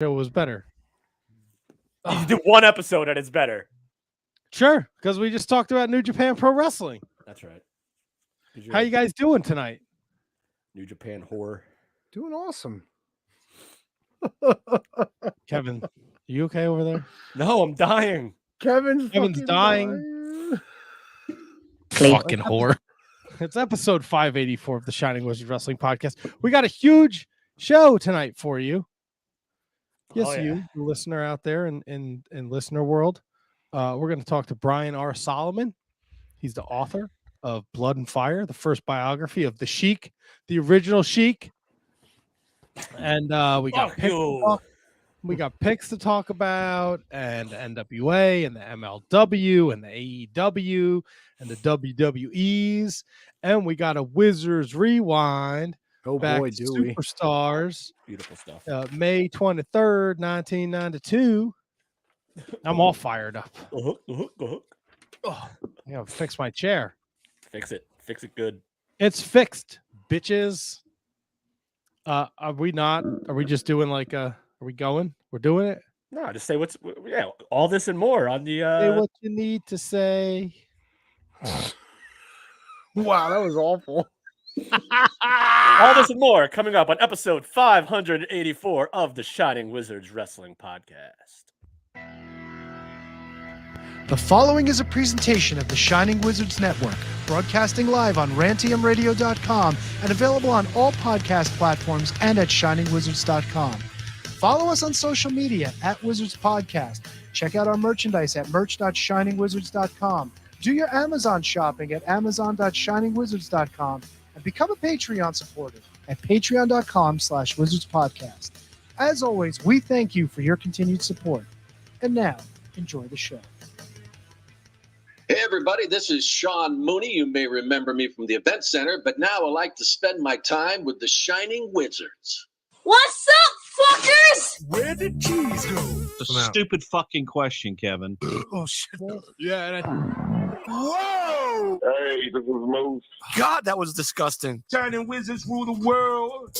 show was better. You do one episode and it's better. Sure, because we just talked about New Japan Pro Wrestling. That's right. How you guys doing tonight? New Japan horror. Doing awesome. Kevin, are you okay over there? No, I'm dying. Kevin's dying. Fucking whore. It's episode 584 of the Shining Wizards Wrestling Podcast. We got a huge show tonight for you. Yes, you, the listener out there in listener world. We're going to talk to Brian R. Solomon. He's the author of Blood and Fire, the first biography of the Sheik, the original Sheik. And we got picks to talk about, and NWA and the MLW and the AEW and the WWEs, and we got a Wizards rewind. Oh back boy, to do we! Superstars, beautiful stuff. May 23rd, 1992. I'm all fired up. Go hook. Oh, I gotta fix my chair. Fix it good. It's fixed, bitches. Are we not? Are we just doing like a? Are we going? We're doing it. No, just say all this and more on the. Say what you need to say. Wow, that was awful. All this and more coming up on episode 584 of the Shining Wizards Wrestling Podcast. The following is a presentation of the Shining Wizards Network, broadcasting live on rantiumradio.com and available on all podcast platforms and at shiningwizards.com. Follow us on social media at Wizards Podcast. Check out our merchandise at merch.shiningwizards.com. Do your Amazon shopping at amazon.shiningwizards.com and become a Patreon supporter at patreon.com/wizardspodcast. As always, we thank you for your continued support. And now, enjoy the show. Hey everybody, this is Sean Mooney. You may remember me from the Event Center, but now I like to spend my time with the Shining Wizards. What's up, fuckers? Where did cheese go? A stupid fucking question, Kevin. Oh shit! Yeah. Whoa! Hey, this is Moose. God, that was disgusting. Shining Wizards rule the world.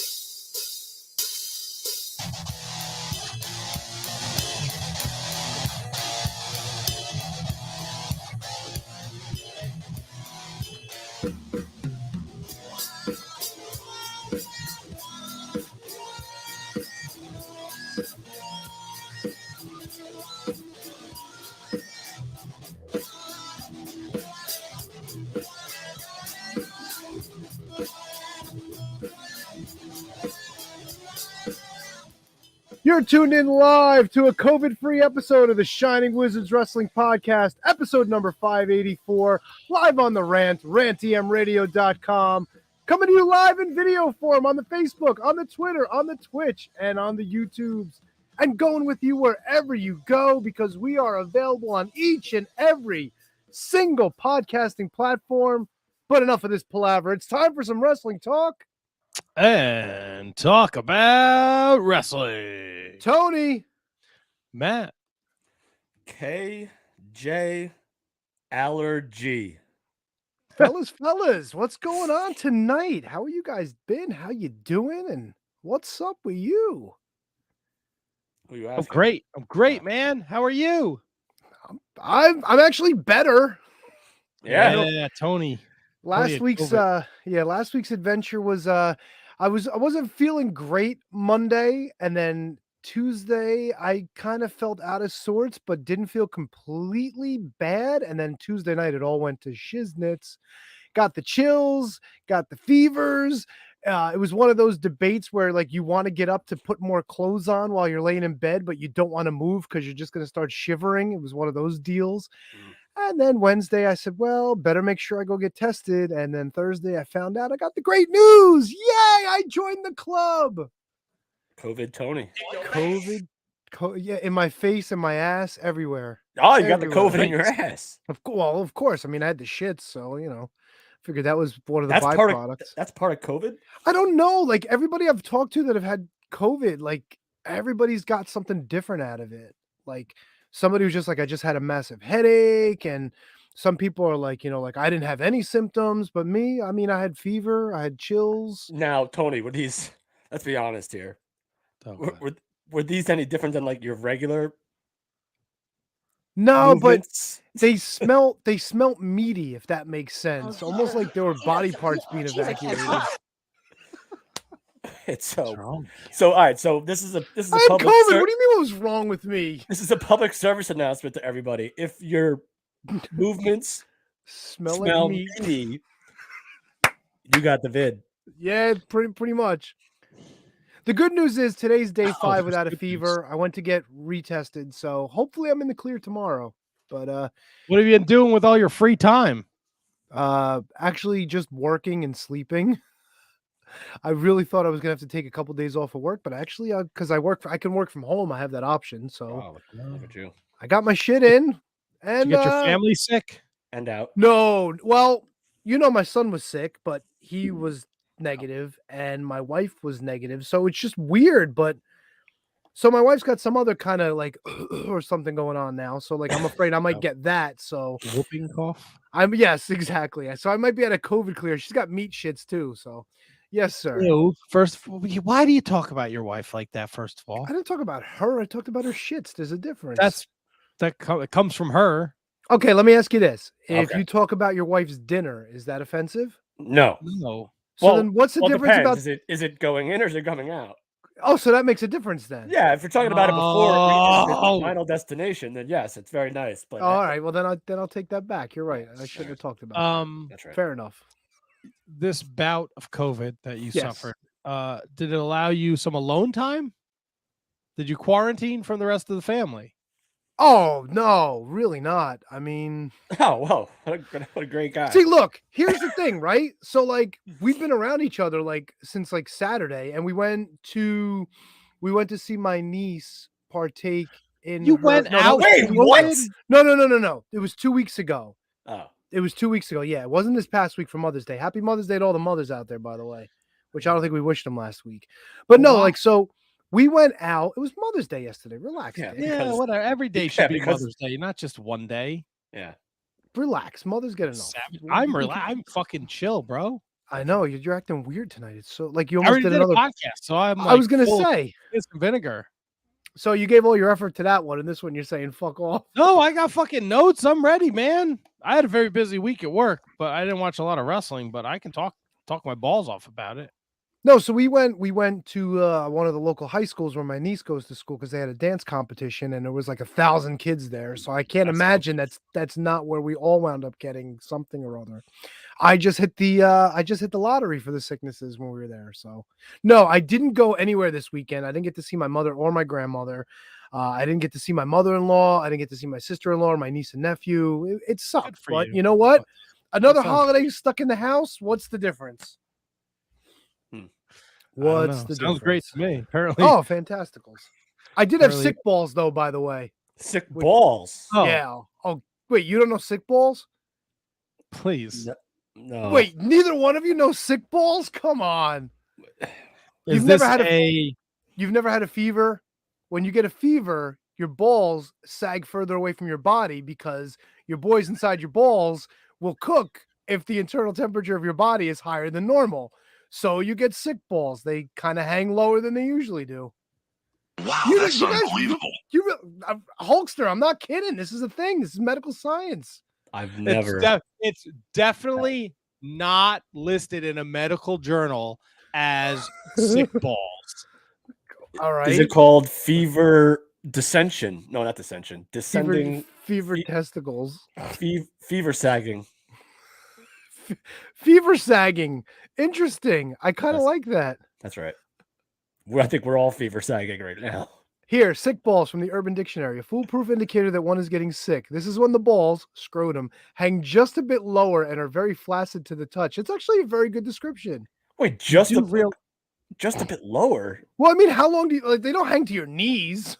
You're tuned in live to a COVID-free episode of the Shining Wizards Wrestling Podcast, episode number 584, live on the rant, rantiumradio.com, coming to you live in video form on the Facebook, on the Twitter, on the Twitch, and on the YouTubes, and going with you wherever you go, because we are available on each and every single podcasting platform. But enough of this palaver. It's time for some wrestling talk. And talk about wrestling. Tony. Matt. KJ Allergy. Fellas, what's going on tonight? How are you guys been? How you doing? And what's up with you? Who are you I'm asking? great, man. How are you? I'm actually better. Yeah. Tony. Last week's adventure was I wasn't feeling great Monday, and then Tuesday I kind of felt out of sorts but didn't feel completely bad, and then Tuesday night it all went to shiznits. Got the chills, got the fevers. It was one of those debates where like you want to get up to put more clothes on while you're laying in bed, but you don't want to move because you're just going to start shivering. It was one of those deals. And then Wednesday, I said, well, better make sure I go get tested. And then Thursday, I found out I got the great news. Yay, I joined the club. COVID Tony. Yeah, in my face and my ass, everywhere. Oh, you got the COVID in your ass. Of course. I mean, I had the shits, so, figured that was one of the byproducts. That's part of COVID? I don't know. Like, everybody I've talked to that have had COVID, like, everybody's got something different out of it. Like, somebody who's just like, I just had a massive headache, and some people are like, I didn't have any symptoms, but me, I mean, I had fever, I had chills. Now, Tony, let's be honest here. were these any different than like your regular? No, movements? but they smelt meaty, if that makes sense. Almost like there were body parts being evacuated. It's so all right. So this is a I had public COVID. What do you mean? What was wrong with me? This is a public service announcement to everybody. If your movements smell like meat, meaty, you got the vid. Yeah, pretty much. The good news is today's day 5 without a fever. I went to get retested, so hopefully I'm in the clear tomorrow. But what have you been doing with all your free time? Actually just working and sleeping. I really thought I was gonna have to take a couple days off of work, but actually, because I can work from home, I have that option. So look at you. I got my shit in, and Did you get your family sick and out. No, well, my son was sick, but he was negative, and my wife was negative. So it's just weird. But so my wife's got some other kind of like or something going on now. So like I'm afraid I might get that. So whooping cough. Yes, exactly. So I might be at a COVID clear. She's got meat shits too. So. Yes, sir. First, why do you talk about your wife like that? First of all, I didn't talk about her. I talked about her shits. There's a difference. It comes from her. Okay, let me ask you this: if you talk about your wife's dinner, is that offensive? No. So then, what's the difference depends. about? Is it going in or is it coming out? Oh, so that makes a difference then. Yeah, if you're talking about it before Final Destination, then yes, it's very nice. But all right, well then I'll take that back. You're right. I shouldn't have talked about that. That's right. Fair enough. This bout of COVID that you suffered, did it allow you some alone time? Did you quarantine from the rest of the family? Oh no, really not. I mean, whoa, what a great guy. See, look, here's the thing, right? So like we've been around each other like since like Saturday, and we went to see my niece partake in. You went out? Wait, what? No. It was 2 weeks ago. Oh. It was 2 weeks ago. Yeah, it wasn't this past week for Mother's Day. Happy Mother's Day to all the mothers out there, by the way, which I don't think we wished them last week. But no, like, so we went out. It was Mother's Day yesterday. Relax. Yeah, whatever. Every day should be Mother's Day, not just one day. Yeah. Relax. Mothers get enough. I'm fucking chill, bro. I know. You're acting weird tonight. It's so like you I almost already did another podcast, so I was going to say. It's vinegar. So you gave all your effort to that one, and this one you're saying fuck off. No, I got fucking notes. I'm ready, man. I had a very busy week at work, but I didn't watch a lot of wrestling, but I can talk my balls off about it. No, so we went to one of the local high schools where my niece goes to school because they had a dance competition, and there was like 1,000 kids there. So I can't imagine that's not where we all wound up getting something or other. I just hit the lottery for the sicknesses when we were there. So no, I didn't go anywhere this weekend. I didn't get to see my mother or my grandmother. I didn't get to see my mother-in-law. I didn't get to see my sister-in-law or my niece and nephew. It sucked, but you know what? Another holiday stuck in the house. What's the difference? What's the difference? Sounds great to me. Apparently. Oh, fantasticals. I did have sick balls though, by the way. Sick balls. Oh. Yeah. Oh, wait, you don't know sick balls? Please. No. Wait, neither one of you know sick balls? Come on. You've never had a fever? When you get a fever, your balls sag further away from your body because your boys inside your balls will cook if the internal temperature of your body is higher than normal. So you get sick balls. They kind of hang lower than they usually do. Wow, that's unbelievable. Hulkster, I'm not kidding. This is a thing. This is medical science. I've never. It's definitely not listed in a medical journal as sick balls. All right. Is it called fever dissension? No, not dissension. Descending fever testicles. Fever sagging. Fever sagging. Interesting. I kind of like that. That's right. I think we're all fever sagging right now. Here, sick balls from the Urban Dictionary. A foolproof indicator that one is getting sick. This is when the balls, scrotum, hang just a bit lower and are very flaccid to the touch. It's actually a very good description. Wait, just a bit lower? Well, I mean, how long do you, like, they don't hang to your knees.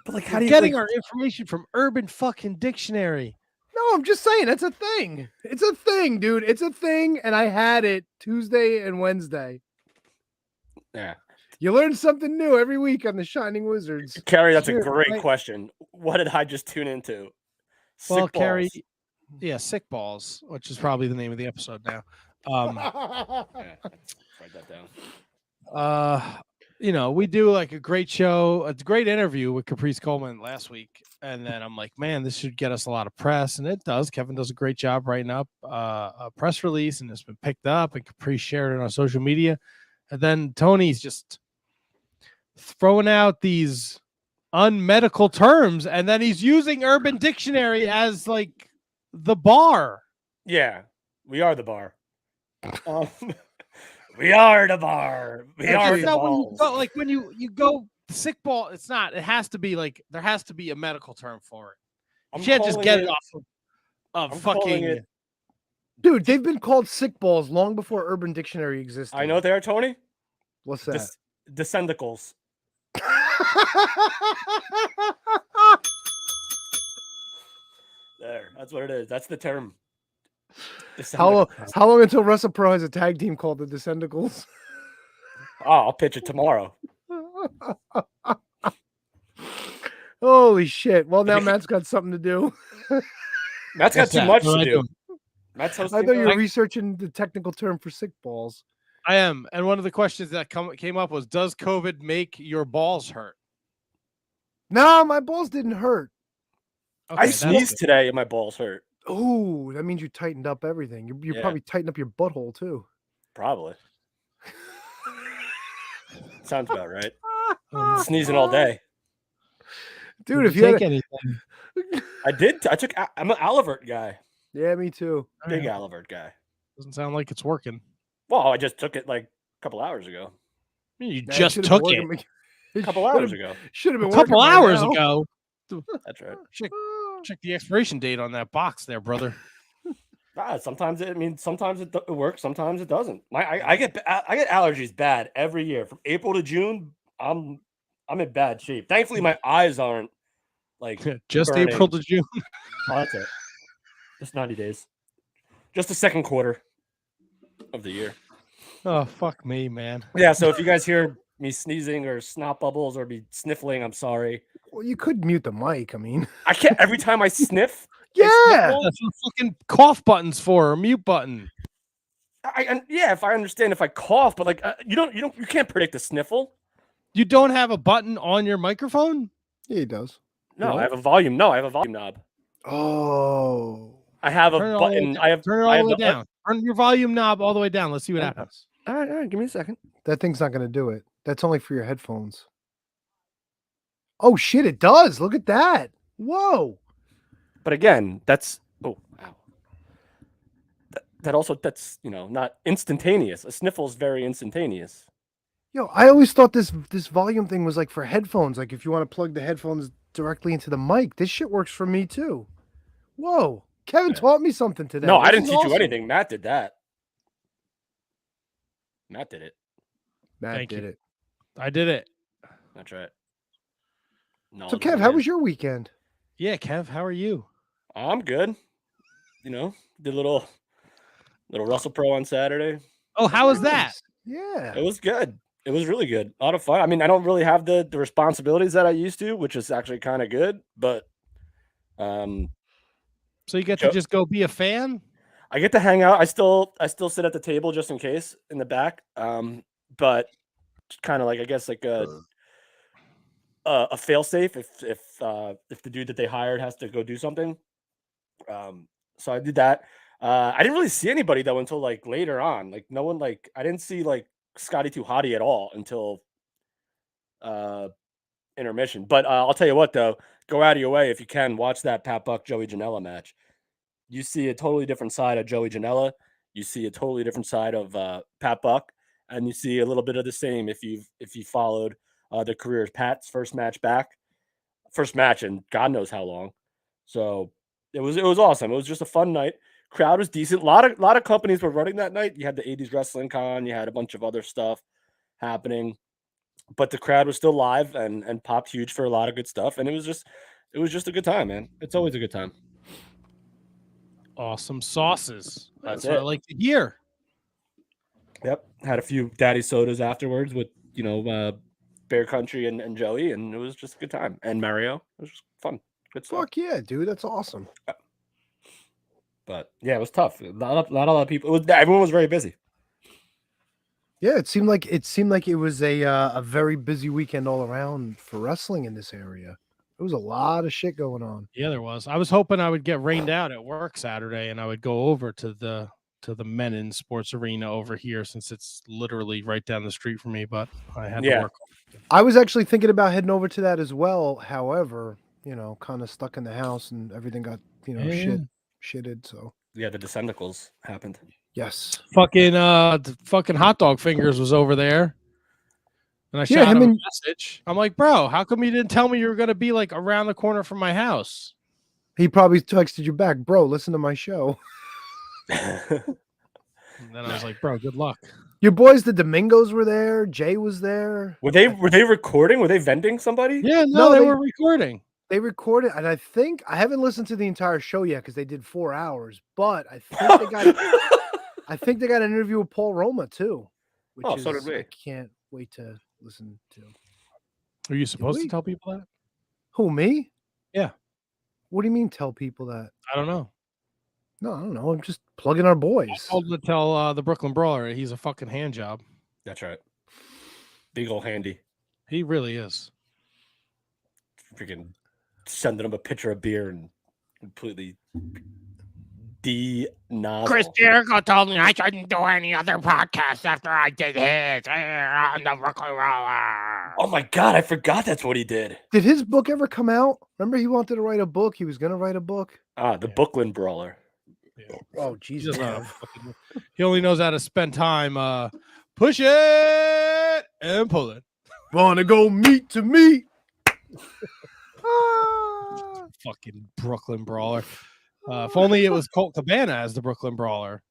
But like, how do you getting our information from Urban fucking Dictionary? No, I'm just saying, it's a thing. It's a thing, dude. It's a thing, and I had it Tuesday and Wednesday. Yeah. You learn something new every week on the Shining Wizards. Carrie, that's a great question. What did I just tune into? Well, Carrie, sick balls, which is probably the name of the episode now. Yeah, write that down. we do like a great show, a great interview with Caprice Coleman last week. And then I'm like, man, this should get us a lot of press. And it does. Kevin does a great job writing up a press release, and it's been picked up, and Caprice shared it on social media. And then Tony's just throwing out these unmedical terms, and then he's using Urban Dictionary as like the bar. Yeah, we are the bar. We are the bar. We are the balls. When you go sick ball, it's not. It has to be like there has to be a medical term for it. You can't just get it off of fucking. Dude, they've been called sick balls long before Urban Dictionary existed. I know they are, Tony. What's that? Descendicles. There, that's what it is. That's the term. How long until WrestlePro has a tag team called the Descendicles? Oh, I'll pitch it tomorrow. Holy shit. Well, now Matt's got something to do. Matt's got too much to do. Matt's hosting. I thought you were researching the technical term for sick balls. I am. And one of the questions that came up was, does COVID make your balls hurt? No, my balls didn't hurt. Okay, I sneezed today and my balls hurt. Oh, that means you tightened up everything. You're probably tightened up your butthole too. Probably. Sounds about right. Sneezing all day. Dude, if you take anything. I did. I'm an Alivert guy. Yeah, me too. Big Alivert guy. Doesn't sound like it's working. Well, I just took it like a couple hours ago. You just took it a couple hours ago. Should have been a couple hours ago. That's right. Check the expiration date on that box there, brother. Sometimes it works, sometimes it doesn't. I get allergies bad every year from April to June. I'm in bad shape. Thankfully, my eyes aren't like just burning. April to June. Oh, that's it. Just 90 days. Just the second quarter of the year. Oh, fuck me, man. Yeah, so if you guys hear me sneezing or snot bubbles or be sniffling, I'm sorry. Well, you could mute the mic. I mean, I can't every time I sniff. Yeah, that's what fucking cough buttons for, or mute button. If I understand if I cough, but like you can't predict a sniffle. You don't have a button on your microphone? Yeah, he does. No, I have a volume. No, I have a volume knob. Oh, I have a button. Turn it all the way down. Turn your volume knob all the way down. Let's see what happens. All right, give me a second. That thing's not going to do it. That's only for your headphones. Oh shit, it does. Look at that. Whoa. But again, that's that's not instantaneous. A sniffle is very instantaneous. Yo, I always thought this volume thing was like for headphones. Like if you want to plug the headphones directly into the mic, this shit works for me too. Whoa, Kevin taught me something today. No, I didn't teach you anything. Matt did that. Matt did it. Matt did it. I did it. That's right. No. So Kev, how was your weekend? Yeah, Kev, how are you? I'm good. Did a little WrestlePro on Saturday. Oh, how was that? Yeah. It was good. It was really good. A lot of fun. I mean, I don't really have the responsibilities that I used to, which is actually kind of good, but so you get to just go be a fan? I get to hang out. I still sit at the table just in case in the back. But kind of like I guess like a fail safe if the dude that they hired has to go do something. So I did that. I didn't really see anybody though until like later on. Like no one I didn't see like Scotty Too Hottie at all until intermission. But I'll tell you what though, go out of your way if you can watch that Pat Buck Joey Janela match. You see a totally different side of Joey Janela. You see a totally different side of Pat Buck, and you see a little bit of the same if you followed the career of Pat's first match in God knows how long. So it was awesome. It was just a fun night. Crowd was decent. A lot of companies were running that night. You had the 80s Wrestling Con. You had a bunch of other stuff happening, but the crowd was still live and popped huge for a lot of good stuff. And it was just a good time, man. It's always a good time. Awesome sauces. That's what I like to hear. Yep. Had a few daddy sodas afterwards with, Bear Country and Joey, and it was just a good time. And Mario. It was just fun. Good stuff. Fuck yeah, dude. That's awesome. Yeah. But yeah, it was tough. A lot of people. Everyone was very busy. Yeah, it seemed like it was a very busy weekend all around for wrestling in this area. There was a lot of shit going on. Yeah, there was. I was hoping I would get rained out at work Saturday, and I would go over to the Men in Sports Arena over here since it's literally right down the street from me. But I had to work. I was actually thinking about heading over to that as well. However, kind of stuck in the house and everything got shitted. So yeah, the Descendicals happened. Yes, fucking hot dog fingers was over there. And I shot him a message. I'm like, bro, how come you didn't tell me you were going to be like around the corner from my house? He probably texted you back, bro, listen to my show. And then I was like, bro, good luck. Your boys, the Domingos were there. Jay was there. Were they recording? Were they vending somebody? Yeah, no, they were recording. They recorded, and I think I haven't listened to the entire show yet because they did 4 hours, but I think they got an interview with Paul Roma too. Which so did we. I can't wait to listen to. Are you supposed to tell people that? Who, me? Yeah. What do you mean tell people that? I don't know. No, I don't know. I'm just plugging our boys. I told him to tell the Brooklyn Brawler he's a fucking hand job. That's right. Big ol' handy. He really is. Freaking sending him a pitcher of beer and completely Chris Jericho told me I shouldn't do any other podcasts after I did his on the Brooklyn Brawler. Oh my God, I forgot that's what he did. Did his book ever come out? Remember he wanted to write a book? He was going to write a book? The Brooklyn Brawler. Yeah. Oh, Jesus. He only knows how to spend time push it and pull it. Wanna go meat to meat? Fucking Brooklyn Brawler. If only it was Colt Cabana as the Brooklyn Brawler.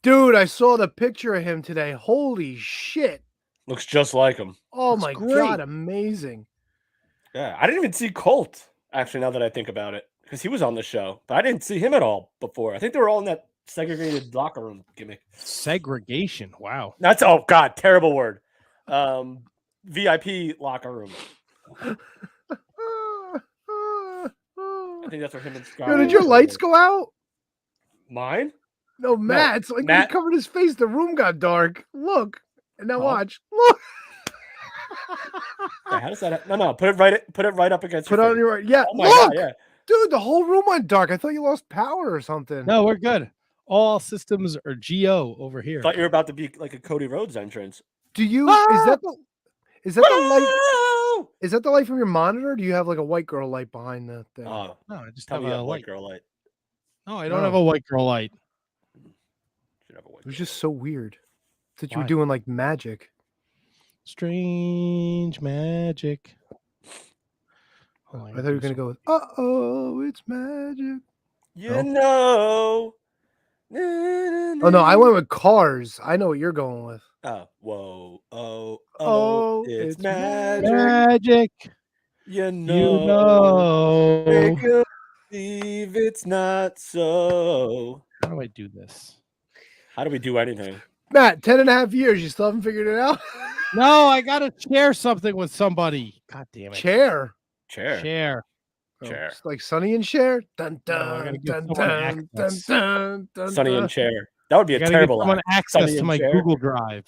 Dude, I saw the picture of him today. Holy shit. Looks just like him. Oh my God, amazing. Yeah, I didn't even see Colt, actually, now that I think about it, because he was on the show, but I didn't see him at all before. I think they were all in that segregated locker room gimmick. Segregation, wow. That's, oh God, terrible word. VIP locker room. I think that's where him and Scott. Yo, did your lights go out? Mine? No, Matt's. Like when he covered his face, the room got dark. Look. And now watch. Look. Yeah, how does that? No. Put it right up against. Put it on your right. Yeah. Oh my Look. God, yeah. Dude, the whole room went dark. I thought you lost power or something. No, we're good. All systems are GO over here. Thought you were about to be like a Cody Rhodes entrance. Do you? Is that the light? Is that the light from your monitor? Or do you have like a white girl light behind the thing? Oh no, I just have have a white girl light. No, I don't have a white girl light. It was just so weird that you were doing like magic. Strange magic. I thought you were gonna go with "Uh-oh, it's magic." You know. Oh no, I went with Cars. I know what you're going with. Oh, whoa. Oh, it's magic. Magic. You know. Make You believe it's not so. How do I do this? How do we do anything? Matt, 10.5 years. You still haven't figured it out? No, I gotta share something with somebody. God damn it. Chair. Share. It's like Sonny and Cher. Dun dun dun dun dun dun dun. Sonny and Cher. That would be a terrible someone access to my Cher. Google Drive.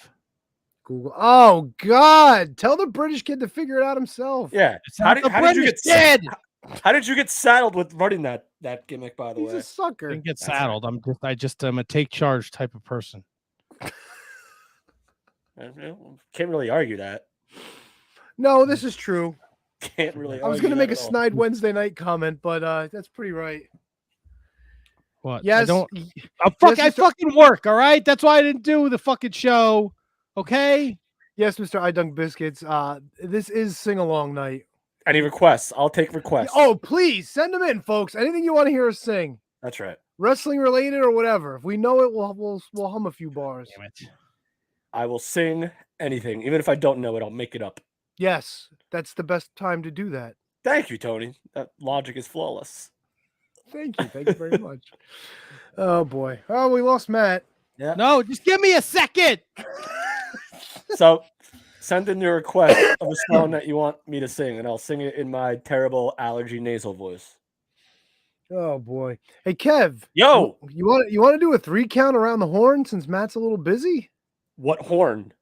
Google. Oh God! Tell the British kid to figure it out himself. Yeah. How did you get saddled with running that gimmick? By the way, he's a sucker. I didn't get saddled. I just am a take charge type of person. Can't really argue that. No, this is true. Can't really. I was going to make a snide Wednesday night comment, but that's pretty right. What? Yes. I fucking work. All right. That's why I didn't do the fucking show. Okay. Yes, Mr. I Dunk Biscuits. This is sing along night. Any requests? I'll take requests. Oh, please send them in, folks. Anything you want to hear us sing. That's right. Wrestling related or whatever. If we know it, we'll hum a few bars. Damn it. I will sing anything, even if I don't know it. I'll make it up. Yes, that's the best time to do that. Thank you, Tony. That logic is flawless. Thank you very much. Oh boy. Oh, we lost Matt. Yeah. No, just give me a second. So send in your request of a song that you want me to sing, and I'll sing it in my terrible allergy nasal voice. Oh boy. Hey Kev. Yo. You want to do a 3 count around the horn since Matt's a little busy? What horn?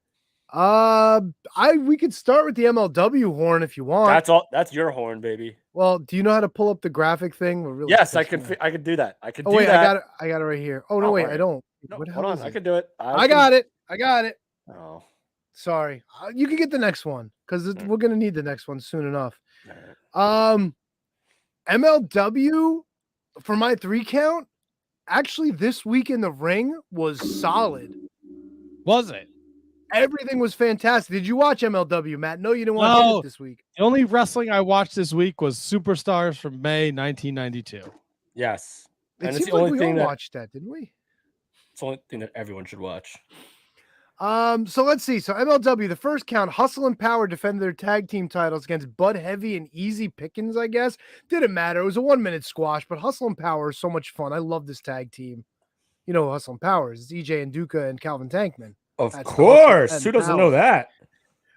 We could start with the MLW horn if you want. That's all. That's your horn, baby. Well, do you know how to pull up the graphic thing? Really Yes, I can do that. I can. Oh do wait, that. I got it right here. Oh no, wait, I don't. No, What the hold hell on, is I it? can do it. I got it. Oh, Sorry. You can get the next one because we're gonna need the next one soon enough. MLW for my 3 count. Actually, this week in the ring was solid. Was it? Everything was fantastic. Did you watch MLW, Matt? No, you didn't watch it this week. The only wrestling I watched this week was Superstars from May 1992. yes. It And seems it's the like only we all thing that watched that, didn't we? it's the only thing that everyone should watch. So let's see. So MLW, the first count, Hustle and Power defended their tag team titles against Bud Heavy and Easy Pickens, I guess. Didn't matter. It was a 1-minute squash, but Hustle and Power is so much fun. I love this tag team. You know who Hustle and Power is. It's EJ and Duca and Calvin Tankman. Of course. Who doesn't know that?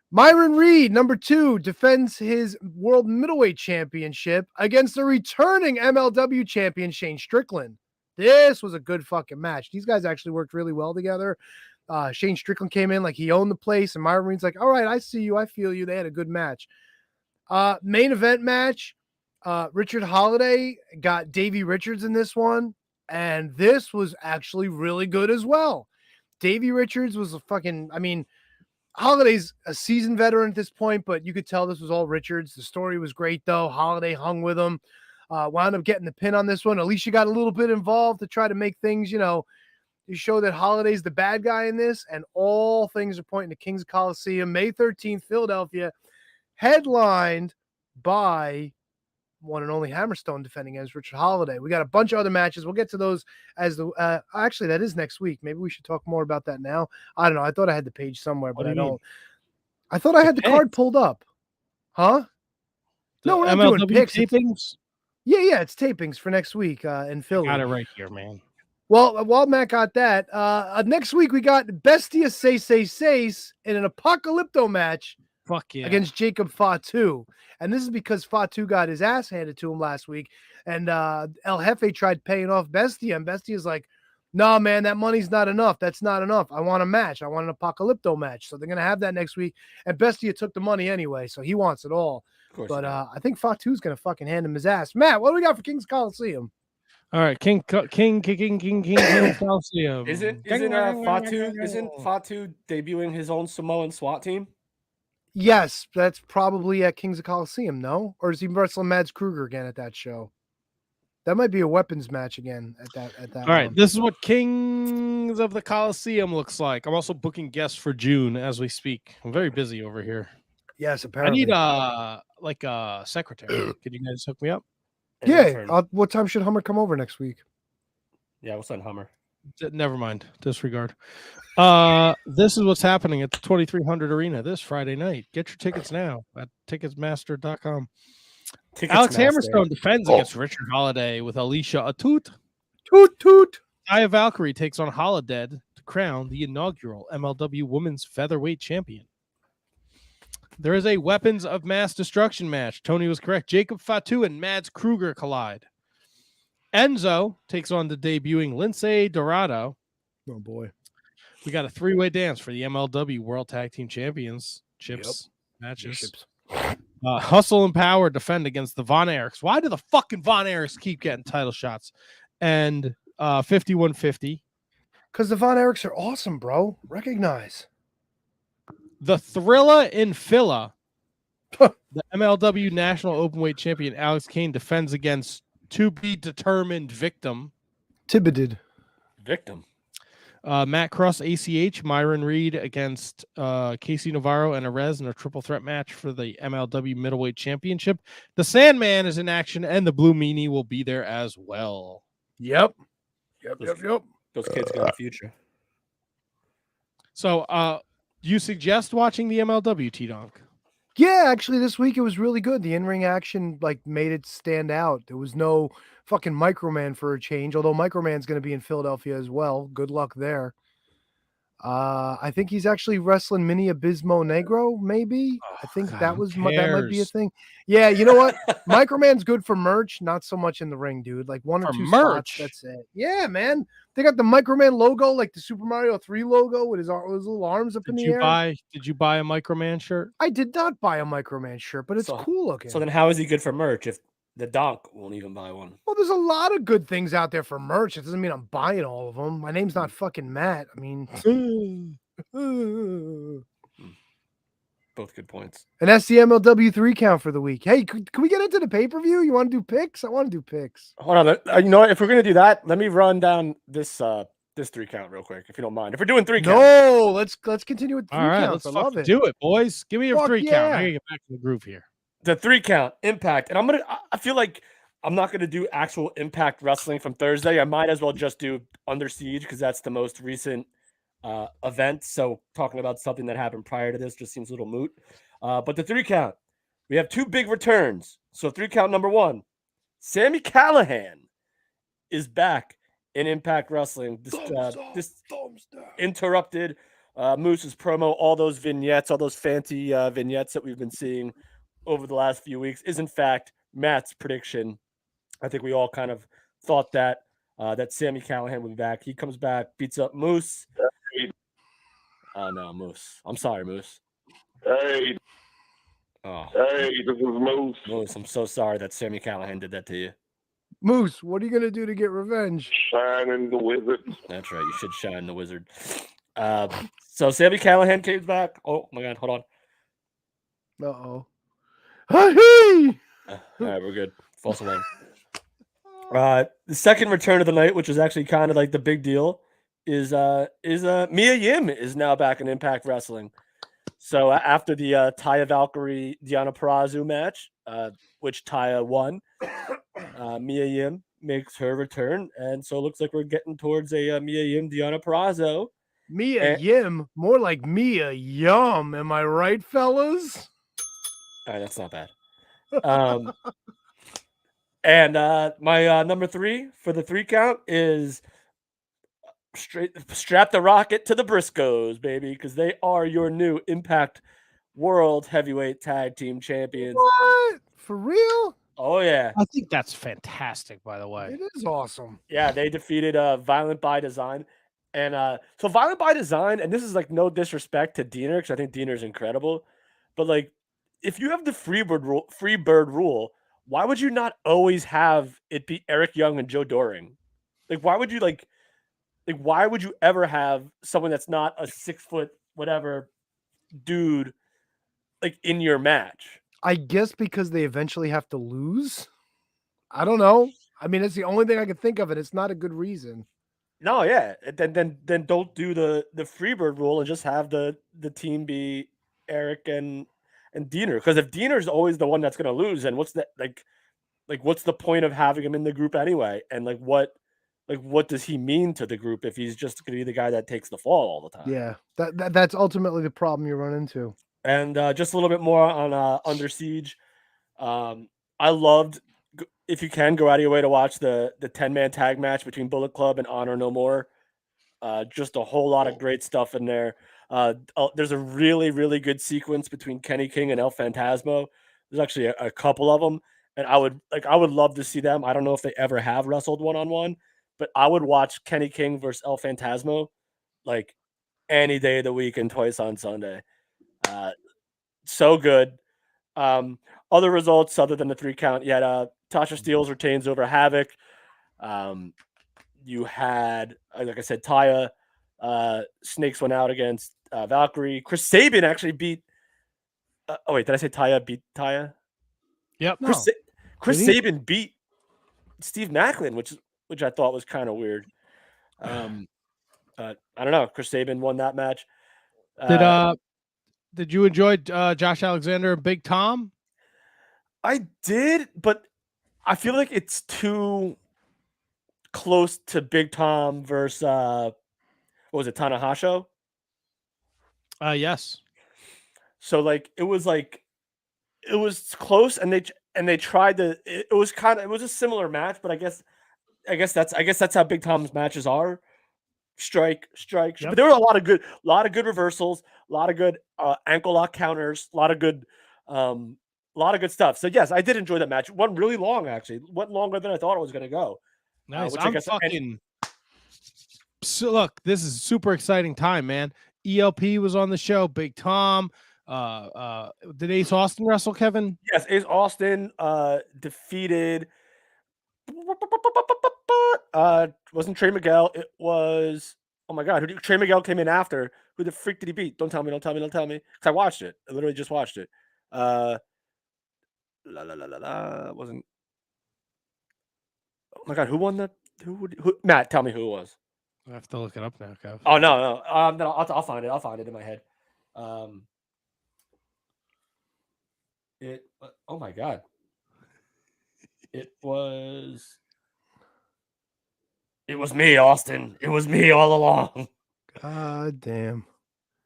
Myron Reed, number 2, defends his world middleweight championship against the returning MLW champion, Shane Strickland. This was a good fucking match. These guys actually worked really well together. Shane Strickland came in like he owned the place, and Myron Reed's like, all right, I see you. I feel you. They had a good match. Main event match. Richard Holiday got Davey Richards in this one, and this was actually really good as well. Davey Richards was Holiday's a seasoned veteran at this point, but you could tell this was all Richards. The story was great, though. Holiday hung with him. Wound up getting the pin on this one. Alicia got a little bit involved to try to make things, you show that Holiday's the bad guy in this, and all things are pointing to Kings Coliseum, May 13th, Philadelphia, headlined by one and only Hammerstone defending against Richard Holiday. We got a bunch of other matches. We'll get to those as actually, that is next week. Maybe we should talk more about that now. I don't know. I thought I had the page somewhere, but I don't. I thought I had the card pulled up. Huh? No, we're not doing picks. Tapings? Yeah, it's tapings for next week in Philly. Got it right here, man. Well, while Matt got that, next week we got Bestia Says in an Apocalypto match against Jacob Fatu. And this is because Fatu got his ass handed to him last week. And El Jefe tried paying off Bestia. And Bestia's like, nah, man, that money's not enough. That's not enough. I want a match. I want an Apocalypto match. So they're going to have that next week. And Bestia took the money anyway. So he wants it all. But I think Fatu's going to fucking hand him his ass. Matt, what do we got for Kings Coliseum? All right, King Coliseum. Isn't Fatu debuting his own Samoan SWAT team? Yes, that's probably at Kings of Coliseum, no? Or is he wrestling Mads Kruger again at that show? That might be a weapons match again at that. All right, this is what Kings of the Coliseum looks like. I'm also booking guests for June as we speak. I'm very busy over here. Yes, apparently. I need a secretary. Could you guys hook me up? Yeah. What time should Hummer come over next week? Yeah, what's on Hummer? Never mind. Disregard. This is what's happening at the 2300 Arena this Friday night. Get your tickets now at ticketsmaster.com. Alex Hammerstone defends against Richard Holiday with Alicia Atut. Toot toot. Aya Valkyrie takes on Holiday to crown the inaugural MLW Women's Featherweight Champion. There is a Weapons of Mass Destruction match. Tony was correct. Jacob Fatu and Mads Kruger collide. Enzo takes on the debuting Lindsay Dorado. Oh, boy. We got a 3-way dance for the MLW World Tag Team Champions matches. Hustle and Power defend against the Von Erichs. Why do the fucking Von Erichs keep getting title shots? And 5150. Because the Von Erichs are awesome, bro. Recognize. The Thrilla in Phila. The MLW National Openweight Champion Alex Kane defends against to be determined victim. Thibodeau. Victim. Matt Cross, ACH, Myron Reed against Casey Navarro and Arez in a triple threat match for the MLW Middleweight Championship. The Sandman is in action, and the Blue Meanie will be there as well. Yep. Those kids got a future. So, you suggest watching the MLW, T-Donk? Yeah, actually, this week it was really good. The in-ring action made it stand out. There was no fucking Microman for a change, although Microman's going to be in Philadelphia as well. Good luck there. I think he's actually wrestling Mini Abismo Negro, maybe. I think God, that who that might be a cares? thing. Yeah, you know what? Microman's good for merch, not so much in the ring, dude. Like one or For two merch? spots, that's it. Yeah, man. They got the Microman logo, like the Super Mario 3 logo with his little arms up in the air. Did you buy a Microman shirt? I did not buy a Microman shirt, but it's cool looking. So then how is he good for merch if the donk won't even buy one? Well, there's a lot of good things out there for merch. It doesn't mean I'm buying all of them. My name's not fucking Matt. I mean, both good points. and that's the MLW 3 count for the week. Hey, can we get into the pay-per-view? You want to do picks? I want to do picks. Hold on. You know what? If we're gonna do that, let me run down this 3 count real quick, if you don't mind. If we're doing 3 count. No, let's continue with 3 All right, counts. let's I love it. do it, boys. Give me your Fuck 3 count. yeah. I gotta get back to the groove here. The 3 count, Impact. And I feel like I'm not gonna do actual Impact Wrestling from Thursday. I might as well just do Under Siege because that's the most recent event. So talking about something that happened prior to this just seems a little moot. But the 3 count, we have 2 big returns. So 3 count number 1, Sammy Callahan is back in Impact Wrestling. This interrupted Moose's promo, all those vignettes, all those fancy vignettes that we've been seeing over the last few weeks is in fact Matt's prediction. I think we all kind of thought that Sammy Callahan would be back. He comes back, beats up Moose. No, Moose. I'm sorry, Moose. Hey. Oh. Hey, this is Moose. Moose, I'm so sorry that Sammy Callahan did that to you. Moose, what are you gonna do to get revenge? Shining the wizard. That's right. You should shine the wizard. So Sammy Callahan came back. Oh my God, hold on. Uh-oh. All right, we're good. False alarm. The second return of the night, which is actually kind of like the big deal, is Mia Yim is now back in Impact Wrestling. So after the Taya Valkyrie Deonna Purrazzo match, which Taya won, Mia Yim makes her return, and so it looks like we're getting towards a Mia Yim Deonna Purrazzo. Yim, more like Mia Yum. Am I right, fellas? All right, that's not bad. And my number 3 for the 3 count is strap the rocket to the Briscoes, baby, because they are your new Impact World Heavyweight Tag Team Champions. What? For real? Oh, yeah. I think that's fantastic, by the way. It is awesome. Yeah, they defeated Violent by Design. And so Violent by Design, and this is like no disrespect to Diener, because I think Diener's incredible, but like if you have the Freebird rule, why would you not always have it be Eric Young and Joe Doring? Like, why would you why would you ever have someone that's not a 6 foot whatever dude like in your match? I guess because they eventually have to lose. I don't know. I mean, it's the only thing I can think of, and it's not a good reason. No, yeah. Then don't do the Freebird rule and just have the team be Eric and Diener. Because if Diener's always the one that's gonna lose, then what's that like what's the point of having him in the group anyway? And what does he mean to the group if he's just gonna be the guy that takes the fall all the time? Yeah, that's ultimately the problem you run into. And just a little bit more on Under Siege. I loved, if you can, go out of your way to watch the 10-man tag match between Bullet Club and Honor No More. Just a whole lot of great stuff in there. There's a really, really good sequence between Kenny King and El Phantasmo. There's actually a couple of them, and I would love to see them. I don't know if they ever have wrestled one-on-one, but I would watch Kenny King versus El Phantasmo like any day of the week and twice on Sunday. So good. Other results other than the 3 count, you had Tasha Steelz retains over Havoc. You had, like I said, Taya snakes one out against Valkyrie. Chris Sabin actually beat. Oh wait, did I say Taya beat Taya? Yep. Chris Sabin beat Steve Macklin, which I thought was kind of weird. I don't know. Chris Sabin won that match. Did you enjoy Josh Alexander and Big Tom? I did, but I feel like it's too close to Big Tom versus what was it, Tanahashi? Yes. So it was close, and they tried to. It was a similar match, but I guess that's how Big Tom's matches are. strike. Yep. But there were a lot of good reversals, a lot of good ankle lock counters, a lot of good stuff. So yes, I did enjoy that match. It went really long, actually. It went longer than I thought it was going to go. Nice. So look, this is a super exciting time, man. ELP was on the show. Big Tom. Did Ace Austin wrestle, Kevin? Yes, Ace Austin defeated. Wasn't Trey Miguel? It was. Oh my God! Trey Miguel came in after. Who the freak did he beat? Don't tell me. Because I watched it. I literally just watched it. Wasn't. Oh my God! Who won that? Who? Matt, tell me who it was. I have to look it up now, Kev. Oh no! I'll find it. I'll find it in my head. Oh my God! It was me, Austin. It was me all along. God damn!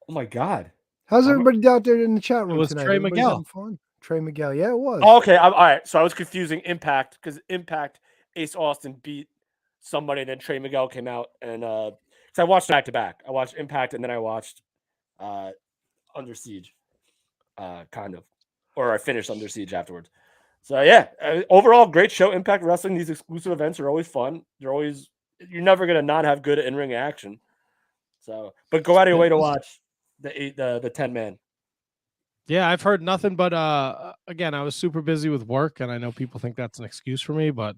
Oh my God! How's everybody out there in the chat room it was tonight? Trey Everybody's Miguel. having fun. Trey Miguel, yeah, it was. Oh, okay, all right. So I was confusing Impact because Impact Ace Austin beat somebody, and then Trey Miguel came out, and because I watched back to back. I watched Impact, and then I watched Under Siege, kind of, or I finished Under Siege afterwards. So yeah, overall great show. Impact Wrestling. These exclusive events are always fun. You're never gonna not have good in-ring action. So, but go out of your way to watch the 10-man. Yeah, I've heard nothing but again, I was super busy with work, and I know people think that's an excuse for me, but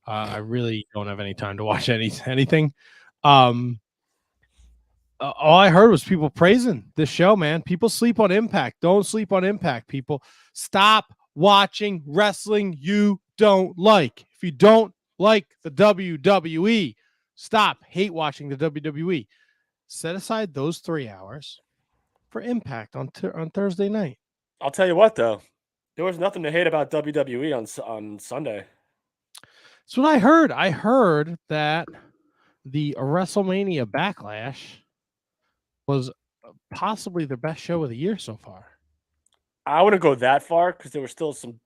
I really don't have any time to watch anything. All I heard was people praising this show, man. People sleep on Impact. Don't sleep on Impact, people. Stop watching wrestling you don't like. If you don't like the WWE, stop hate watching the WWE. Set aside those 3 hours for Impact on Thursday night. I'll tell you what, though, there was nothing to hate about WWE on Sunday. That's what I heard. I heard that the Wrestlemania Backlash was possibly the best show of the year so far. I wouldn't go that far because there was still some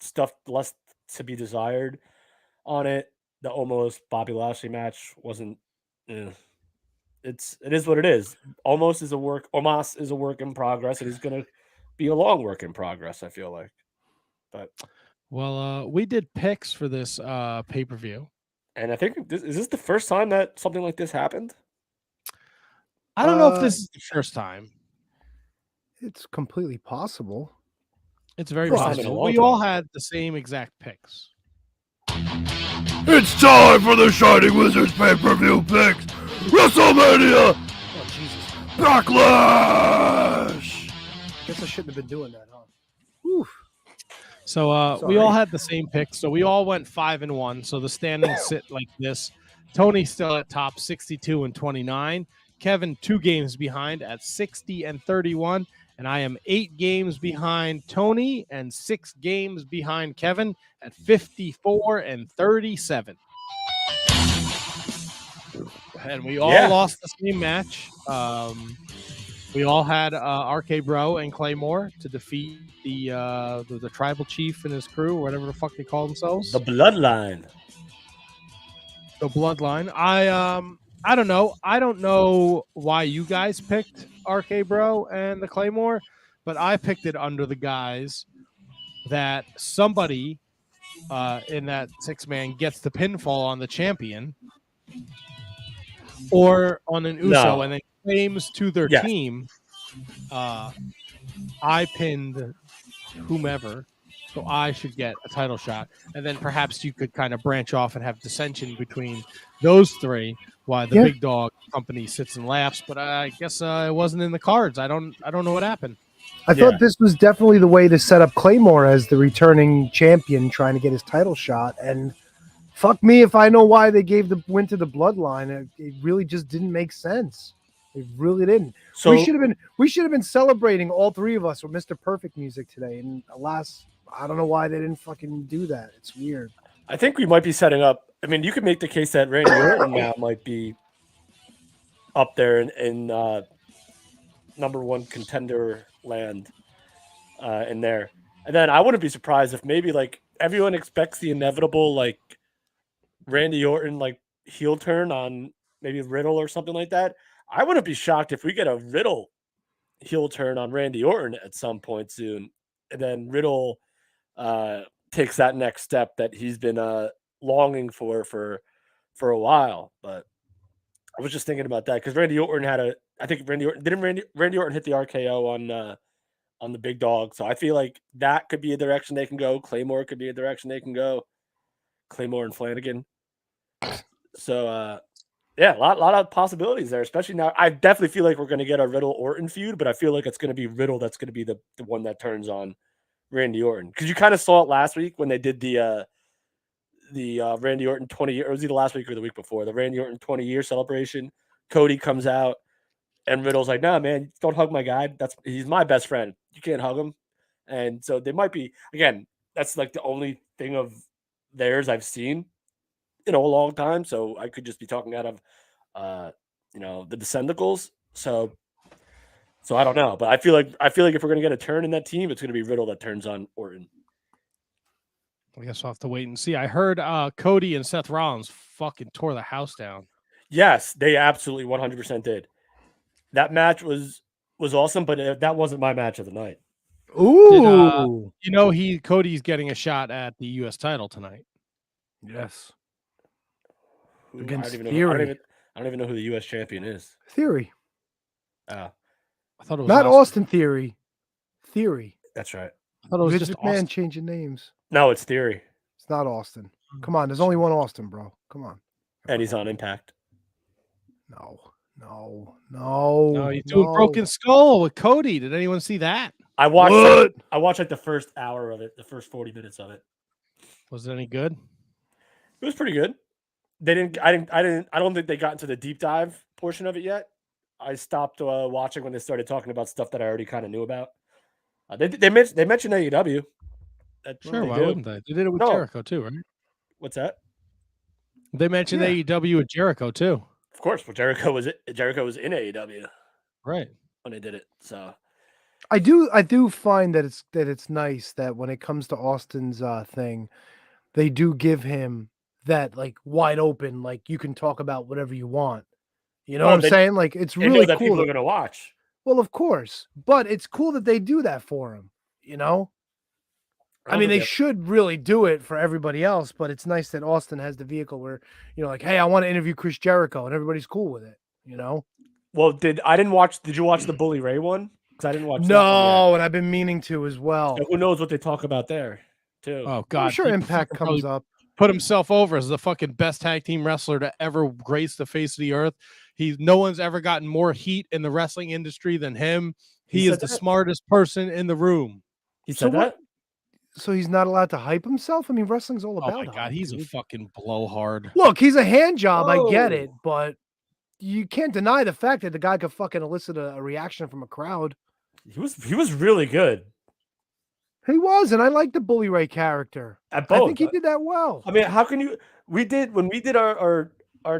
stuff less to be desired on it. The almost Bobby Lashley match wasn't. It is what it is. Omos is a work in progress. It is going to be a long work in progress, I feel like. But we did picks for this pay-per-view, and I think is this the first time that something like this happened? I don't know if this is the first time. It's completely possible. It's very possible. We all had the same exact picks. It's time for the Shining Wizards pay-per-view picks. WrestleMania Backlash. Guess I shouldn't have been doing that, huh? Whew. So we all had the same picks. So we all went 5-1. So the standings sit like this. Tony's still at top, 62-29. Kevin 2 games behind at 60-31. And I am 8 games behind Tony and 6 games behind Kevin at 54-37. And we all lost the same match. We all had RK Bro and Claymore to defeat the tribal chief and his crew, or whatever the fuck they call themselves. The Bloodline. The Bloodline. I don't know. I don't know why you guys picked RK Bro and the Claymore, but I picked it under the guise that somebody in that 6-man gets the pinfall on the champion or on an Uso and then claims to their team, I pinned whomever, so I should get a title shot. And then perhaps you could kind of branch off and have dissension between those 3 while the big dog company sits and laughs. But I guess it wasn't in the cards. I don't know what happened. I thought this was definitely the way to set up Claymore as the returning champion trying to get his title shot. And fuck me if I know why they gave the win to the Bloodline. It really just didn't make sense. It really didn't. So we should have been celebrating, all 3 of us, with Mr. Perfect music today. And alas, I don't know why they didn't fucking do that. It's weird. I think we might be setting up. I mean, you could make the case that Randy Orton now might be up there in number 1 contender land in there. And then I wouldn't be surprised if maybe like everyone expects the inevitable like Randy Orton like heel turn on maybe Riddle or something like that. I wouldn't be shocked if we get a Riddle heel turn on Randy Orton at some point soon, and then Riddle takes that next step that he's been longing for a while. But I was just thinking about that because Randy Orton Randy Orton hit the RKO on the big dog. So I feel like that could be a direction they can go. Claymore could be a direction they can go. Claymore and Flanagan. So yeah, a lot of possibilities there, especially now. I definitely feel like we're going to get a Riddle Orton feud, but I feel like it's going to be Riddle that's going to be the one that turns on Randy Orton, because you kind of saw it last week when they did the Randy Orton 20-year, or was it the last week or the week before, the Randy Orton 20-year celebration. Cody comes out and Riddle's like, "Nah, man, don't hug my guy. He's my best friend. You can't hug him." And so they might be, again, that's like the only thing of theirs I've seen in a long time. So I could just be talking out of the Descendicals. So I don't know, but I feel like if we're going to get a turn in that team, it's going to be Riddle that turns on Orton. I guess I'll have to wait and see. I heard Cody and Seth Rollins fucking tore the house down. Yes, they absolutely 100% did. That match was awesome, but that wasn't my match of the night. Ooh. Cody's getting a shot at the U.S. title tonight. Yes. Against Theory. I don't even know who the U.S. champion is. Theory. Oh. I thought it was not Austin Theory. Theory. That's right. I thought it was Vince just McMahon Austin. changing names. No, it's Theory. It's not Austin. Come on, there's only one Austin, bro. Come on. And he's on Impact. No. No, he's doing Broken Skull with Cody. Did anyone see that? I watched like the first hour of it, the first 40 minutes of it. Was it any good? It was pretty good. I don't think they got into the deep dive portion of it yet. I stopped watching when they started talking about stuff that I already kind of knew about. They mentioned AEW. Sure, why wouldn't they? They did it with Jericho too, right? What's that? They mentioned AEW with Jericho too. Of course, well, Jericho was in AEW, right, when they did it. So I do find that it's nice that when it comes to Austin's thing, they do give him that like wide open, like you can talk about whatever you want. You know what I'm saying? Like it's really that cool. People are going to watch. Well, of course, but it's cool that they do that for him. You know, I mean, they should really do it for everybody else, but it's nice that Austin has the vehicle where, like, hey, I want to interview Chris Jericho, and everybody's cool with it, Well, did you watch the Bully Ray one? Because I didn't watch that one yet. And I've been meaning to as well. So who knows what they talk about there, too. Oh, God. I'm sure Impact comes up. Put himself over as the fucking best tag team wrestler to ever grace the face of the earth. No one's ever gotten more heat in the wrestling industry than him. He is the smartest person in the room. He said that? So he's not allowed to hype himself? I mean, wrestling's all about Oh, my God. He's a fucking blowhard. Look, he's a hand job. I get it. But you can't deny the fact that the guy could fucking elicit a reaction from a crowd. He was really good. He was, and I like the Bully Ray character. I think he did that well. I mean, how can you? When we did our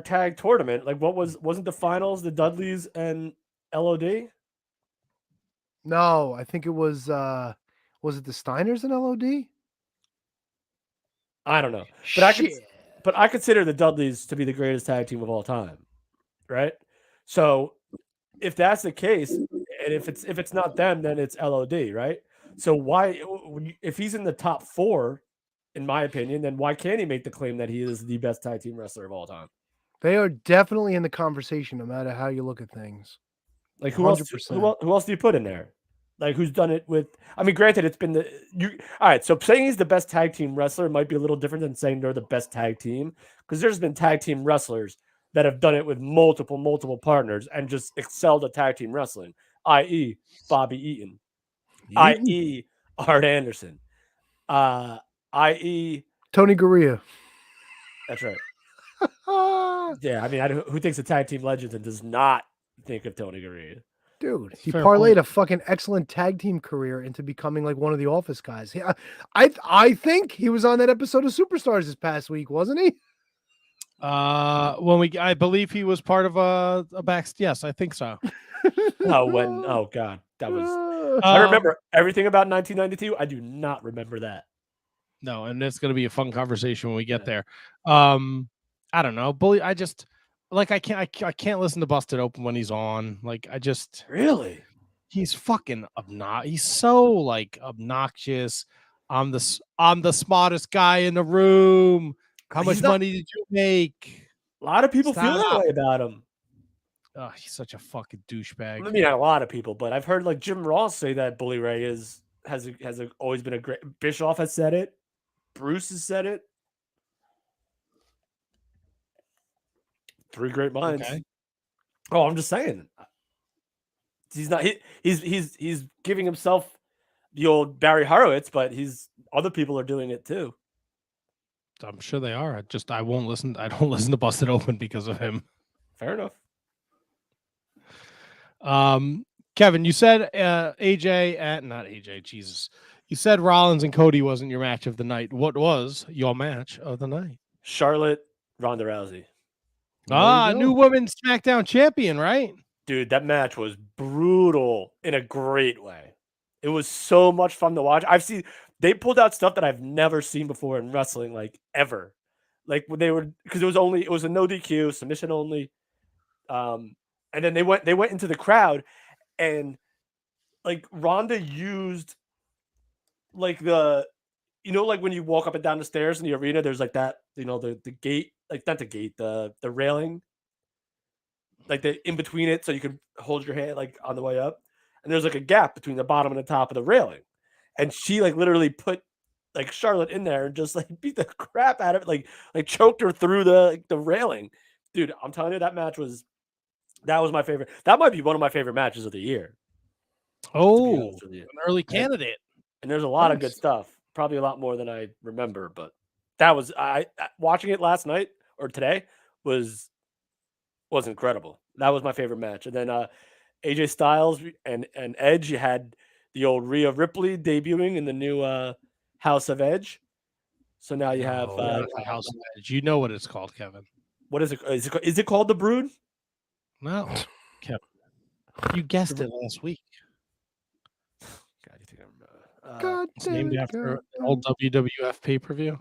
tag tournament, like wasn't the finals the Dudleys and LOD? No, I think it was it the Steiners and LOD? I don't know. But I consider the Dudleys to be the greatest tag team of all time. Right? So if that's the case, and if it's not them, then it's LOD, right? So why, if he's in the top 4, in my opinion, then why can't he make the claim that he is the best tag team wrestler of all time? They are definitely in the conversation, no matter how you look at things. Like who else do you put in there? Like who's done it with? I mean, granted, it's been all right. So saying he's the best tag team wrestler might be a little different than saying they're the best tag team, because there's been tag team wrestlers that have done it with multiple partners and just excelled at tag team wrestling, i.e. Bobby Eaton. I.e. Art Anderson, i.e. Tony Gurria. That's right. Yeah, I mean, who thinks of tag team legends and does not think of Tony Gurria? Dude, he parlayed a fucking excellent tag team career into becoming like one of the Office guys. Yeah, I think he was on that episode of Superstars this past week, wasn't he? I believe he was part of a back. Yes, I think so. Oh God, that was. I remember everything about 1992. I do not remember that. No, and it's going to be a fun conversation when we get there. I don't know, Bully. like I can't listen to Busted Open when he's on. Like I just Really? he's fucking obnoxious. He's so like obnoxious. I'm the smartest guy in the room. How much money did you make? A lot of people feel that way about him. Oh, he's such a fucking douchebag. I mean, not a lot of people, but I've heard like Jim Ross say that Bully Ray has always been a great. Bischoff has said it. Bruce has said it. 3 great minds. Okay. Oh, I'm just saying. He's not. He's giving himself the old Barry Horowitz, but other people are doing it too. I'm sure they are. I won't listen. I don't listen to Busted Open because of him. Fair enough. Kevin, you said not AJ, Jesus. You said Rollins and Cody wasn't your match of the night. What was your match of the night? Charlotte, Ronda Rousey. New women's SmackDown champion, right? Dude, that match was brutal in a great way. It was so much fun to watch. They pulled out stuff that I've never seen before in wrestling, like ever. Like when because it was a no DQ, submission only. And then they went into the crowd, and like Ronda used like like when you walk up and down the stairs in the arena, there's like that, the gate, like not the gate, the railing, like the in between it, so you can hold your hand like on the way up, and there's like a gap between the bottom and the top of the railing, and she like literally put like Charlotte in there and just like beat the crap out of it, like choked her through the railing. Dude, I'm telling you, that was my favorite. That might be one of my favorite matches of the year. Oh, an early candidate. And there's a lot of good stuff. Probably a lot more than I remember, but that was watching it last night or today was incredible. That was my favorite match. And then AJ Styles and Edge, you had the old Rhea Ripley debuting in the new House of Edge. So now you have House of Edge. You know what it's called, Kevin. What is it? Is it called The Brood? No, Kevin. You guessed it last week. God, you think I'm it's named after an old WWF pay-per-view.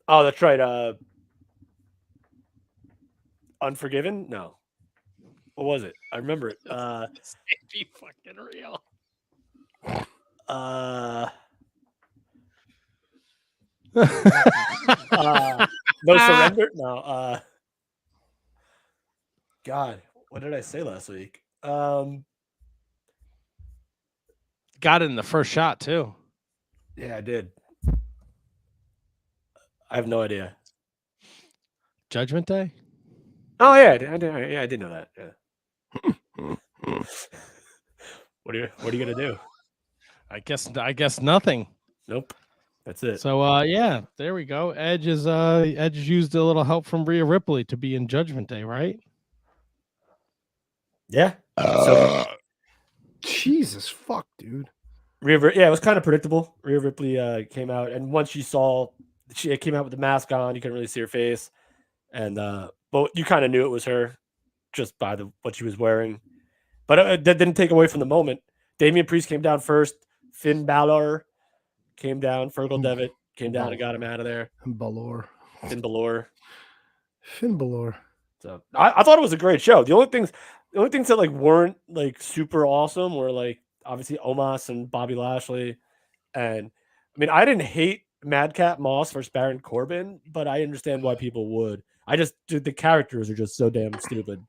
Oh, that's right. Unforgiven? No. What was it? I remember it. Be fucking real. No Surrender? No. God, what did I say last week? Got it in the first shot too. Yeah, I did. I have no idea. Judgment Day? Oh yeah, I did know that. Yeah. What are you gonna do? I guess nothing. Nope. That's it. So yeah, there we go. Edge used a little help from Rhea Ripley to be in Judgment Day, right? Yeah. Jesus fuck, dude. It was kind of predictable. Rhea Ripley came out, and once she came out with the mask on, you couldn't really see her face, and but you kind of knew it was her just by what she was wearing. But that didn't take away from the moment. Damian Priest came down first. Finn Balor came down. Fergal Devitt came down and got him out of there. Finn Balor. So I thought it was a great show. The only things that like weren't like super awesome were like obviously Omos and Bobby Lashley, and I mean I didn't hate Madcap Moss versus Baron Corbin, but I understand why people would. The characters are just so damn stupid.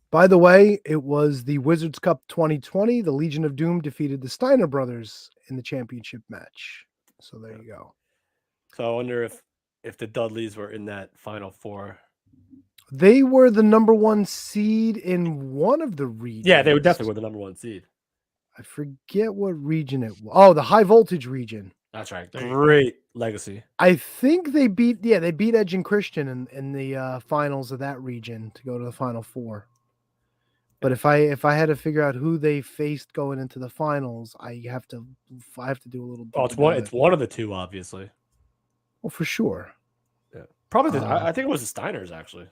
By the way, it was the Wizards Cup 2020. The Legion of Doom defeated the Steiner brothers in the championship match. So there you go. So I wonder if the Dudleys were in that Final Four. They were the number 1 seed in one of the regions. Yeah, they definitely were the number 1 seed. I forget what region it was. Oh, the high voltage region. That's right. Great legacy. I think they beat Edge and Christian in the finals of that region to go to the Final Four. But if I had to figure out who they faced going into the finals, I have to do a little. Oh, it's one of the two, obviously. Well, for sure. Yeah, probably. I think it was the Steiners, actually.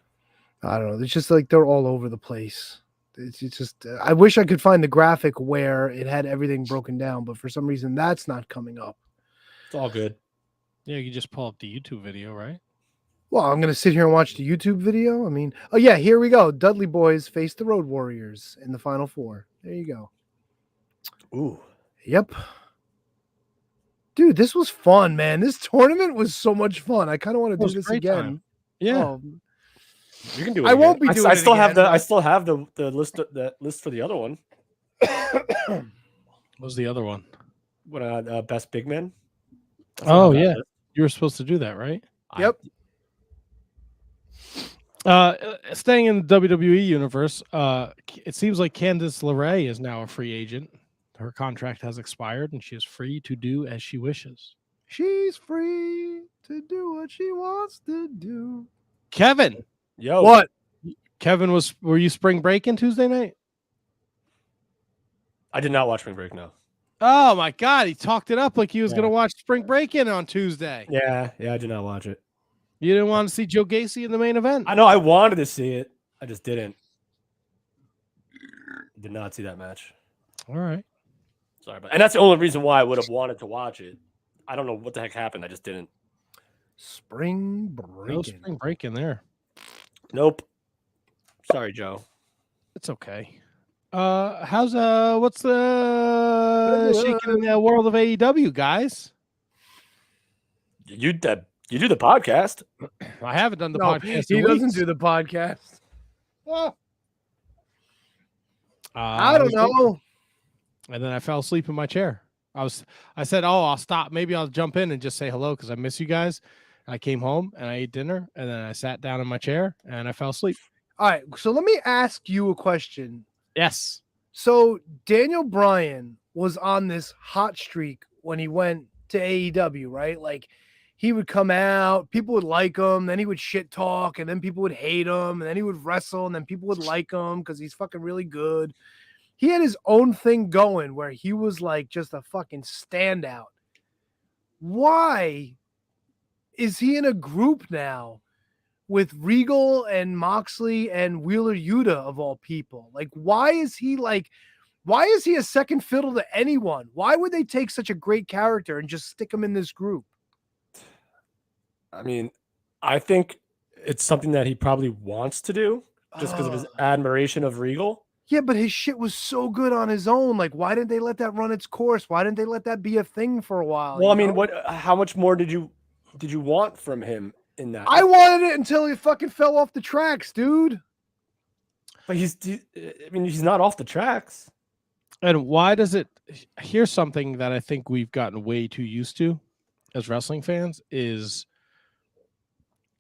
I don't know. It's just like they're all over the place. It's just. I wish I could find the graphic where it had everything broken down, but for some reason that's not coming up. It's all good. Yeah, you just pull up the YouTube video, right? Well, I'm going to sit here and watch the YouTube video. I mean, oh yeah, here we go. Dudley Boys face the Road Warriors in the Final Four. There you go. Ooh. Yep. Dude, this was fun, man. This tournament was so much fun. I kind of want to do this again. Time. Yeah. Oh, You can do it. I won't be doing it. I still have again, I still have the list for the other one. What was the other one? What best big man? Oh yeah. You were supposed to do that, right? Yep. Staying in the WWE universe, it seems like Candice LeRae is now a free agent. Her contract has expired, and she is free to do as she wishes. She's free to do what she wants to do. Kevin, yo, what? Kevin, were you spring breaking Tuesday night? I did not watch Spring Break. No. Oh my God, he talked it up like he was going to watch spring breaking on Tuesday. Yeah, I did not watch it. You didn't want to see Joe Gacy in the main event? I know I wanted to see it. I just didn't. Did not see that match. All right. Sorry, and that's the only reason why I would have wanted to watch it. I don't know what the heck happened. I just didn't. Spring breaking. No spring breaking there. Nope. Sorry, Joe. It's okay. What's the shaking in the world of AEW, guys? You do the podcast. I haven't done the podcast. He in doesn't weeks. do the podcast. I I don't know. And then I fell asleep in my chair. I said, "Oh, I'll stop. Maybe I'll jump in and just say hello because I miss you guys." And I came home and I ate dinner and then I sat down in my chair and I fell asleep. All right, so let me ask you a question. Yes. So Daniel Bryan was on this hot streak when he went to AEW, right? Like he would come out, people would like him, then he would shit talk, and then people would hate him, and then he would wrestle, and then people would like him because he's fucking really good. He had his own thing going where he was like just a fucking standout. Why is he in a group now with Regal and Moxley and Wheeler Yuta of all people? Like, why is he a second fiddle to anyone? Why would they take such a great character and just stick him in this group? I mean, I think it's something that he probably wants to do just because of his admiration of Regal. Yeah, but his shit was so good on his own. Like, why didn't they let that run its course? Why didn't they let that be a thing for a while? Well, I mean, how much more did you want from him in that? I wanted it until he fucking fell off the tracks, dude. But he's not off the tracks. And why does it? Here's something that I think we've gotten way too used to as wrestling fans is,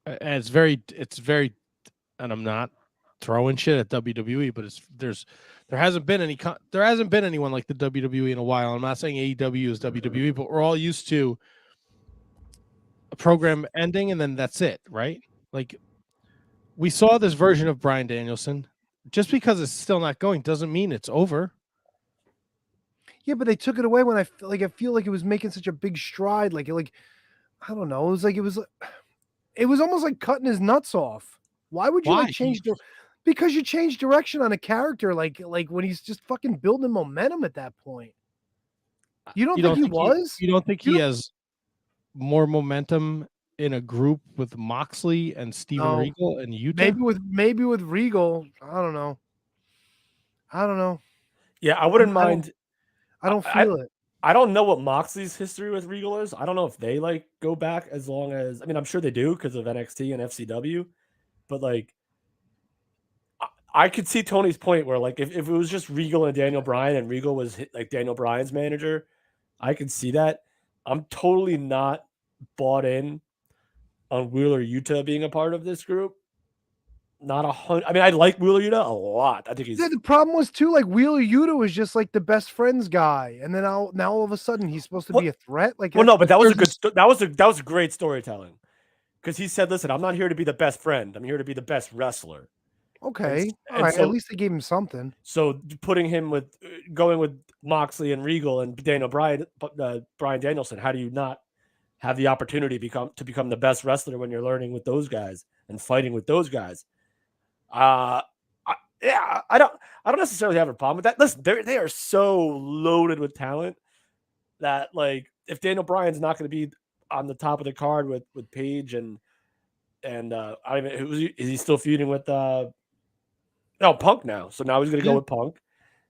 and it's very, and I'm not throwing shit at WWE, but there hasn't been anyone like the WWE in a while. I'm not saying AEW is WWE, but we're all used to a program ending and then that's it, right? Like we saw this version of Bryan Danielson. Just because it's still not going doesn't mean it's over. Yeah, but they took it away when I feel like it was making such a big stride. Like I don't know. It was almost like cutting his nuts off. Why would you change because you change direction on a character like when he's just fucking building momentum at that point. You don't think he was? You don't think he has more momentum in a group with Moxley and Steven Regal and Yuta? Maybe with Regal. I don't know. Yeah, I wouldn't mind. I don't feel it. I don't know what Moxley's history with Regal is. I don't know if they go back as long as, I mean, I'm sure they do because of NXT and FCW, but I could see Tony's point where if it was just Regal and Daniel Bryan and Regal was Daniel Bryan's manager, I could see that. I'm totally not bought in on Wheeler Yuta being a part of this group. Not 100. I mean, I like Wheeler Yuta a lot. I think he's. Yeah, the problem was too Wheeler Yuta was just the best friends guy, and then now all of a sudden he's supposed to be a threat. Well, no, but that was a good. That was great storytelling, because he said, "Listen, I'm not here to be the best friend. I'm here to be the best wrestler." Okay, all right. At least they gave him something. So putting him going with Moxley and Regal and Daniel Bryan Danielson, how do you not have the opportunity to become the best wrestler when you're learning with those guys and fighting with those guys? I don't necessarily have a problem with that. Listen, they are so loaded with talent that if Daniel Bryan's not going to be on the top of the card with Paige and And I don't even, is he still feuding with Punk now? So now he's going to go with Punk.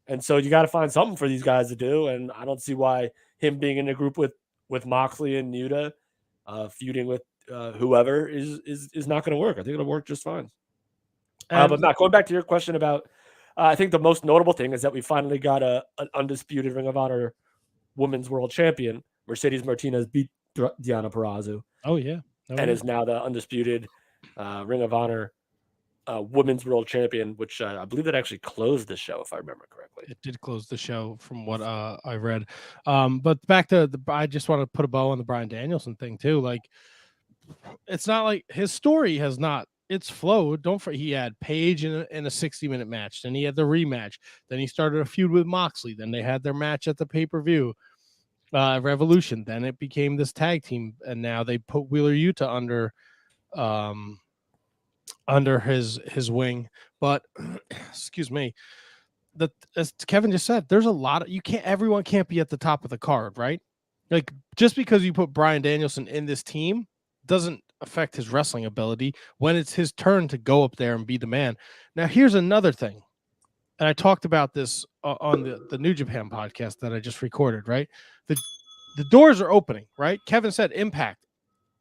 And so you got to find something for these guys to do. And I don't see why him being in a group with Moxley and Yuta, feuding with whoever is not going to work. I think it'll work just fine. But Matt, going back to your question about, I think the most notable thing is that we finally got an undisputed Ring of Honor Women's World Champion. Mercedes Martinez beat Deonna Purrazzo. Oh, yeah. And is now the undisputed Ring of Honor Women's World Champion, which I believe that actually closed the show, if I remember correctly. It did close the show from what I read. But back to I just want to put a bow on the Bryan Danielson thing too. Like, it's not like his story has not, it's flowed. He had Paige in a 60-minute match. Then he had the rematch. Then he started a feud with Moxley. Then they had their match at the pay-per-view. Revolution. Then it became this tag team, and now they put Wheeler Yuta under his wing. But excuse me, as Kevin just said, there's a lot of everyone can't be at the top of the card, right? Like, just because you put Bryan Danielson in this team doesn't affect his wrestling ability when it's his turn to go up there and be the man. Now, here's another thing, and I talked about this on the New Japan podcast that I just recorded, right? The doors are opening, right? Kevin said Impact.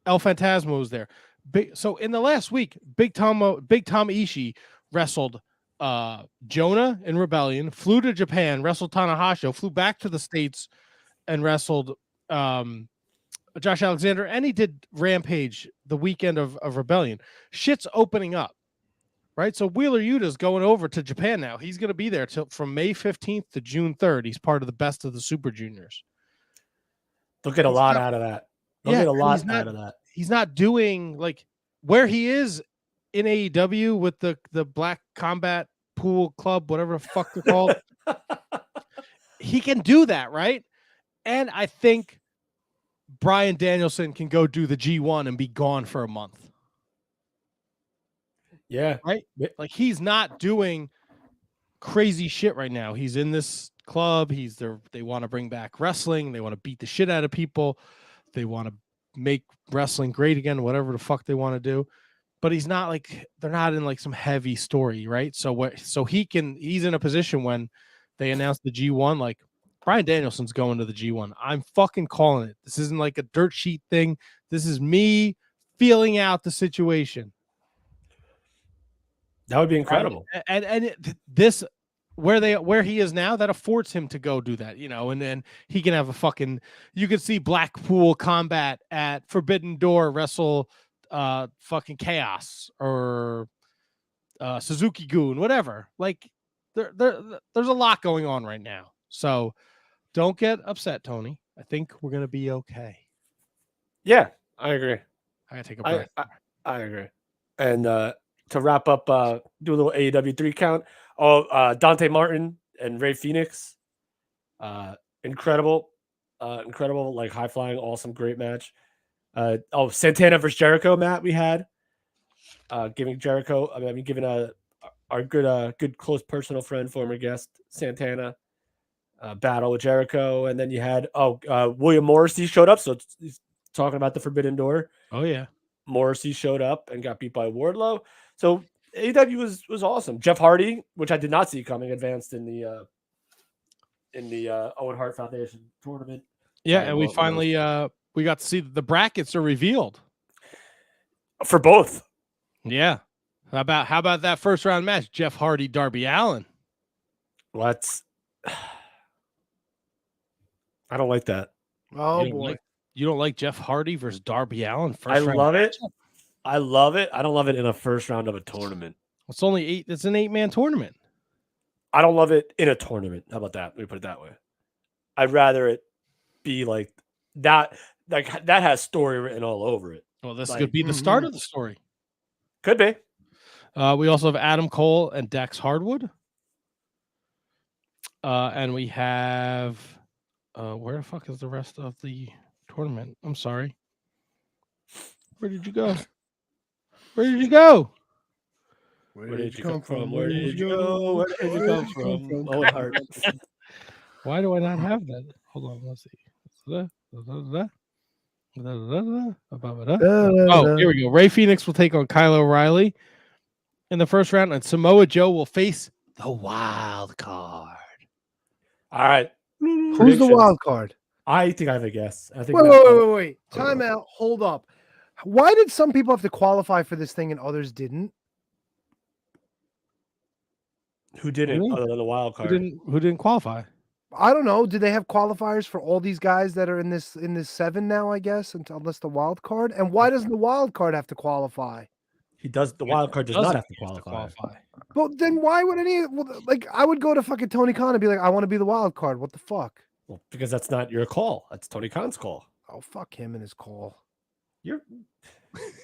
El Phantasmo was there. So in the last week, Big Tom Ishii wrestled Jonah in Rebellion, flew to Japan, wrestled Tanahashi, flew back to the States and wrestled Josh Alexander, and he did Rampage the weekend of Rebellion. Shit's opening up, right? So Wheeler Yuta's going over to Japan now. He's going to be there from May 15th to June 3rd. He's part of the Best of the Super Juniors. They'll get a lot out of that. They'll get a lot out of that. He's not doing like where he is in AEW with the Black Combat Pool Club, whatever the fuck they're called. He can do that, right? And I think Bryan Danielson can go do the G1 and be gone for a month. Yeah. Right? Like, he's not doing crazy shit right now. He's in this club. They want to bring back wrestling. They want to beat the shit out of people. They want to make wrestling great again, whatever the fuck they want to do. But he's not like, they're not in like some heavy story, right? So he's in a position when they announce the G1, like, Bryan Danielson's going to the G1. I'm fucking calling it. This isn't like a dirt sheet thing. This is me feeling out the situation. That would be incredible. And this, where he is now, that affords him to go do that, and then he can have you could see Blackpool Combat at Forbidden Door wrestle fucking Chaos or Suzuki-gun, whatever. Like, there's a lot going on right now. So don't get upset, Tony. I think we're going to be okay. Yeah, I agree. I got to take a breath. I agree. And to wrap up, do a little AEW 3 count. Dante Martin and Ray Phoenix. Incredible, like high-flying, awesome, great match. Santana versus Jericho, Matt, we had. Giving our good close personal friend, former guest, Santana, battle with Jericho. And then you had, William Morrissey showed up. So he's talking about the Forbidden Door. Oh, yeah. Morrissey showed up and got beat by Wardlow. So AEW was awesome. Jeff Hardy, which I did not see coming, advanced in the Owen Hart Foundation tournament. Yeah, and we finally we got to see the brackets are revealed for both. Yeah. How about that first round match? Jeff Hardy, Darby Allin. I don't like that. Oh, boy. You don't like Jeff Hardy versus Darby Allin? I love it. I love it. I don't love it in a first round of a tournament. It's only 8. It's an 8-man tournament. I don't love it in a tournament. How about that? Let me put it that way. I'd rather it be like that. Like, that has story written all over it. Well, this could be the start of the story. Could be. We also have Adam Cole and Dax Hardwood. And we have where the fuck is the rest of the tournament? I'm sorry. Where did you go? Where did you go? Where did you come from? Where did you go? Where did you come from? Oh, it hurts. Why do I not have that? Hold on, let's see. Oh, here we go. Ray Phoenix will take on Kyle O'Reilly in the first round, and Samoa Joe will face the wild card. All right. Who's the wild card? I think I have a guess. I think. Wait. Time out. Hold up. Why did some people have to qualify for this thing and others didn't? Who didn't? Other than the wild card. Who didn't qualify? I don't know. Do they have qualifiers for all these guys that are in this 7 now? I guess unless the wild card. And why doesn't the wild card have to qualify? He does. The wild card does not have to qualify. Well, then why would I would go to fucking Tony Khan and be like, I want to be the wild card. What the fuck? Well, because that's not your call. That's Tony Khan's call. Oh, fuck him and his call.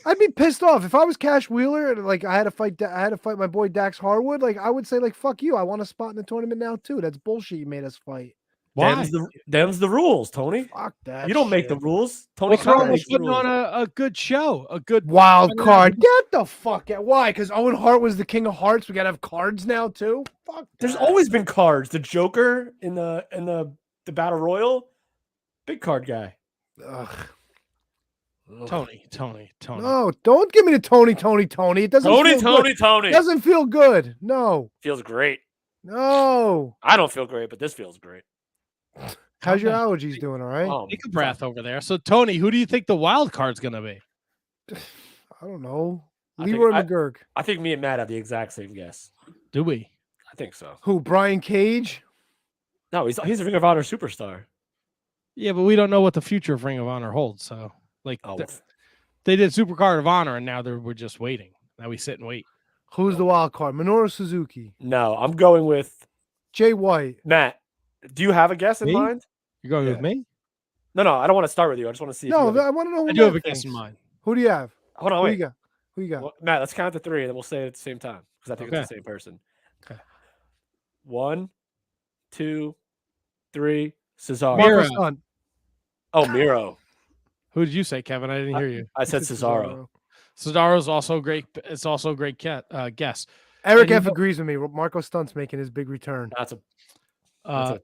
I'd be pissed off if I was Cash Wheeler and like I had to fight my boy Dax Harwood. Like I would say like fuck you. I want a spot in the tournament now too. That's bullshit. You made us fight. Them's the rules, Tony. Fuck that. You don't make the rules. Tony What's wrong Khan with makes the putting rules. on a good show, a good Wild card. Get the fuck out. Why? Because Owen Hart was the king of hearts. We gotta have cards now too. Fuck. There's always been cards. The Joker in the Battle Royal, big card guy. Ugh. Tony. No, don't give me the Tony. It doesn't. Tony. It doesn't feel good. No. Feels great. No. I don't feel great, but this feels great. How's your allergies doing? All right. Oh, Take a breath over there. So Tony, who do you think the wild card's gonna be? I don't know. I Leroy think- McGurk. I think me and Matt have the exact same guess. Do we? I think so. Who? Brian Cage? No, he's a Ring of Honor superstar. Yeah, but we don't know what the future of Ring of Honor holds. So, like, Oh, they did Supercard of Honor, and now we're just waiting. Now we sit and wait. Who's the wild card? Minoru Suzuki. No, I'm going with Jay White. Matt. Do you have a guess in Me? mind? You're going with me? No, I don't want to start with you. I just want to see. No, if you I want to know. Who I do have a Matt guess in thinks. mind. Who do you have? Hold on, Who wait. you got? Who you got? Well, Matt, let's count to three, and then we'll say it at the same time because I think it's the same person. Okay. 1, 2, 3. Cesaro. Miro. Marco's son. Oh, Miro. Who did you say, Kevin? I didn't hear you. I said Cesaro. Cesaro's also great. It's also a great guess. Eric And you F know- agrees with me. Marco Stunt's making his big return. That's a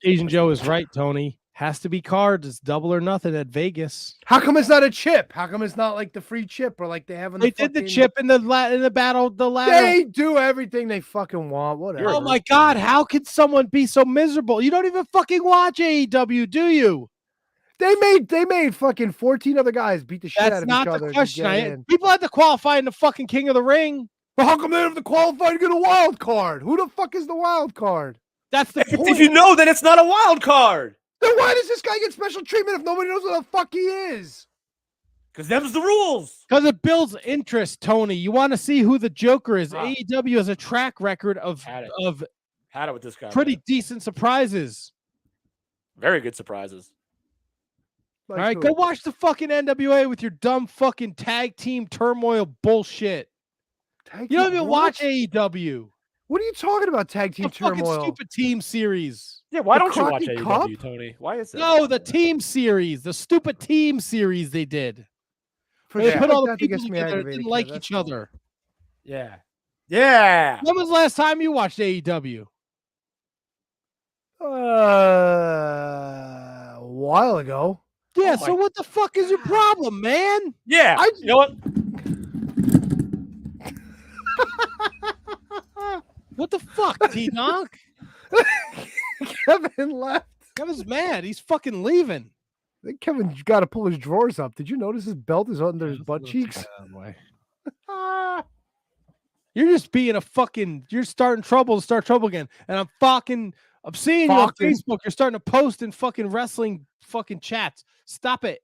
Asian Joe is right, Tony. Has to be cards. It's double or nothing at Vegas. How come it's not a chip? How come it's not like the free chip or like they have in They the did the fucking- chip in the battle. The ladder. They do everything they fucking want. Whatever. Oh my God! How could someone be so miserable? You don't even fucking watch AEW, do you? They made fucking 14 other guys beat the shit out That's of not each the other. to question. get in. People had to qualify in the fucking King of the Ring. Well, how come they have to qualify to get a wild card? Who the fuck is the wild card? That's the point. If you know that it's not a wild card, Then why does this guy get special treatment if nobody knows what the fuck he is? because them's the rules. Because it builds interest, Tony. You want to see who the Joker is. Ah. AEW has a track record of Had it. of Had it with this guy. pretty man. decent surprises. Very good surprises. Like All right, who? go watch the fucking NWA with your dumb fucking tag team turmoil bullshit. Tag You don't team even what? watch AEW. What are you talking about? Tag team The fucking turmoil. stupid team series. Yeah, why The don't you watch Crockett AEW, Cup? Tony? Why is that? No, the team series, the stupid team series they did. For They shit put like all the that, people gets me together that aggravated, didn't kid, like that's each all. other. Yeah. Yeah. When was the last time you watched AEW? A while ago. Yeah, Oh so my what the fuck is your problem, man? Yeah. You know what? What the fuck, T-Donk? Kevin left. Kevin's mad. He's fucking leaving. I think Kevin's got to pull his drawers up. Did you notice his belt is under his butt cheeks? You're just being a fucking. You're starting trouble to start trouble again, and I'm seeing you on Fucking. Facebook. You're starting to post in fucking wrestling fucking chats. Stop it.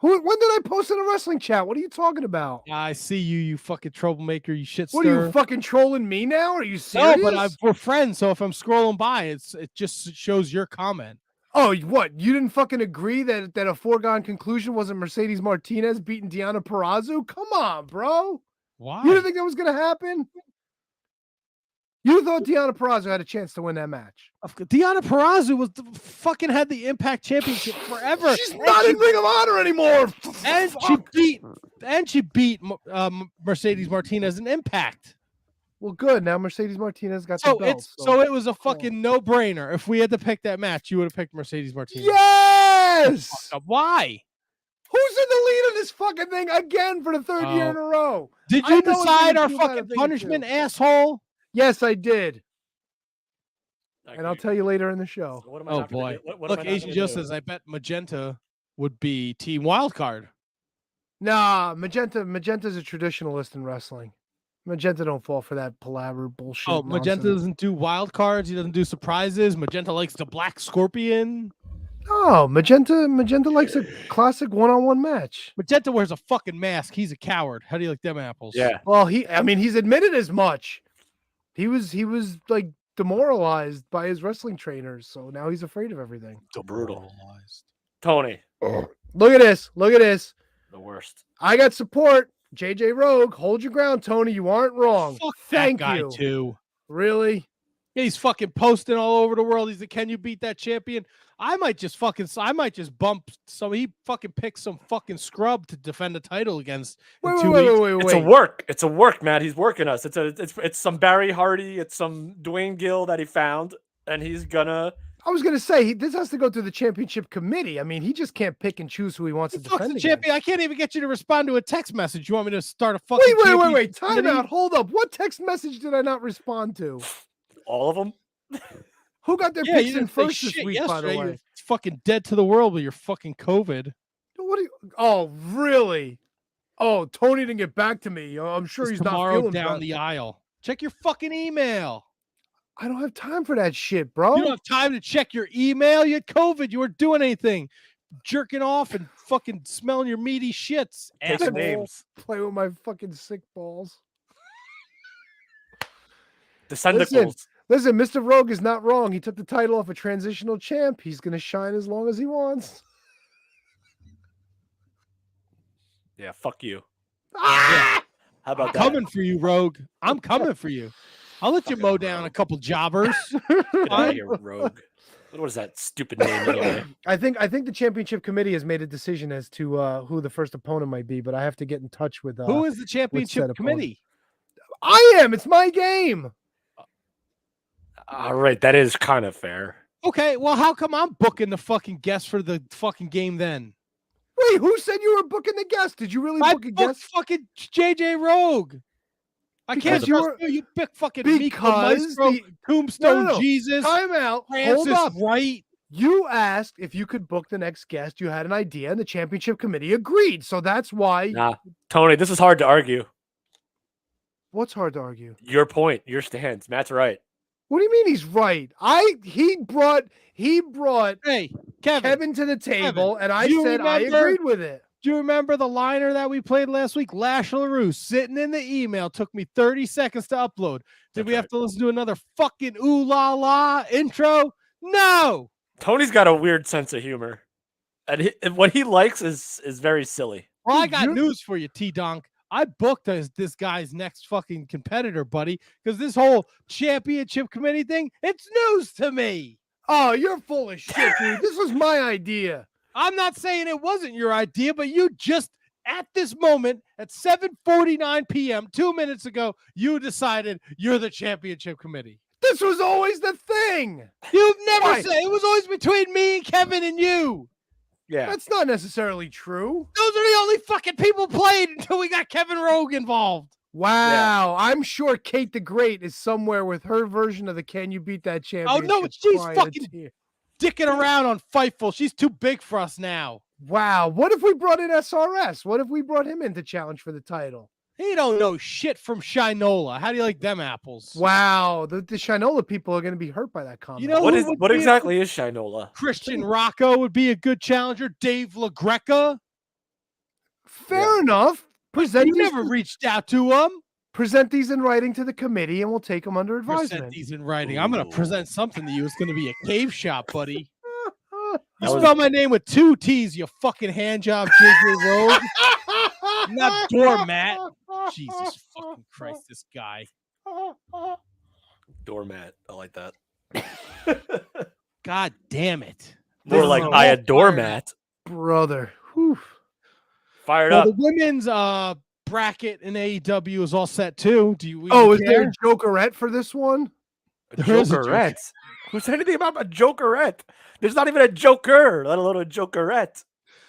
When did I post in a wrestling chat? What are you talking about? I see you, you fucking troublemaker. You shit What are you stirrer. fucking trolling me now? Are you No, serious? but we're friends. So if I'm scrolling by, it just shows your comment. Oh, what? You didn't fucking agree that a foregone conclusion wasn't Mercedes Martinez beating Deonna Purrazzo? Come on, bro. Why? You didn't think that was gonna happen? You thought Deonna Purrazzo had a chance to win that match. Deonna Purrazzo was fucking had the Impact Championship forever. She's not in Ring of Honor anymore. And she beat Mercedes Martinez in Impact. Well, good. Now Mercedes Martinez got So the belt. so it was a fucking no-brainer. If we had to pick that match, you would have picked Mercedes Martinez. Yes. Why? Who's in the lead on this fucking thing again for the third year in a row. Did you decide our fucking punishment, asshole? Yes, I did. Thank And I'll you. tell you later in the show. So what am I Oh not gonna boy! do? What am I Look, not Asian gonna Joe do? says I bet Magenta would be Team Wildcard. Nah, Magenta's a traditionalist in wrestling. Magenta don't fall for that palaver bullshit. Oh, Magenta nonsense. doesn't do wild cards. He doesn't do surprises. Magenta likes the Black Scorpion. Oh, Magenta likes a classic one-on-one match. Magenta wears a fucking mask. He's a coward. How do you like them apples? Yeah. Well, he's admitted as much. He was like demoralized by his wrestling trainers, so now he's afraid of everything. Brutal. Tony. Look at this. Look at this. The worst. I got support. JJ Rogue, hold your ground, Tony. You aren't wrong. Fuck Thank that guy you. too. Really? Yeah, he's fucking posting all over the world. He's like, "Can you beat that champion?" I might just bump some. He fucking picks some fucking scrub to defend the title against. in 2 weeks. It's a work. It's a work, man. He's working us. It's some Barry Hardy. It's some Dwayne Gill that he found, and he's gonna. I was gonna say this has to go through the championship committee. I mean, he just can't pick and choose who he wants to Fuck defend. the against. champion. I can't even get you to respond to a text message. You want me to start a fucking Wait. championship Time committee? out. Hold up. What text message did I not respond to? All of them. Who got their Yeah, picks you in didn't say first this shit week? By the yesterday. way, You're fucking dead to the world with your fucking COVID. what? Oh, really? Oh, Tony didn't get back to me. I'm sure It's he's not tomorrow feeling down bad. the aisle. Check your fucking email. I don't have time for that shit, bro. You don't have time to check your email. You had COVID. You weren't doing anything. Jerking off and fucking smelling your meaty shits. Take some Asshole. names. Play with my fucking sick balls. Descendicles. Listen, Mr. Rogue is not wrong. He took the title off a transitional champ. He's going to shine as long as he wants. Yeah. Fuck you. Ah! How about that? Coming for you, Rogue. I'm coming for you. I'll let you mow down a couple jobbers. Get out of here, Rogue. What is that stupid name anyway? I think the championship committee has made a decision as to who the first opponent might be, but I have to get in touch with Who is the championship opponent? committee? I am. It's my game. All right, that is kind of fair. Okay, well, how come I'm booking the fucking guest for the fucking game then? Wait, who said you were booking the guest? Did you really I book a booked guest? fucking JJ Rogue. I can't Because you trust were- you. You pick fucking Miko because Maestro, the- Tombstone No. Jesus, Time out. Hold Francis up. Wright. You asked if you could book the next guest. You had an idea, and the championship committee agreed. So that's why. Nah, Tony, this is hard to argue. What's hard to argue? Your point, your stance. Matt's right. What do you mean he's right? He brought Hey, Kevin to the table, and I do you said I remember- agreed with it. Do you remember the liner that we played last week? Lash LaRue sitting in the email. Took me 30 seconds to upload. Did we have to listen to another fucking ooh la la intro? No. Tony's got a weird sense of humor, and what he likes is very silly. Well, I got news for you, T-Donk. I booked this guy's next fucking competitor, buddy, because this whole championship committee thing, it's news to me. Oh, you're full of shit, dude. This was my idea. I'm not saying it wasn't your idea, but you just, at this moment, at 7:49 p.m., 2 minutes ago, you decided you're the championship committee. This was always the thing. You've never Why? said it was always between me and Kevin and you. Yeah, That's not necessarily true. Those are the only fucking people played until we got Kevin Rogue involved. Wow. I'm sure Kate the Great is somewhere with her version of the Can You Beat That Oh Championship. no, she's crying a fucking tear. dicking around on Fightful. She's too big for us now. Wow. What if we brought in SRS? What if we brought him in to challenge for the title? He don't know shit from Shinola. How do you like them apples? Wow. The Shinola people are going to be hurt by that comment. You know what who is would what be a- exactly is Shinola? Christian Rocco would be a good challenger. Dave LaGreca. Fair enough. Present You these, never reached out to him. present these in writing to the committee, and we'll take them under Present advisement. these in writing. I'm going to present something to you. It's going to be a cave shop, buddy. You That was- spell my name with 2 T's, you fucking handjob, JJ Rogue. Not doormat. Jesus fucking Christ, this guy. Doormat. I like that. God damn it. More like I adore Matt. Brother. Whew. Fired Well, up. the women's bracket in AEW is all set too. Do you? Oh, is even there care? a Jokerette for this one? There is a joke. Jokerette. Who said anything about a Jokerette? There's not even a Joker, let alone a Jokerette.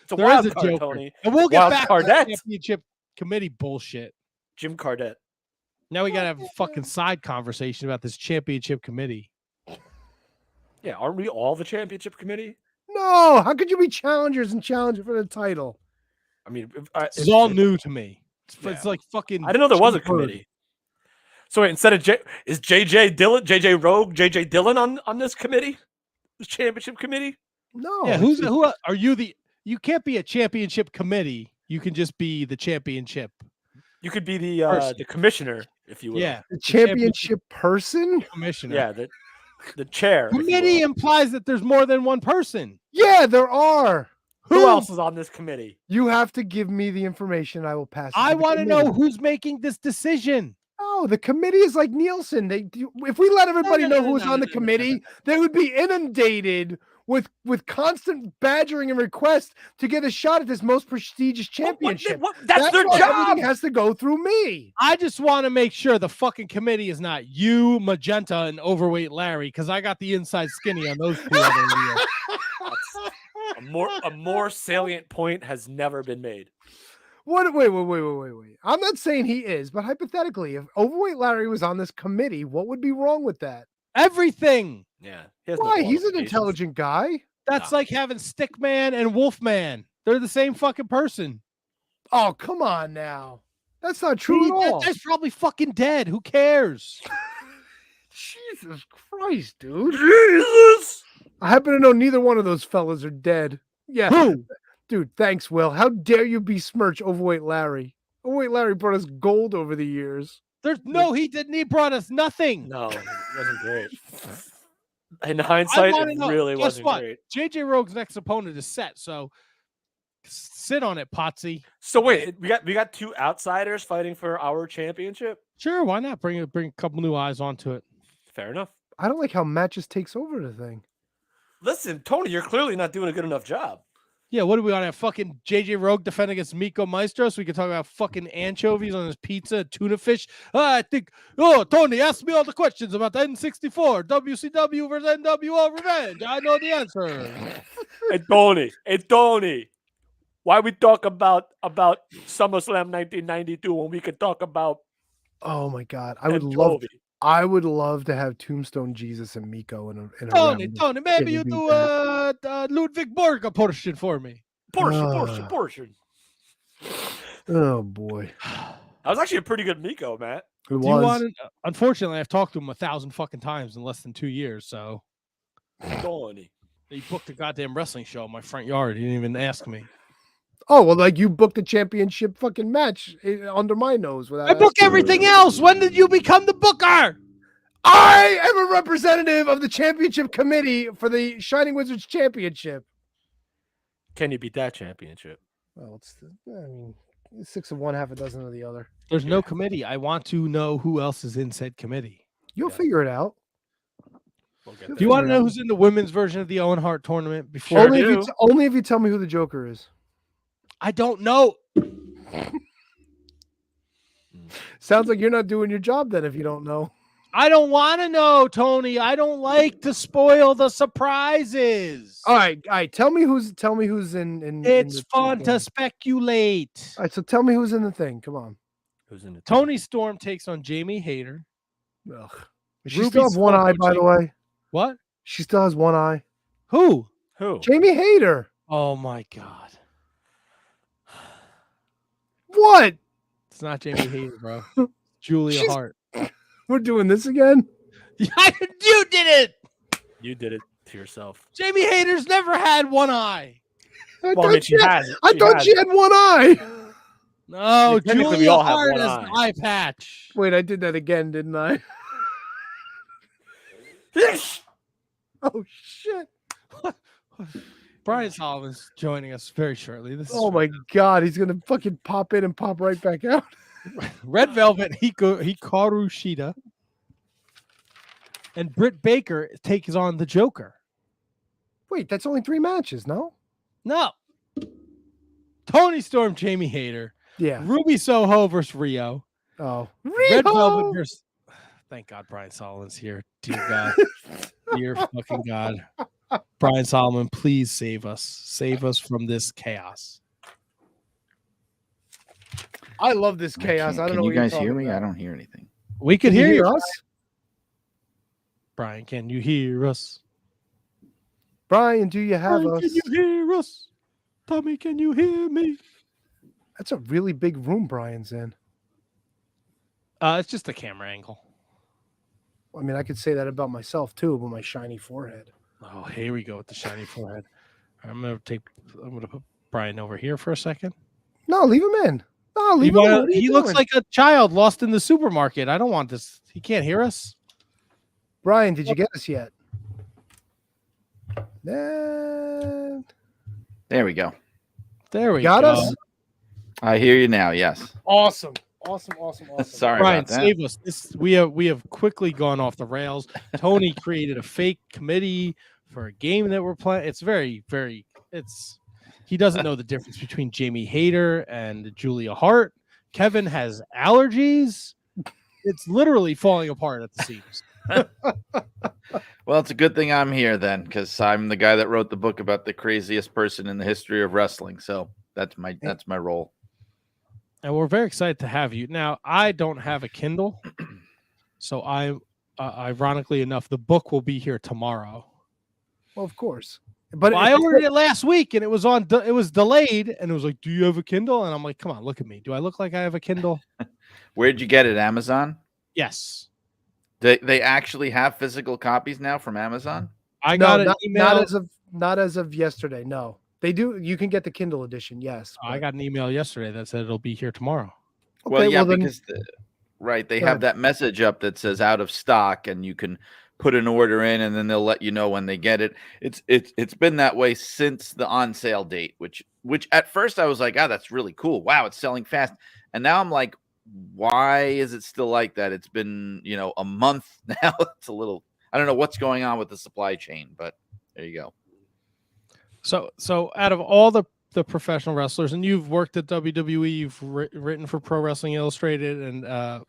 It's a There wild is a card, Joker. Tony. And we'll get Wild back to Cardette. that championship committee bullshit. Jim Cardette. Now we got to have a fucking side conversation about this championship committee. Yeah, aren't we all the championship committee? No, how could you be challengers and challenge for the title? I mean, This is all new to me. It's like fucking. I didn't know there was a Jim Bird. committee. So wait, instead of is JJ Rogue, JJ Dillon on this committee, this championship committee? No. Yeah, who are you? You can't be a championship committee. You can just be the championship. You could be the commissioner, if you will. Yeah, the championship person. Commissioner. Yeah, the chair. Committee implies that there's more than one person. Yeah, there are. Who else is on this committee? You have to give me the information. I will pass. I want to know who's making this decision. Oh, the committee is like Nielsen. If we let everybody know who's on the committee, they would be inundated with constant badgering and requests to get a shot at this most prestigious championship. That's their why job. Everything has to go through me. I just want to make sure the fucking committee is not you, Magenta, and Overweight Larry, because I got the inside skinny on those two other idiots. A more salient point has never been made. What? Wait. I'm not saying he is, but hypothetically, if Overweight Larry was on this committee, what would be wrong with that? Everything. Yeah. Why? He's an intelligent guy. That's like having Stickman and Wolfman. They're the same fucking person. Oh, come on now. That's not true at all. That's probably fucking dead. Who cares? Jesus Christ, dude. Jesus. I happen to know neither one of those fellas are dead. Yeah. Who? Dude, thanks, Will. How dare you besmirch Overweight Larry? Overweight Larry brought us gold over the years. He didn't. He brought us nothing. No, it wasn't great. In hindsight, it really wasn't great. JJ Rogue's next opponent is set, so sit on it, Potsy. So wait, we got two outsiders fighting for our championship? Sure, why not bring a couple new eyes onto it? Fair enough. I don't like how Matches takes over the thing. Listen, Tony, you're clearly not doing a good enough job. Yeah, what do we want to have fucking JJ Rogue defend against Miko Maestro so we can talk about fucking anchovies on his pizza, tuna fish? Tony, ask me all the questions about the N64, WCW versus NWA Revenge. I know the answer. Hey, Tony. Why we talk about SummerSlam 1992 when we could talk about Oh my God. I would love to have Tombstone Jesus and Miko in a Tony, round. maybe you do Ludwig Borga portion for me. Portion. Oh boy. That was actually a pretty good Miko, Matt. It was. Unfortunately, I've talked to him 1,000 fucking times in less than 2 years, so Tony. he booked a goddamn wrestling show in my front yard. He didn't even ask me. Oh, well, like you booked a championship fucking match under my nose. I book everything else. When did you become the booker? I am a representative of the championship committee for the Shining Wizards Championship. Can you beat that championship? Well, it's 6 of one, half a dozen of the other. There's no committee. I want to know who else is in said committee. You'll figure it out. Do you want to know who's in the women's version of the Owen Hart tournament before? Only if you tell me who the Joker is. I don't know. Sounds like you're not doing your job then if you don't know. I don't want to know, Tony. I don't like to spoil the surprises. All right. Tell me who's in It's in fun to speculate. All right, so tell me who's in the thing. Come on. Who's in the Tony Storm takes on Jamie Hayter. Ugh. She still has one eye, by the way. What? She still has one eye. Who? Jamie Hayter. Oh my God. What? It's not Jamie Hayter, bro. Julia Hart. We're doing this again? You did it. You did it to yourself. Jamie Hayter's never had one eye. I thought she had one eye. No, Julia Hart has an eye patch. Wait, I did that again, didn't I? Oh shit! Brian Solomon's joining us very shortly. Oh my God, he's gonna fucking pop in and pop right back out. Red Velvet Hikaru Shida and Britt Baker takes on the Joker. Wait, that's only 3 matches, no? No. Tony Storm, Jamie Hayter. Yeah. Ruby Soho versus Rio. Oh, Red Velvet versus. Thank God Brian Solomon's here. Dear God. Dear fucking God. Brian Solomon, please save us. Save us from this chaos. I love this chaos. I don't know. Can you what you're guys hear talking me? I about. don't hear anything. We could Can hear you. us? Brian, can you hear us? Brian, do you have Brian, us? can you hear us? Tommy, can you hear me? That's a really big room Brian's in. It's just a camera angle. I mean, I could say that about myself too, with my shiny forehead. Oh, here we go with the shiny forehead. I'm gonna put Brian over here for a second. No, leave him in. No, leave him in. What are you He looks doing? like a child lost in the supermarket. I don't want this. He can't hear us. Brian, did you get us yet? Then... There we go. There we Got go. us? I hear you now. Yes. Awesome. Sorry Brian, about that. save us. We have quickly gone off the rails. Tony created a fake committee for a game that we're playing. It's very, very. He doesn't know the difference between Jamie Hayter and Julia Hart. Kevin has allergies. It's literally falling apart at the seams. Well, it's a good thing I'm here then, because I'm the guy that wrote the book about the craziest person in the history of wrestling. So that's my role. And we're very excited to have you. Now, I don't have a Kindle, so ironically enough, the book will be here tomorrow. Well, of course. But I ordered it last week, and it was delayed, and it was like, "Do you have a Kindle?" And I'm like, "Come on, look at me. Do I look like I have a Kindle?" Where'd you get it? Amazon? Yes. They actually have physical copies now from Amazon? I got an email. Not as of yesterday. No, they do. You can get the Kindle edition. Yes, I got an email yesterday that said it'll be here tomorrow. Well, Okay, yeah, well, then- because they Go have ahead. that message up that says out of stock, and you can put an order in, and then they'll let you know when they get it. It's been that way since the on sale date, which at first I was like, that's really cool. Wow, it's selling fast. And now I'm like, why is it still like that? It's been, a month now. It's a little, I don't know what's going on with the supply chain, but there you go. So out of all the professional wrestlers, and you've worked at WWE, you've written for Pro Wrestling Illustrated and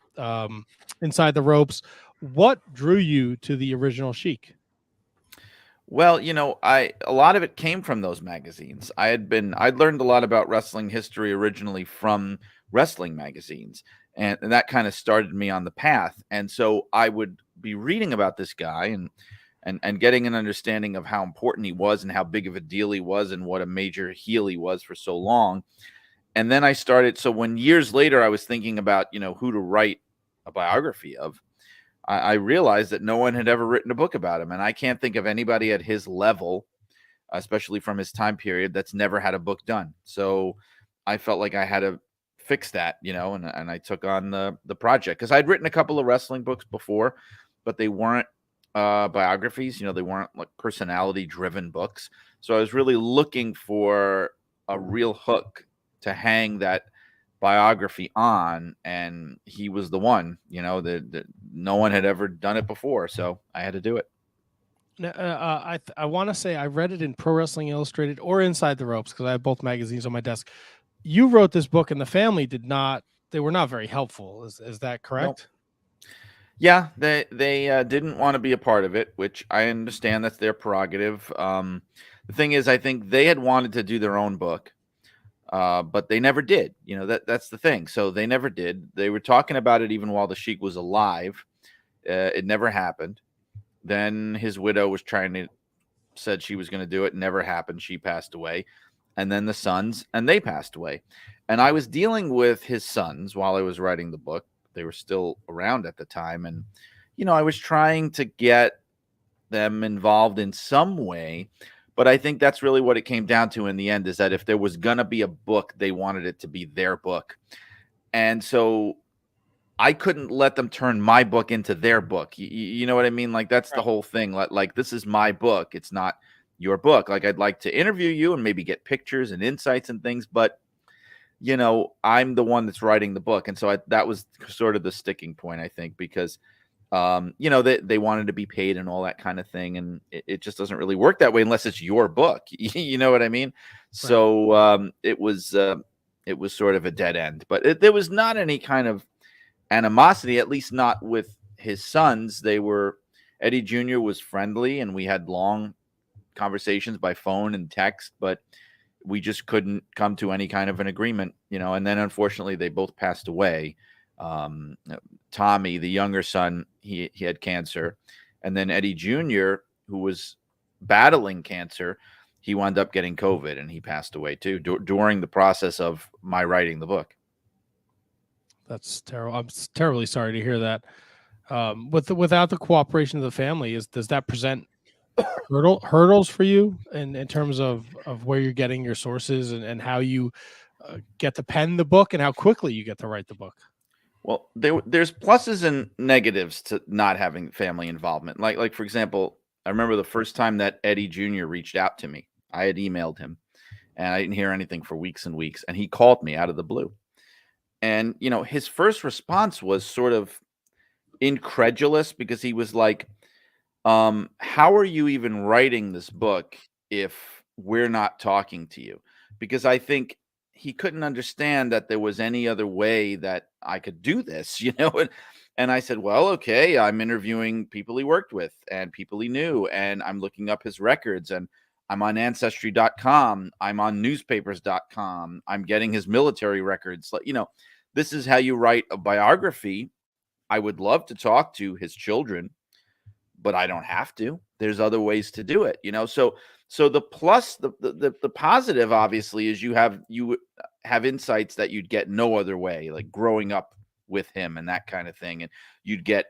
Inside the Ropes. What drew you to the original Sheik? Well, a lot of it came from those magazines. I'd learned a lot about wrestling history originally from wrestling magazines, and that kind of started me on the path. And so I would be reading about this guy and getting an understanding of how important he was and how big of a deal he was and what a major heel he was for so long. And then I started, so when years later I was thinking about, who to write a biography of, I realized that no one had ever written a book about him. And I can't think of anybody at his level, especially from his time period, that's never had a book done. So I felt like I had to fix that, and I took on the project, because I'd written a couple of wrestling books before, but they weren't biographies. They weren't like personality driven books. So I was really looking for a real hook to hang that biography on, and he was the one. That no one had ever done it before, so I had to do it. I want to say I read it in Pro Wrestling Illustrated or Inside the Ropes, because I have both magazines on my desk. You wrote this book, and the family they were not very helpful. Is that correct? Nope. Yeah, they didn't want to be a part of it, which I understand. That's their prerogative. The thing is, I think they had wanted to do their own book, but they never did. That's the thing. So they never did. They were talking about it even while the Sheik was alive. It never happened. Then his widow said she was going to do it. Never happened. She passed away. And then the sons, and they passed away. And I was dealing with his sons while I was writing the book. They were still around at the time. And, I was trying to get them involved in some way. But I think that's really what it came down to in the end, is that if there was going to be a book, they wanted it to be their book. And so I couldn't let them turn my book into their book. You know what I mean? Like, that's the whole thing. Like, this is my book. It's not your book. Like, I'd like to interview you and maybe get pictures and insights and things, but I'm the one that's writing the book. And so that was sort of the sticking point, I think, because they wanted to be paid and all that kind of thing, and it just doesn't really work that way unless it's your book. You know what I mean? Right. So it was sort of a dead end, but there was not any kind of animosity, at least not with his sons. Eddie Jr. was friendly, and we had long conversations by phone and text, but we just couldn't come to any kind of an agreement, and then unfortunately they both passed away. Tommy, the younger son, he had cancer, and then Eddie Jr., who was battling cancer, he wound up getting COVID and he passed away too during the process of my writing the book. That's terrible. I'm terribly sorry to hear that. Without the cooperation of the family, does that present hurdles for you in terms of where you're getting your sources and how you get to pen the book and how quickly you get to write the book? Well, there's pluses and negatives to not having family involvement. Like for example, I remember the first time that Eddie Jr. reached out to me. I had emailed him and I didn't hear anything for weeks and weeks, and he called me out of the blue. And his first response was sort of incredulous, because he was like, how are you even writing this book if we're not talking to you? Because I think he couldn't understand that there was any other way that I could do this, and I said, well, okay, I'm interviewing people he worked with and people he knew, and I'm looking up his records, and I'm on ancestry.com, I'm on newspapers.com, I'm getting his military records. This is how you write a biography. I would love to talk to his children, but I don't have to. There's other ways to do it, So the plus, the positive, obviously, is you have insights that you'd get no other way, like growing up with him and that kind of thing. And you'd get,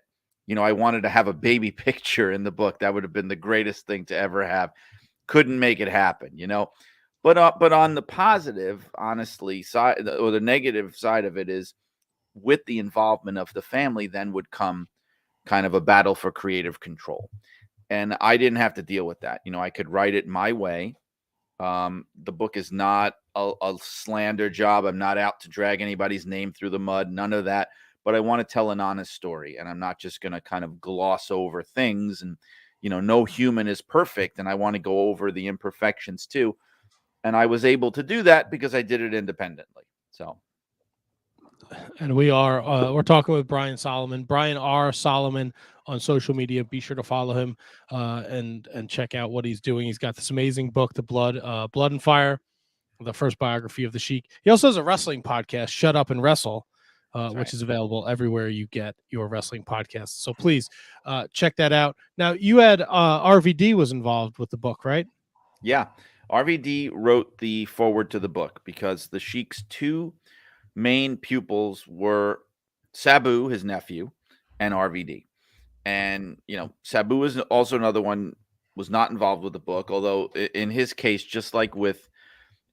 I wanted to have a baby picture in the book. That would have been the greatest thing to ever have. Couldn't make it happen, But on the positive, honestly, side, or the negative side of it is, with the involvement of the family, then would come kind of a battle for creative control. And I didn't have to deal with that. I could write it my way. The book is not a slander job. I'm not out to drag anybody's name through the mud, none of that. But I want to tell an honest story, and I'm not just going to kind of gloss over things. And, no human is perfect, and I want to go over the imperfections too. And I was able to do that because I did it independently. So. And we're talking with Brian Solomon, Brian R. Solomon on social media. Be sure to follow him and check out what he's doing. He's got this amazing book, The Blood and Fire, the first biography of the Sheik. He also has a wrestling podcast, Shut Up and Wrestle, which is available everywhere you get your wrestling podcasts. So please check that out. Now, you had RVD was involved with the book, right? Yeah. RVD wrote the foreword to the book because the Sheik's two main pupils were Sabu, his nephew, and RVD. And, Sabu is also another one, was not involved with the book, although in his case, just like with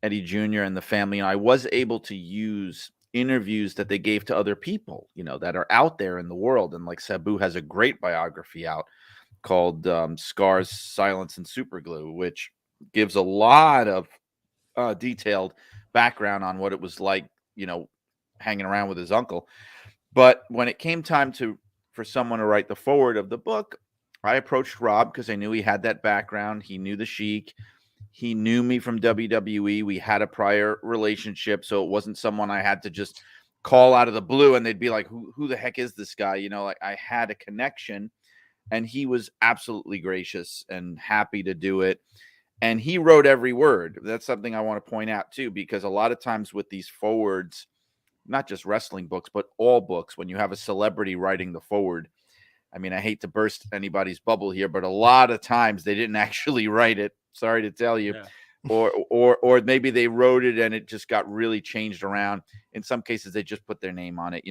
Eddie Jr. and the family, I was able to use interviews that they gave to other people, that are out there in the world. And like Sabu has a great biography out called Scars, Silence, and Superglue, which gives a lot of detailed background on what it was like, hanging around with his uncle. But when it came time for someone to write the foreword of the book, I approached Rob because I knew he had that background. He knew the Sheik. He knew me from WWE. We had a prior relationship, so it wasn't someone I had to just call out of the blue and they'd be like, who the heck is this guy? Like, I had a connection, and he was absolutely gracious and happy to do it. And he wrote every word. That's something I want to point out too, because a lot of times with these forwards, not just wrestling books, but all books, when you have a celebrity writing the forward, I mean, I hate to burst anybody's bubble here, but a lot of times they didn't actually write it. Sorry to tell you. Yeah. Or maybe they wrote it and it just got really changed around. In some cases, they just put their name on it,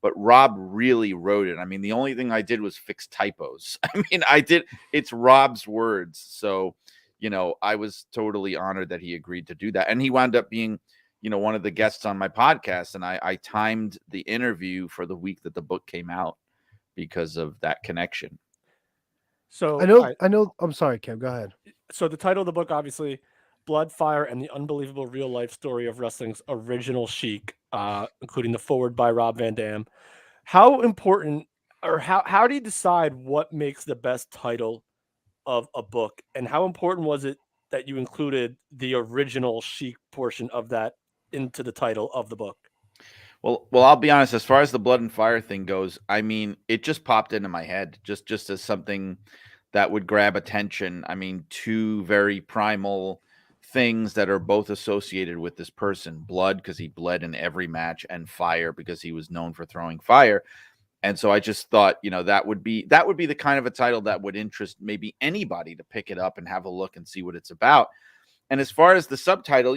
but Rob really wrote it. I mean, the only thing I did was fix typos. I mean, it's Rob's words. So, I was totally honored that he agreed to do that. And he wound up being, one of the guests on my podcast. And I timed the interview for the week that the book came out because of that connection. So I know. I'm sorry, Kev, go ahead. So the title of the book, obviously, Blood, Fire, and the Unbelievable Real Life Story of Wrestling's Original Sheik, including the foreword by Rob Van Dam. How important, or how do you decide what makes the best title of a book? And how important was it that you included the original Sheik portion of that into the title of the book? Well, I'll be honest, as far as the Blood and Fire thing goes, I mean, it just popped into my head just as something that would grab attention. I mean, two very primal things that are both associated with this person: blood, because he bled in every match, and fire, because he was known for throwing fire. And so I just thought, that would be the kind of a title that would interest maybe anybody to pick it up and have a look and see what it's about. And as far as the subtitle,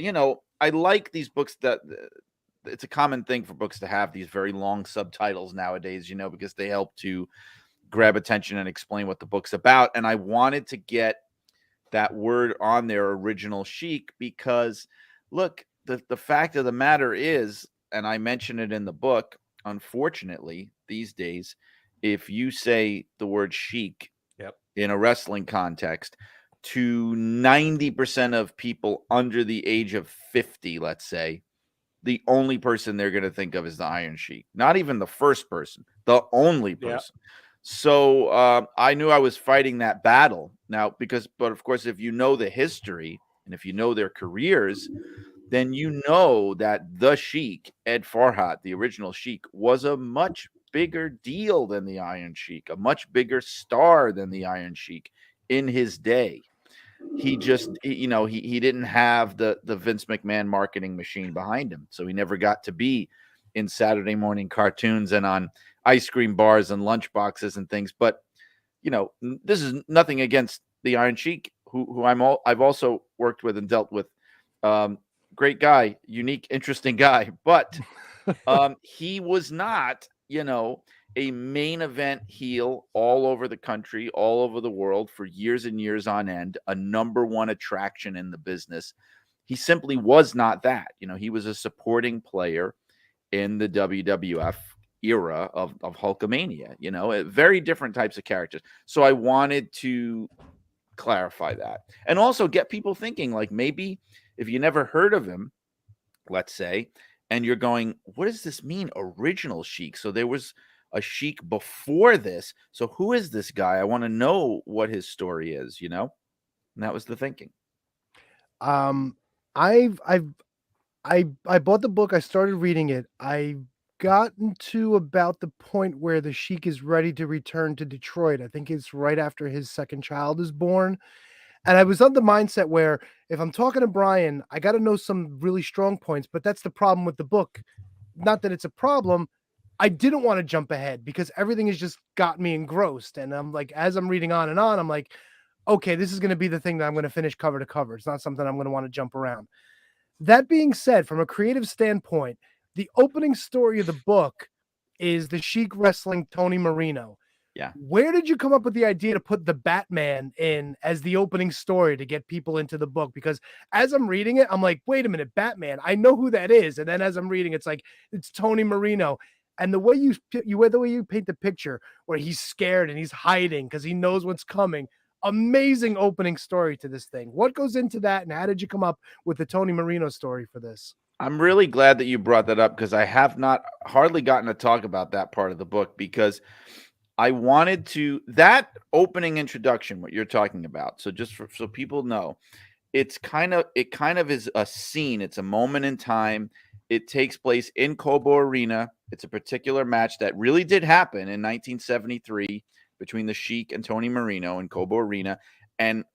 I like these books that it's a common thing for books to have these very long subtitles nowadays, because they help to grab attention and explain what the book's about. And I wanted to get that word on there, original Sheik, because look, the fact of the matter is, and I mention it in the book, unfortunately, these days, if you say the word Sheik in a wrestling context, to 90% of people under the age of 50, let's say, the only person they're going to think of is the Iron Sheik. Not even the first person, the only person. So I knew I was fighting that battle now but of course, if you know the history and if you know their careers, then you know that the Sheik, Ed Farhat, the original Sheik, was a much bigger deal than the Iron Sheik, a much bigger star than the Iron Sheik in his day. He just, he didn't have the Vince McMahon marketing machine behind him. So he never got to be in Saturday morning cartoons and on ice cream bars and lunch boxes and things. But, this is nothing against the Iron Sheik, who I've also worked with and dealt with. Great guy, unique, interesting guy. But he was not, a main event heel all over the country, all over the world for years and years on end, a number one attraction in the business. He simply was not that. He was a supporting player in the WWF era of Hulkamania, very different types of characters. So I wanted to clarify that and also get people thinking, like, maybe if you never heard of him, let's say, and you're going, what does this mean, original Sheik? So there was a Sheik before this. So who is this guy? I want to know what his story is, and that was the thinking. I bought the book. I started reading it. I gotten to about the point where the Sheik is ready to return to Detroit. I think it's right after his second child is born. And I was on the mindset where if I'm talking to Brian, I got to know some really strong points, but that's the problem with the book. Not that it's a problem. I didn't want to jump ahead because everything has just got me engrossed. And I'm like, as I'm reading on and on, I'm like, okay, this is going to be the thing that I'm going to finish cover to cover. It's not something I'm going to want to jump around. That being said, from a creative standpoint, the opening story of the book is the Sheik wrestling Tony Marino. Yeah. Where did you come up with the idea to put the Batman in as the opening story to get people into the book? Because as I'm reading it, I'm like, wait a minute, Batman, I know who that is. And then as I'm reading, it's like, it's Tony Marino. And the way you paint the picture where he's scared and he's hiding because he knows what's coming. Amazing opening story to this thing. What goes into that, and how did you come up with the Tony Marino story for this? I'm really glad that you brought that up because I have not hardly gotten to talk about that part of the book, because I wanted to, that opening introduction, what you're talking about. So just so people know, it kind of is a scene. It's a moment in time. It takes place in Cobo Arena. It's a particular match that really did happen in 1973 between the Sheik and Tony Marino in Cobo Arena. And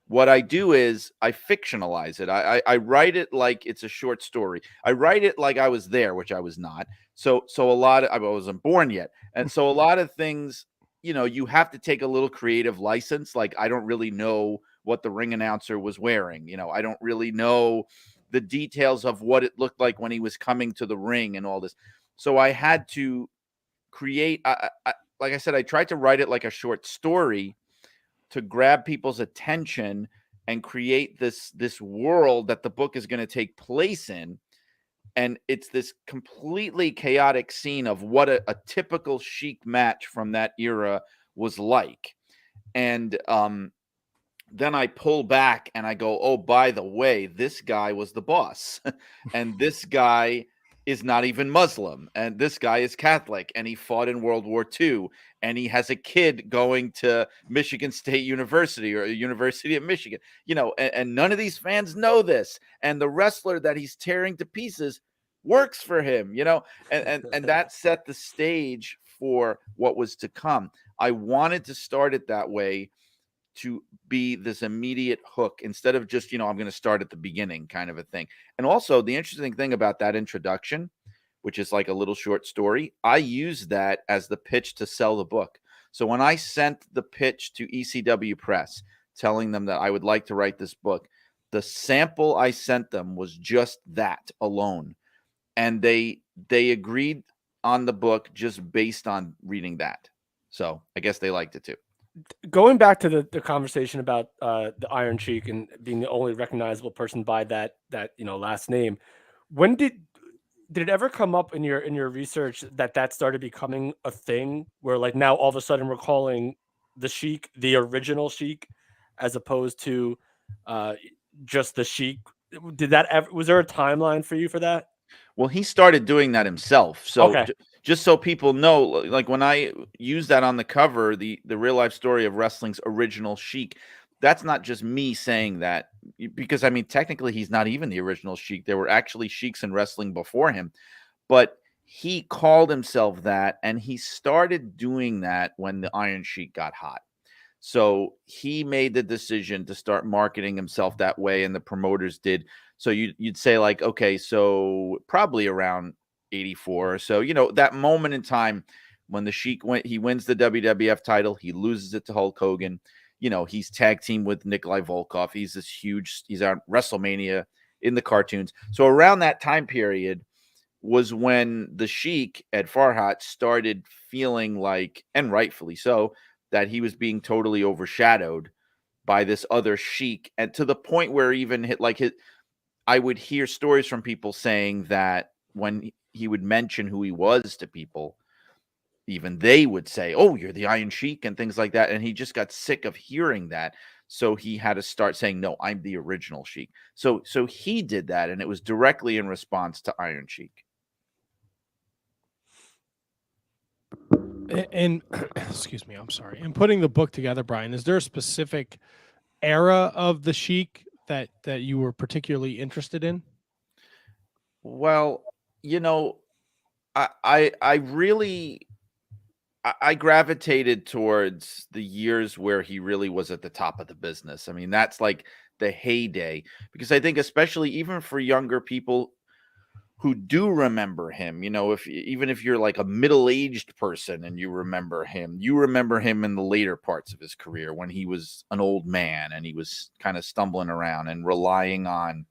what I do is I fictionalize it. I write it like it's a short story. I write it like I was there, which I was not. So a lot of, I wasn't born yet. And so a lot of things, you have to take a little creative license. Like, I don't really know what the ring announcer was wearing. I don't really know the details of what it looked like when he was coming to the ring and all this. So I had to create, like I said, I tried to write it like a short story to grab people's attention and create this world that the book is going to take place in. And it's this completely chaotic scene of what a typical Sheik match from that era was like. And then I pull back and I go, oh, by the way, this guy was the boss. And this guy is not even Muslim. And this guy is Catholic. And he fought in World War II. And he has a kid going to Michigan State University or University of Michigan. And none of these fans know this. And the wrestler that he's tearing to pieces works for him, and that set the stage for what was to come. I wanted to start it that way to be this immediate hook instead of just, I'm going to start at the beginning kind of a thing. And also the interesting thing about that introduction, which is like a little short story, I used that as the pitch to sell the book. So when I sent the pitch to ECW Press telling them that I would like to write this book, the sample I sent them was just that alone. And they agreed on the book just based on reading that. So I guess they liked it too. Going back to the conversation about the Iron Sheik and being the only recognizable person by that last name, when did it ever come up in your research that started becoming a thing where like now all of a sudden we're calling the Sheik the original Sheik as opposed to just the Sheik? Was there a timeline for you for that? Well, he started doing that himself. So Okay. Just so people know, like when I use that on the cover, the real life story of wrestling's original Sheik, that's not just me saying that, because I mean, technically he's not even the original Sheik. There were actually Sheiks in wrestling before him, but he called himself that, and he started doing that when the Iron Sheik got hot. So he made the decision to start marketing himself that way, and the promoters did. So you'd say like, okay, so probably around 84 or so, that moment in time when the Sheik he wins the WWF title, he loses it to Hulk Hogan. He's tag team with Nikolai Volkov. He's on WrestleMania in the cartoons. So around that time period was when the Sheik, Ed Farhat, started feeling like, and rightfully so, that he was being totally overshadowed by this other Sheik, and to the point where even I would hear stories from people saying that when he would mention who he was to people, even they would say, "Oh, you're the Iron Sheik," and things like that. And he just got sick of hearing that. So he had to start saying, "No, I'm the original Sheik." So he did that, and it was directly in response to Iron Sheik. And excuse me, I'm sorry. In putting the book together, Brian, is there a specific era of the Sheik that you were particularly interested in? Well, I gravitated towards the years where he really was at the top of the business. I mean, that's like the heyday, because I think especially even for younger people who do remember him, even if you're like a middle-aged person and you remember him in the later parts of his career when he was an old man and he was kind of stumbling around and relying on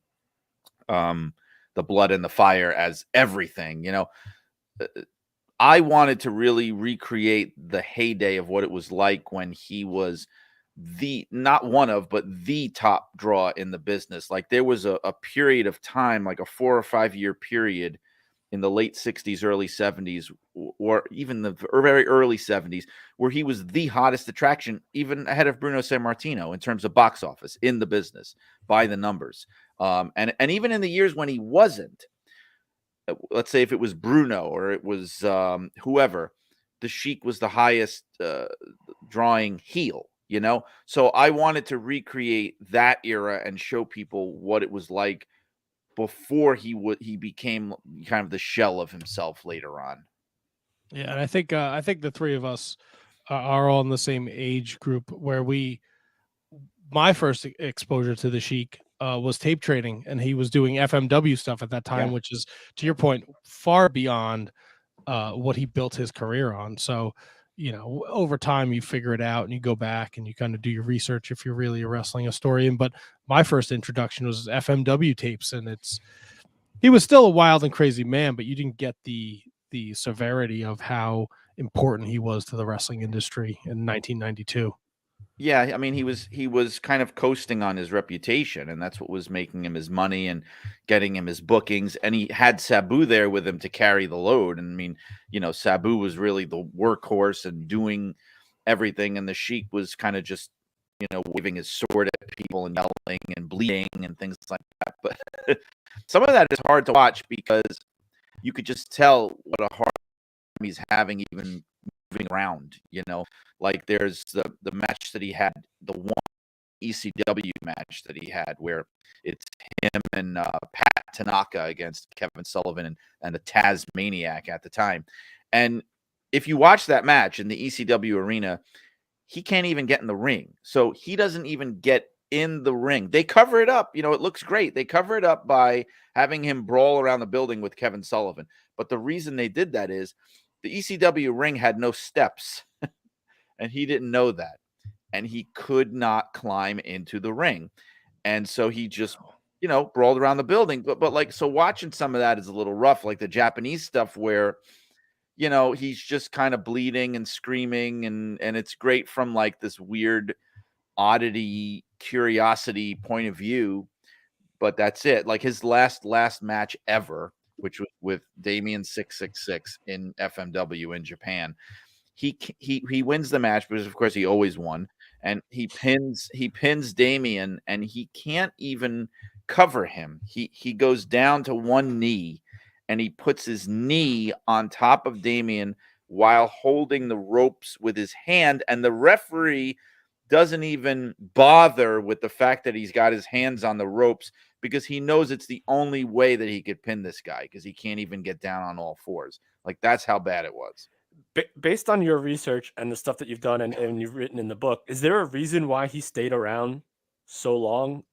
the blood and the fire as everything. I wanted to really recreate the heyday of what it was like when he was not one of, but the top draw in the business. Like there was a period of time, like a 4 or 5 year period in the late 60s, early 70s, or even the very early 70s, where he was the hottest attraction, even ahead of Bruno Sammartino in terms of box office in the business by the numbers. And even in the years when he wasn't, let's say if it was Bruno or it was whoever, the Sheik was the highest drawing heel, So I wanted to recreate that era and show people what it was like before he became kind of the shell of himself later on. Yeah, and I think the three of us are all in the same age group where my first exposure to the Sheik was tape trading, and he was doing FMW stuff at that time, which is, to your point, far beyond what he built his career on. So, over time you figure it out and you go back and you kind of do your research if you're really a wrestling historian. But my first introduction was FMW tapes, and he was still a wild and crazy man, but you didn't get the severity of how important he was to the wrestling industry in 1992. Yeah, I mean, he was kind of coasting on his reputation, and that's what was making him his money and getting him his bookings. And he had Sabu there with him to carry the load. And I mean, Sabu was really the workhorse and doing everything, and the Sheik was kind of just, waving his sword at people and yelling and bleeding and things like that. But some of that is hard to watch because you could just tell what a hard time he's having even moving around, like there's the match that he had, the one ECW match that he had where it's him and Pat Tanaka against Kevin Sullivan and the Tasmaniac at the time. And if you watch that match in the ECW arena, he can't even get in the ring. So he doesn't even get in the ring. They cover it up. You know, it looks great. They cover it up by having him brawl around the building with Kevin Sullivan. But the reason they did that is the ECW ring had no steps, and he didn't know that. And he could not climb into the ring. And so he just, you know, brawled around the building. But like, so watching some of that is a little rough, like the Japanese stuff where, you know, he's just kind of bleeding and screaming, and it's great from like this weird oddity, curiosity point of view. But that's it. Like his last match ever, which was with Damien 666 in FMW in Japan. He wins the match because of course he always won, and he pins Damien, and he can't even cover him. He goes down to one knee, and he puts his knee on top of Damien while holding the ropes with his hand, and the referee doesn't even bother with the fact that he's got his hands on the ropes because he knows it's the only way that he could pin this guy because he can't even get down on all fours. Like that's how bad it was. Based on your research and the stuff that you've done and you've written in the book, is there a reason why he stayed around so long,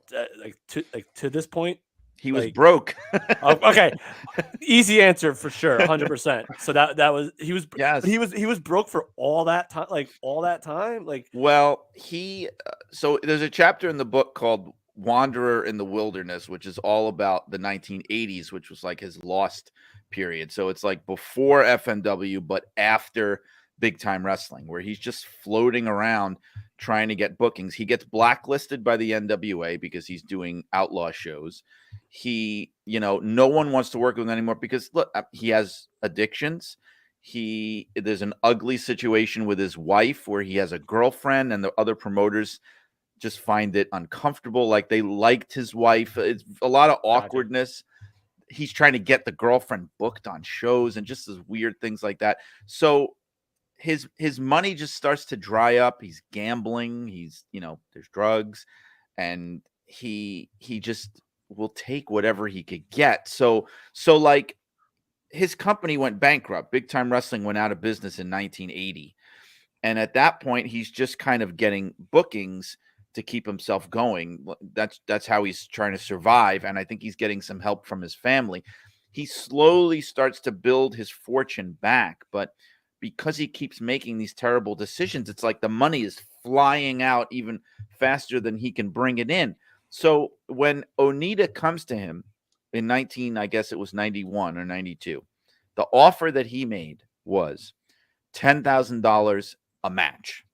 to this point? He was broke. Okay, easy answer for sure, 100%. So that was he was. Yes. He was broke for all that time, like. Well, so there's a chapter in the book called Wanderer in the Wilderness, which is all about the 1980s, which was like his lost period. So it's like before FMW, but after Big Time Wrestling, where he's just floating around trying to get bookings. He gets blacklisted by the NWA because he's doing outlaw shows. No one wants to work with him anymore because look, he has addictions. There's an ugly situation with his wife where he has a girlfriend, and the other promoters just find it uncomfortable. Like they liked his wife. It's a lot of awkwardness. He's trying to get the girlfriend booked on shows and just as weird things like that. So his money just starts to dry up. He's gambling. There's drugs, and he just will take whatever he could get. So like his company went bankrupt. Big Time Wrestling went out of business in 1980. And at that point, he's just kind of getting bookings to keep himself going. That's how he's trying to survive. And I think he's getting some help from his family. He slowly starts to build his fortune back. But because he keeps making these terrible decisions, it's like the money is flying out even faster than he can bring it in. So when Onita comes to him in I guess it was 91 or 92, the offer that he made was $10,000 a match.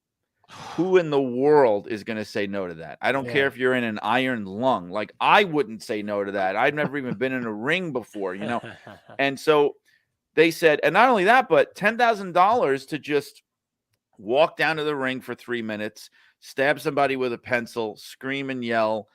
Who in the world is going to say no to that? I don't care if you're in an iron lung. Like I wouldn't say no to that. I've never even been in a ring before, And so they said, and not only that, but $10,000 to just walk down to the ring for 3 minutes, stab somebody with a pencil, scream and yell,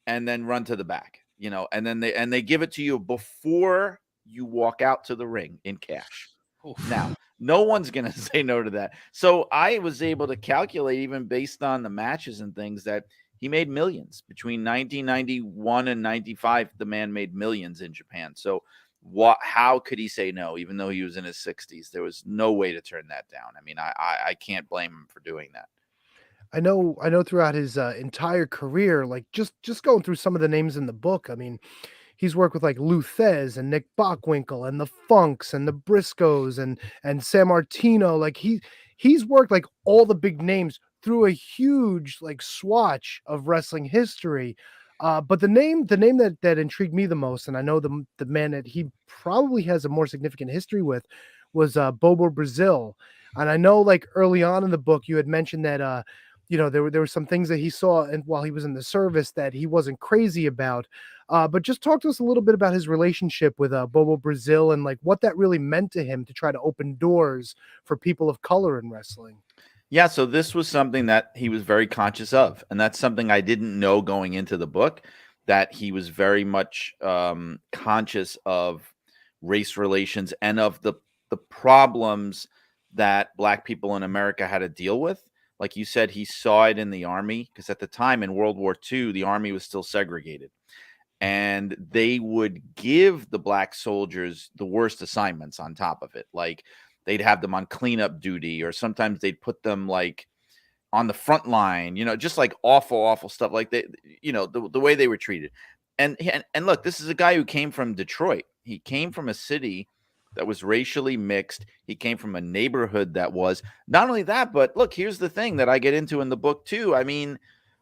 and then run to the back, and then they give it to you before you walk out to the ring in cash. Oof. Now, no one's going to say no to that. So I was able to calculate, even based on the matches and things, that he made millions between 1991 and 95. The man made millions in Japan. So how could he say no, even though he was in his 60s? There was no way to turn that down. I mean, I can't blame him for doing that. I know throughout his entire career, like just going through some of the names in the book, I mean, he's worked with like Lou Thez and Nick Bockwinkel and the Funks and the Briscoes and San Martino. Like he's worked like all the big names through a huge like swatch of wrestling history. But the name that intrigued me the most, and I know the man that he probably has a more significant history with, was Bobo Brazil. And I know like early on in the book you had mentioned that there were some things that he saw and while he was in the service that he wasn't crazy about. But just talk to us a little bit about his relationship with Bobo Brazil and like what that really meant to him to try to open doors for people of color in wrestling. Yeah, so this was something that he was very conscious of, and that's something I didn't know going into the book, that he was very much conscious of race relations and of the problems that Black people in America had to deal with. Like you said, he saw it in the Army, because at the time in World War II, the Army was still segregated. And they would give the Black soldiers the worst assignments on top of it. Like they'd have them on cleanup duty, or sometimes they'd put them like on the front line, just like awful stuff. Like the way they were treated. And look, this is a guy who came from Detroit. He came from a city that was racially mixed. He came from a neighborhood that was not only that, but look, here's the thing that I get into in the book too. I mean,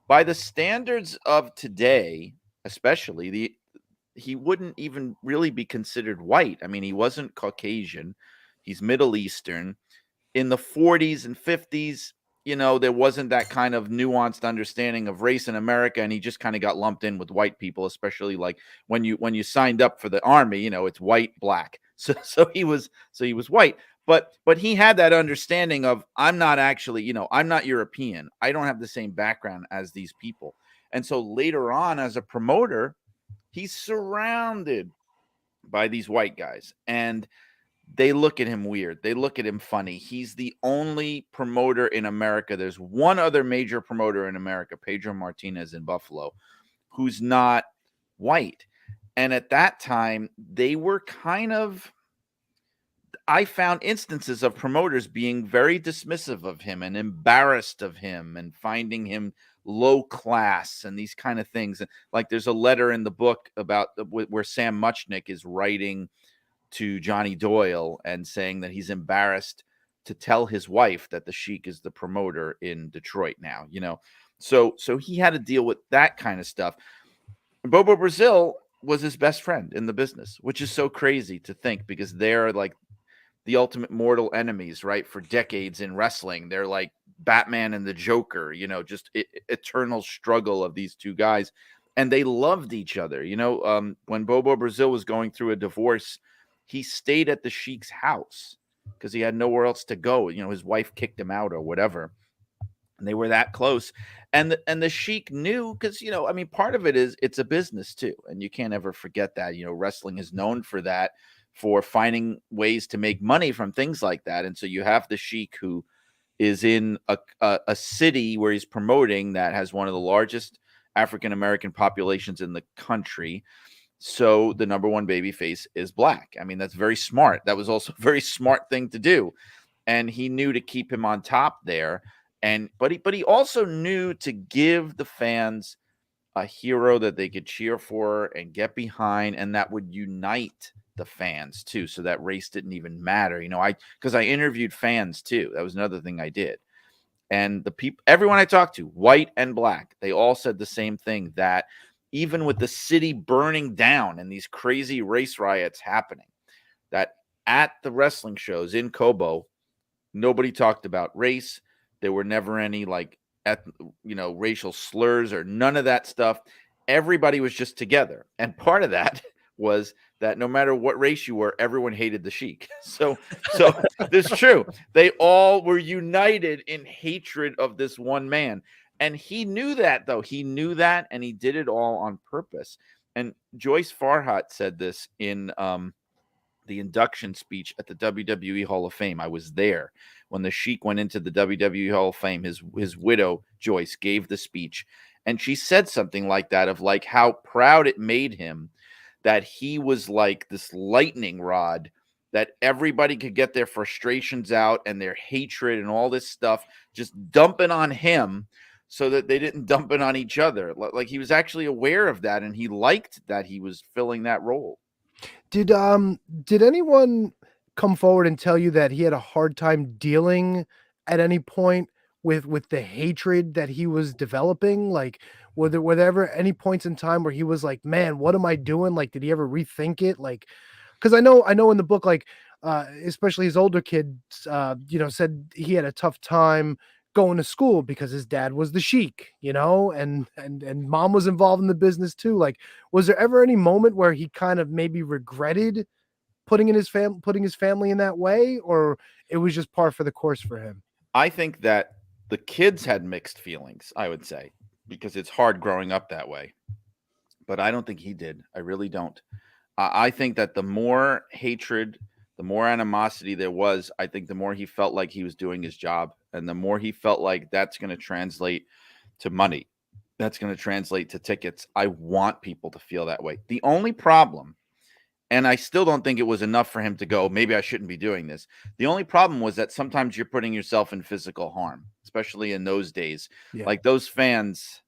by the standards of today, especially he wouldn't even really be considered white. I mean, he wasn't Caucasian. He's Middle Eastern. In the 40s and 50s, there wasn't that kind of nuanced understanding of race in America, and he just kind of got lumped in with white people, especially like when you signed up for the army, it's white, black. So he was white, but he had that understanding of, I'm not actually, I'm not European. I don't have the same background as these people. And so later on, as a promoter, he's surrounded by these white guys, and they look at him weird. They look at him funny. He's the only promoter in America. There's one other major promoter in America, Pedro Martinez in Buffalo, who's not white. And at that time, they were I found instances of promoters being very dismissive of him and embarrassed of him and finding him low class and these kind of things. Like there's a letter in the book about where Sam Muchnick is writing to Johnny Doyle and saying that he's embarrassed to tell his wife that the Sheik is the promoter in Detroit now, so he had to deal with that kind of stuff. Bobo Brazil was his best friend in the business, which is so crazy to think, because they're like the ultimate mortal enemies, right? For decades in wrestling, they're like Batman and the Joker, just eternal struggle of these two guys. And they loved each other. When Bobo Brazil was going through a divorce, he stayed at the Sheik's house because he had nowhere else to go. His wife kicked him out or whatever. And they were that close. And the Sheik knew, because, part of it is it's a business too. And you can't ever forget that. Wrestling is known for that, for finding ways to make money from things like that. And so you have the Sheik, who is in a city where he's promoting that has one of the largest African-American populations in the country. So the number one babyface is black. I mean, that's very smart. That was also a very smart thing to do. And he knew to keep him on top there. But he also knew to give the fans a hero that they could cheer for and get behind, and that would unite the fans too. So that race didn't even matter. Because I interviewed fans too. That was another thing I did. And the people, everyone I talked to, white and black, they all said the same thing, that even with the city burning down and these crazy race riots happening, that at the wrestling shows in Kobo, nobody talked about race. There were never any racial slurs or none of that stuff. Everybody was just together. And part of that was that no matter what race you were, everyone hated the Sheik. So this is true. They all were united in hatred of this one man. And he knew that, though. He knew that, and he did it all on purpose. And Joyce Farhat said this in the induction speech at the WWE Hall of Fame. I was there when the Sheik went into the WWE Hall of Fame. His widow, Joyce, gave the speech. And she said something like that, of like how proud it made him that he was like this lightning rod, that everybody could get their frustrations out and their hatred and all this stuff just dumping on him, so that they didn't dump it on each other. Like he was actually aware of that, and he liked that he was filling that role. Did anyone come forward and tell you that he had a hard time dealing at any point with the hatred that he was developing? Like, were there ever any points in time where he was like, man, what am I doing? Like, did he ever rethink it? Like, because I know in the book, like, especially his older kids, said he had a tough time going to school because his dad was the Sheik, and mom was involved in the business too. Like, was there ever any moment where he kind of maybe regretted putting his family in that way, or it was just par for the course for him? I think that the kids had mixed feelings, I would say, because it's hard growing up that way. But I don't think he did. I really don't. I think that the more hatred, the more animosity there was, I think the more he felt like he was doing his job, and the more he felt like that's going to translate to money. That's going to translate to tickets. I want people to feel that way. The only problem, and I still don't think it was enough for him to go, maybe I shouldn't be doing this. The only problem was that sometimes you're putting yourself in physical harm. especially in those days. Yeah. Like those fans,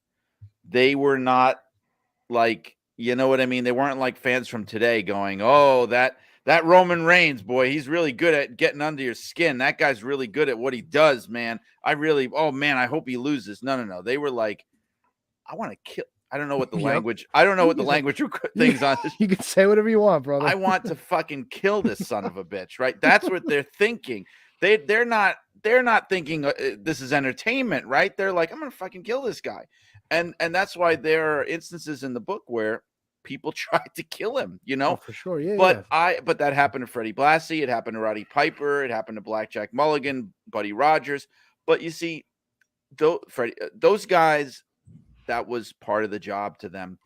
they were not like, you know what I mean? They weren't like fans from today going, oh, that Roman Reigns, boy, he's really good at getting under your skin. That guy's really good at what he does, man. Oh man, I hope he loses. No. They were like, I want to kill. I don't know what the language. I don't know what the language things on this. You can say whatever you want, brother. I want to fucking kill this son of a bitch, right? That's what they're thinking. They're not thinking this is entertainment, right? They're like, I'm gonna fucking kill this guy, and that's why there are instances in the book where people tried to kill him, you know. Oh, for sure, yeah. But that happened to Freddie Blassie. It happened to Roddy Piper. It happened to Blackjack Mulligan, Buddy Rogers. But you see, those guys, that was part of the job to them.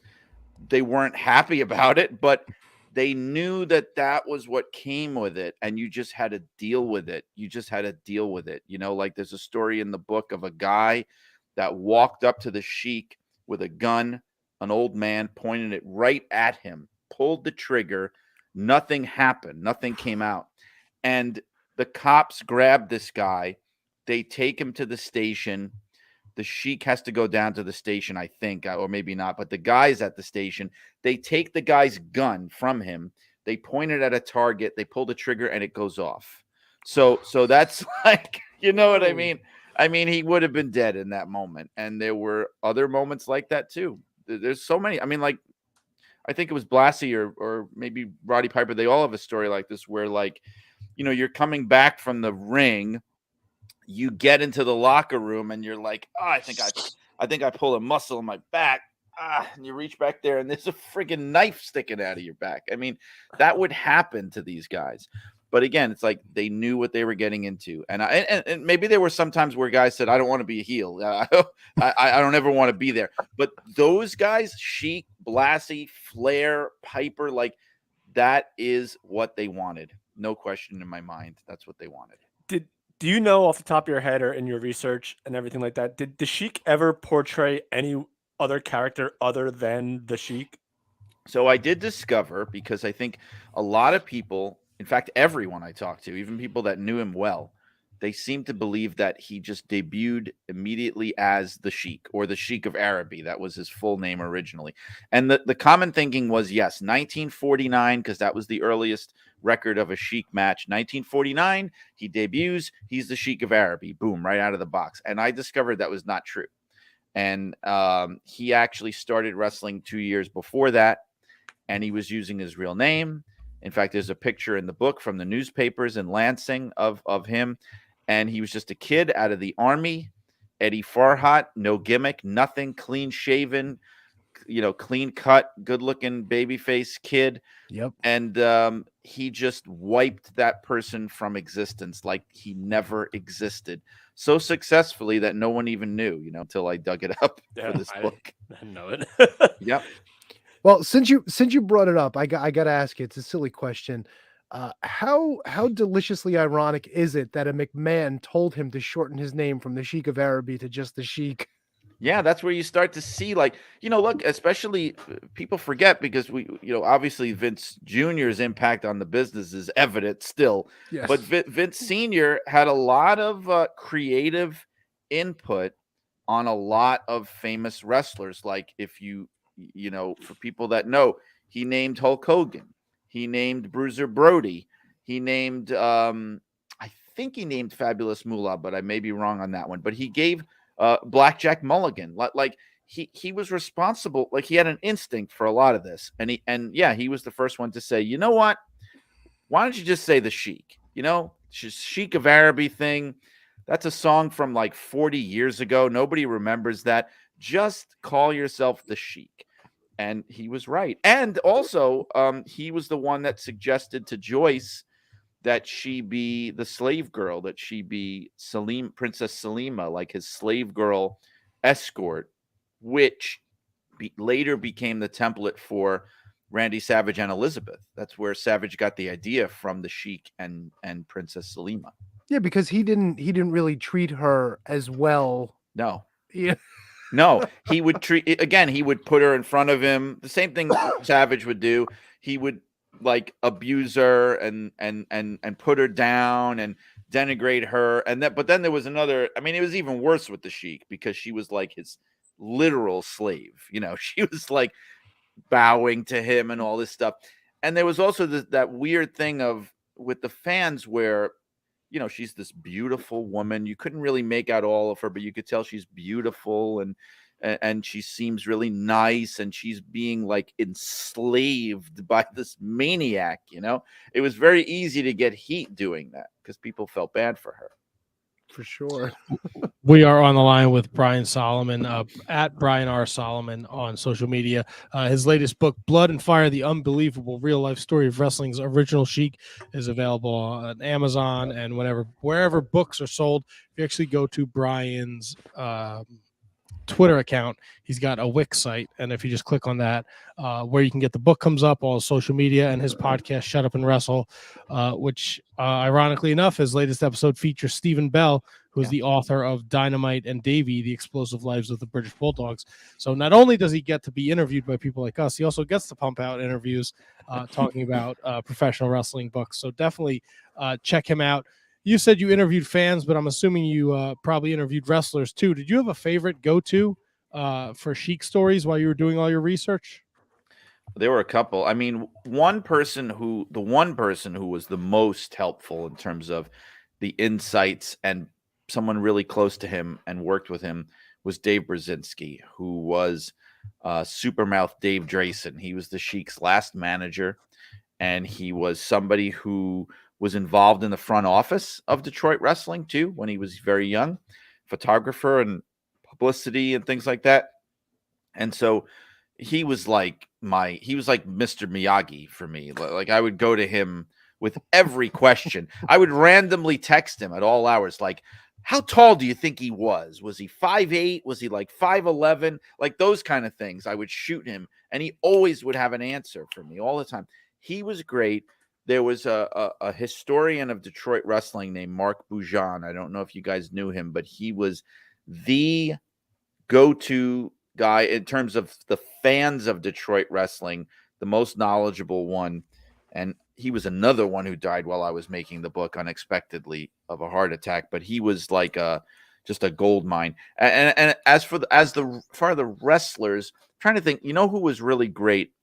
They weren't happy about it, but they knew that was what came with it, and you just had to deal with it. You know, like there's a story in the book of a guy that walked up to the Sheik with a gun, an old man, pointed it right at him, pulled the trigger. Nothing happened. Nothing came out. And the cops grabbed this guy. They take him to the station. The Sheik has to go down to the station, I think, or maybe not, but the guy's at the station. They take the guy's gun from him. They point it at a target. They pull the trigger and it goes off. So that's like, you know what I mean? I mean, he would have been dead in that moment. And there were other moments like that too. There's so many. I mean, like, I think it was Blassie or maybe Roddy Piper. They all have a story like this where, like, you know, you're coming back from the ring, you get into the locker room and you're like, oh, I think I pulled a muscle in my back. And you reach back there and there's a freaking knife sticking out of your back. I mean, that would happen to these guys. But again, it's like they knew what they were getting into. And maybe there were some times where guys said, I don't want to be a heel. I don't ever want to be there. But those guys, Sheik, Blassie, Flair, Piper, like that is what they wanted. No question in my mind. That's what they wanted. Do you know off the top of your head or in your research and everything like that, did the Sheik ever portray any other character other than the Sheik? So I did discover, because I think a lot of people, in fact, everyone I talked to, even people that knew him well, they seem to believe that he just debuted immediately as the Sheik or the Sheik of Araby. That was his full name originally. And the common thinking was, yes, 1949, because that was the earliest record of a Sheik match. 1949, he debuts, he's the Sheik of Araby. Boom, right out of the box. And I discovered that was not true. And he actually started wrestling 2 years before that, and he was using his real name. In fact, there's a picture in the book from the newspapers in Lansing of him, and he was just a kid out of the Army, Eddie Farhat, no gimmick, nothing, clean shaven, you know, clean cut, good looking babyface kid. Yep. And he just wiped that person from existence like he never existed, so successfully that no one even knew, you know, until I dug it up for this book. I didn't know it. Yep. Well, since you brought it up, I got to ask you. It's a silly question. How deliciously ironic is it that a McMahon told him to shorten his name from the Sheik of Araby to just the Sheik? Yeah, that's where you start to see, like, you know, look, especially people forget because obviously Vince Jr.'s impact on the business is evident still. Yes. But Vince Sr. had a lot of creative input on a lot of famous wrestlers. Like if you know, for people that know, he named Hulk Hogan. He named Bruiser Brody. He named, I think he named Fabulous Moolah, but I may be wrong on that one. But he gave Blackjack Mulligan, like he was responsible. Like he had an instinct for a lot of this, and he was the first one to say, you know what? Why don't you just say the Sheik? You know, Sheik of Araby thing. That's a song from like 40 years ago. Nobody remembers that. Just call yourself the Sheik. And he was right. And also, he was the one that suggested to Joyce that she be the slave girl, that she be Princess Salima, like his slave girl escort, which later became the template for Randy Savage and Elizabeth. That's where Savage got the idea from the Sheik and Princess Salima. Yeah, because he didn't really treat her as well. No. Yeah. No, he would he would put her in front of him. The same thing Savage would do. He would like abuse her and put her down and denigrate her. But then there was another. I mean, it was even worse with the Sheik because she was like his literal slave. She was like bowing to him and all this stuff. And there was also that weird thing with the fans where, she's this beautiful woman. You couldn't really make out all of her, but you could tell she's beautiful and she seems really nice, and she's being like enslaved by this maniac. It was very easy to get heat doing that because people felt bad for her. For sure. We are on the line with Brian Solomon, at Brian R. Solomon on social media. His latest book, Blood and Fire, The Unbelievable Real-Life Story of Wrestling's Original Sheik, is available on Amazon and wherever books are sold. If you actually go to Brian's Twitter account, he's got a Wix site, and if you just click on that, where you can get the book comes up, all social media, and his podcast, Shut Up and Wrestle, which ironically enough, his latest episode features Stephen Bell, who is the author of Dynamite and Davey, The Explosive Lives of the British Bulldogs. So not only does he get to be interviewed by people like us, he also gets to pump out interviews talking about professional wrestling books. So definitely check him out. You said you interviewed fans, but I'm assuming you probably interviewed wrestlers too. Did you have a favorite go-to for Sheik stories while you were doing all your research? There were a couple. I mean, the one person who was the most helpful in terms of the insights and someone really close to him and worked with him was Dave Brzezinski, who was Supermouth Dave Drayson. He was the Sheik's last manager, and he was somebody who was involved in the front office of Detroit wrestling too when he was very young, photographer and publicity and things like that. And so he was like Mr. Miyagi for me. Like I would go to him with every question. I would randomly text him at all hours, like, how tall do you think he was? Was he 5'8"? Was he like 5'11"? Like those kind of things. I would shoot him, and he always would have an answer for me all the time. He was great. There was a historian of Detroit wrestling named Mark Boujan. I don't know if you guys knew him, but he was the go-to guy in terms of the fans of Detroit wrestling, the most knowledgeable one. And he was another one who died while I was making the book unexpectedly of a heart attack. But he was like just a gold mine. And as for the wrestlers, I'm trying to think, who was really great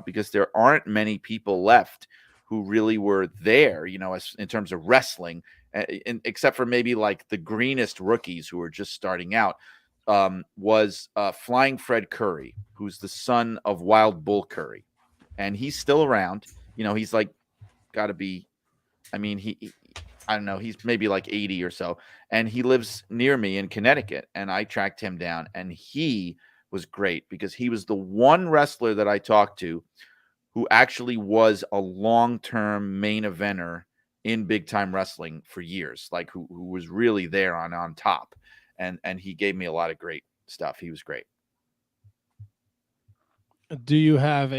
because there aren't many people left who really were there, in terms of wrestling, except for maybe like the greenest rookies who were just starting out, was Flying Fred Curry, who's the son of Wild Bull Curry. And he's still around. He's like got to be, I mean, I don't know, he's maybe like 80 or so. And he lives near me in Connecticut. And I tracked him down, and he was great because he was the one wrestler that I talked to who actually was a long-term main eventer in big-time wrestling for years, like who was really there on top. And he gave me a lot of great stuff. He was great. Do you have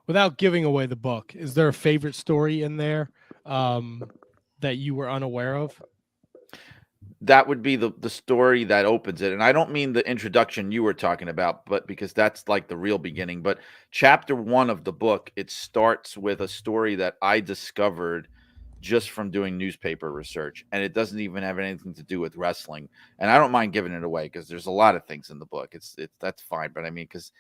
without giving away the book, is there a favorite story in there that you were unaware of? That would be the story that opens it. And I don't mean the introduction you were talking about, but because that's like the real beginning. But chapter 1 of the book, it starts with a story that I discovered just from doing newspaper research. And it doesn't even have anything to do with wrestling. And I don't mind giving it away because there's a lot of things in the book. That's fine. But I mean, because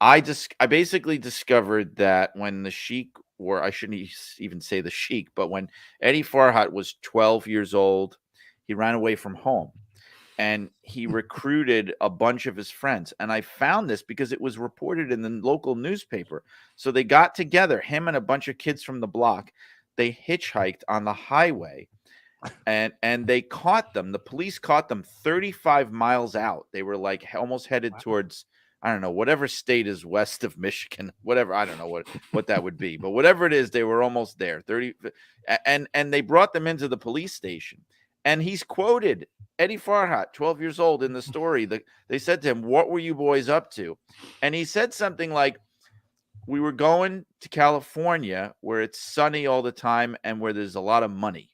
I basically discovered that when the Sheik, or I shouldn't even say the Sheik, but when Eddie Farhat was 12 years old, he ran away from home, and he recruited a bunch of his friends. And I found this because it was reported in the local newspaper. So they got together, him and a bunch of kids from the block. They hitchhiked on the highway, and they caught them. The police caught them 35 miles out. They were like almost headed towards, I don't know, whatever state is west of Michigan, whatever. I don't know what that would be, but whatever it is, they were almost there. And they brought them into the police station. And he's quoted, Eddie Farhat, 12 years old, in the story. They said to him, "What were you boys up to?" And he said something like, "We were going to California where it's sunny all the time and where there's a lot of money."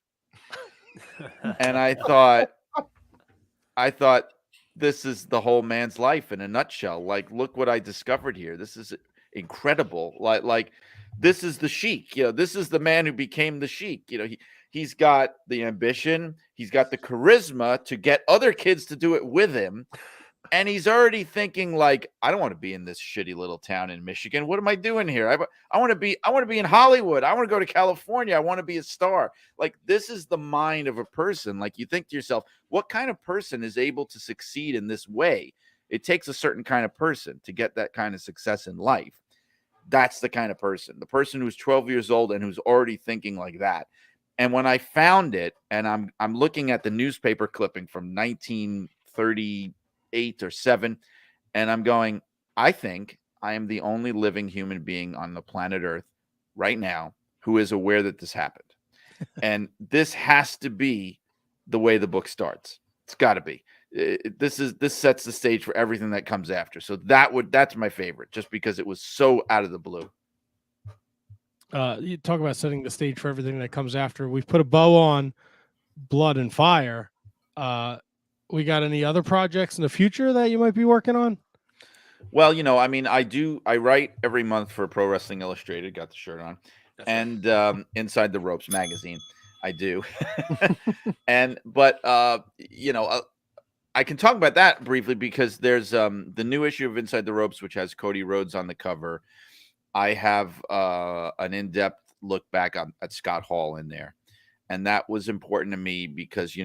And I thought, this is the whole man's life in a nutshell. Like, look what I discovered here. This is incredible. Like this is the Sheik. This is the man who became the Sheik. He's got the ambition. He's got the charisma to get other kids to do it with him. And he's already thinking like, I don't want to be in this shitty little town in Michigan. What am I doing here? I want to be in Hollywood. I want to go to California. I want to be a star. Like, this is the mind of a person. Like, you think to yourself, what kind of person is able to succeed in this way? It takes a certain kind of person to get that kind of success in life. That's the kind of person, the person who's 12 years old and who's already thinking like that. And when I found it, and I'm looking at the newspaper clipping from 1938 or 7, and I'm going, I think I am the only living human being on the planet Earth right now who is aware that this happened. And this has to be the way the book starts. It's got to be. This sets the stage for everything that comes after. So that's my favorite, just because it was so out of the blue. You talk about setting the stage for everything that comes after. We've put a bow on Blood and Fire. We got any other projects in the future that you might be working on? Well, I mean, I write every month for Pro Wrestling Illustrated, got the shirt on, and Inside the Ropes magazine. I do. But I can talk about that briefly because there's the new issue of Inside the Ropes, which has Cody Rhodes on the cover. I have an in-depth look back at Scott Hall in there. And that was important to me because,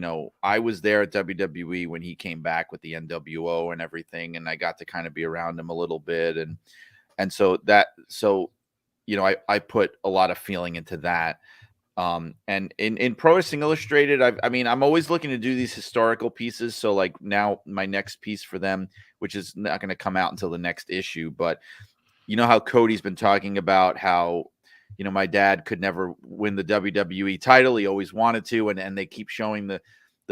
I was there at WWE when he came back with the NWO and everything. And I got to kind of be around him a little bit. And so I put a lot of feeling into that. And in Pro Wrestling Illustrated, I'm always looking to do these historical pieces. So like now my next piece for them, which is not going to come out until the next issue, but how Cody's been talking about how, my dad could never win the WWE title. He always wanted to. And they keep showing the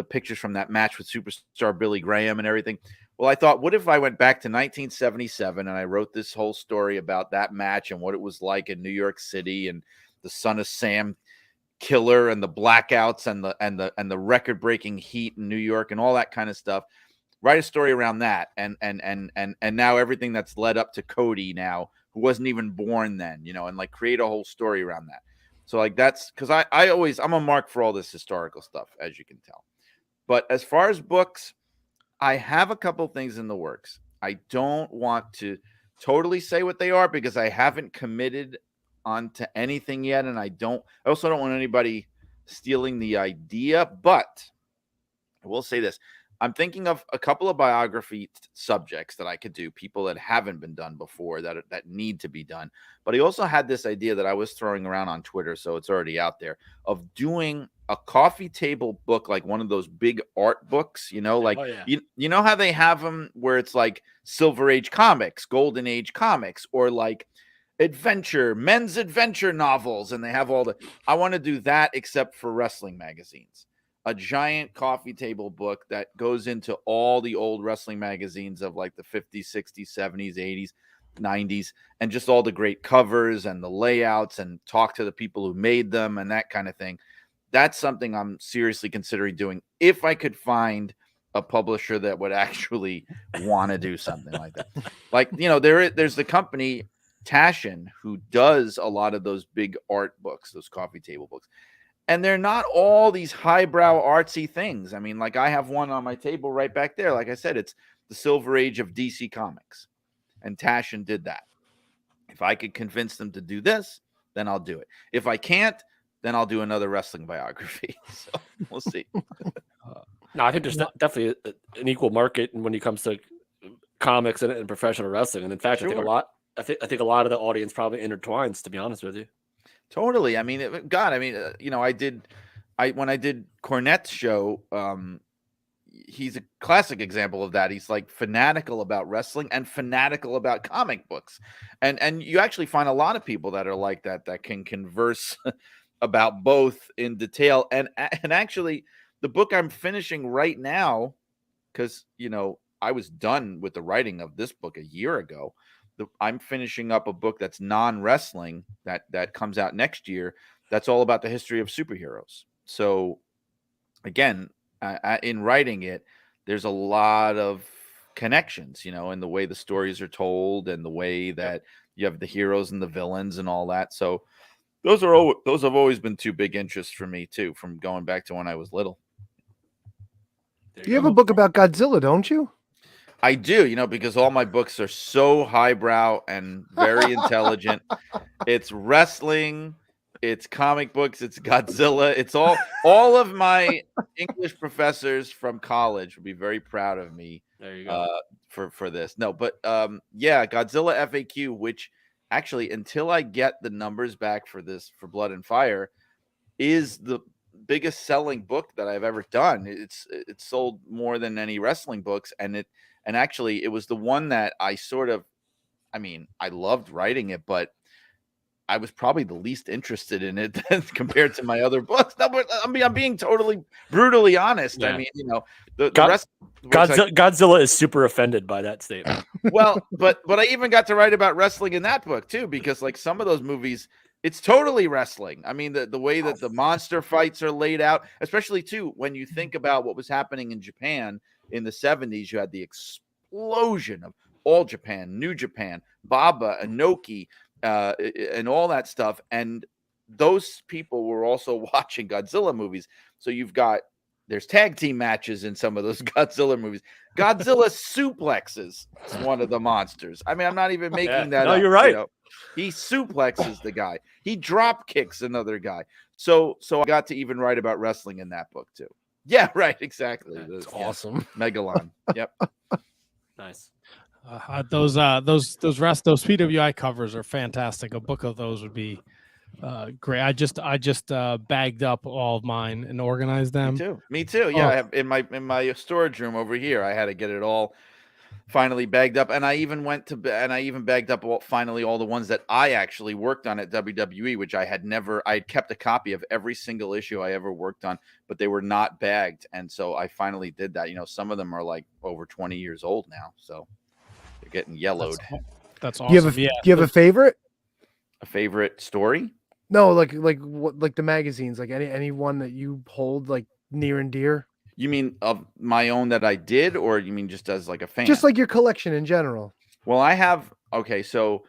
pictures from that match with superstar Billy Graham and everything. Well, I thought, what if I went back to 1977 and I wrote this whole story about that match and what it was like in New York City and the Son of Sam killer and the blackouts and the record-breaking heat in New York and all that kind of stuff. Write a story around that, and now everything that's led up to Cody now, who wasn't even born then, and like create a whole story around that. So like that's because I'm a mark for all this historical stuff, as you can tell. But as far as books, I have a couple things in the works. I don't want to totally say what they are because I haven't committed onto anything yet, and I also don't want anybody stealing the idea, but I will say this. I'm thinking of a couple of biography subjects that I could do, people that haven't been done before that need to be done. But I also had this idea that I was throwing around on Twitter, so it's already out there, of doing a coffee table book, like one of those big art books, like, you know how they have them where it's like Silver Age comics, Golden Age comics, or like men's adventure novels, and they have I want to do that except for wrestling magazines. A giant coffee table book that goes into all the old wrestling magazines of like the 50s, 60s, 70s, 80s, 90s, and just all the great covers and the layouts, and talk to the people who made them and that kind of thing. That's something I'm seriously considering doing if I could find a publisher that would actually want to do something like that. Like, there's the company Tashin, who does a lot of those big art books, those coffee table books. And they're not all these highbrow artsy things. I mean, like I have one on my table right back there. Like I said, it's the Silver Age of DC Comics. And Tashin did that. If I could convince them to do this, then I'll do it. If I can't, then I'll do another wrestling biography. So we'll see. No, I think there's definitely an equal market when it comes to comics and professional wrestling. And in fact, sure. I think a lot of the audience probably intertwines, to be honest with you. Totally. I mean, when I did Cornette's show, he's a classic example of that. He's like fanatical about wrestling and fanatical about comic books. And you actually find a lot of people that are like that can converse about both in detail. And actually the book I'm finishing right now, because, I was done with the writing of this book a year ago. I'm finishing up a book that's non-wrestling that comes out next year. That's all about the history of superheroes. So again, in writing it, there's a lot of connections, in the way the stories are told and the way that you have the heroes and the villains and all that. So those have always been two big interests for me too, from going back to when I was little. You have a book about Godzilla, don't you? I do, because all my books are so highbrow and very intelligent. It's wrestling, it's comic books, it's Godzilla. It's all of my English professors from college would be very proud of me. There you go. For this. No, but yeah, Godzilla FAQ, which actually, until I get the numbers back for Blood and Fire, is the biggest selling book that I've ever done. It's sold more than any wrestling books, and actually it was the one that I I loved writing it, but I was probably the least interested in it compared to my other books. No, but I'm being totally brutally honest. Yeah. I mean, the rest. Godzilla is super offended by that statement. Well, but I even got to write about wrestling in that book too, because like some of those movies, it's totally wrestling. I mean, the way that the monster fights are laid out, especially too when you think about what was happening in Japan in the 70s, you had the explosion of All Japan, New Japan, Baba, Inoki, and all that stuff. And those people were also watching Godzilla movies. So there's tag team matches in some of those Godzilla movies. Godzilla suplexes one of the monsters. I mean, I'm not even making that up. You're right. He suplexes the guy. He drop kicks another guy. So I got to even write about wrestling in that book too. Yeah, right. Exactly. That's awesome. Megalon. Yep. Nice. Those PWI covers are fantastic. A book of those would be great. I just bagged up all of mine and organized them. Me too. Yeah, I have in my storage room over here. I had to get it all finally bagged up, and I even bagged up finally all the ones that I actually worked on at WWE, which I had kept a copy of every single issue I ever worked on, but they were not bagged, and so I finally did that. Some of them are like over 20 years old now, so they're getting yellowed. That's awesome. Do you have a favorite? A favorite story? No, like the magazines, like any one that you hold like near and dear. You mean of my own that I did, or you mean just as like a fan? Just like your collection in general. Well, I have. Okay, so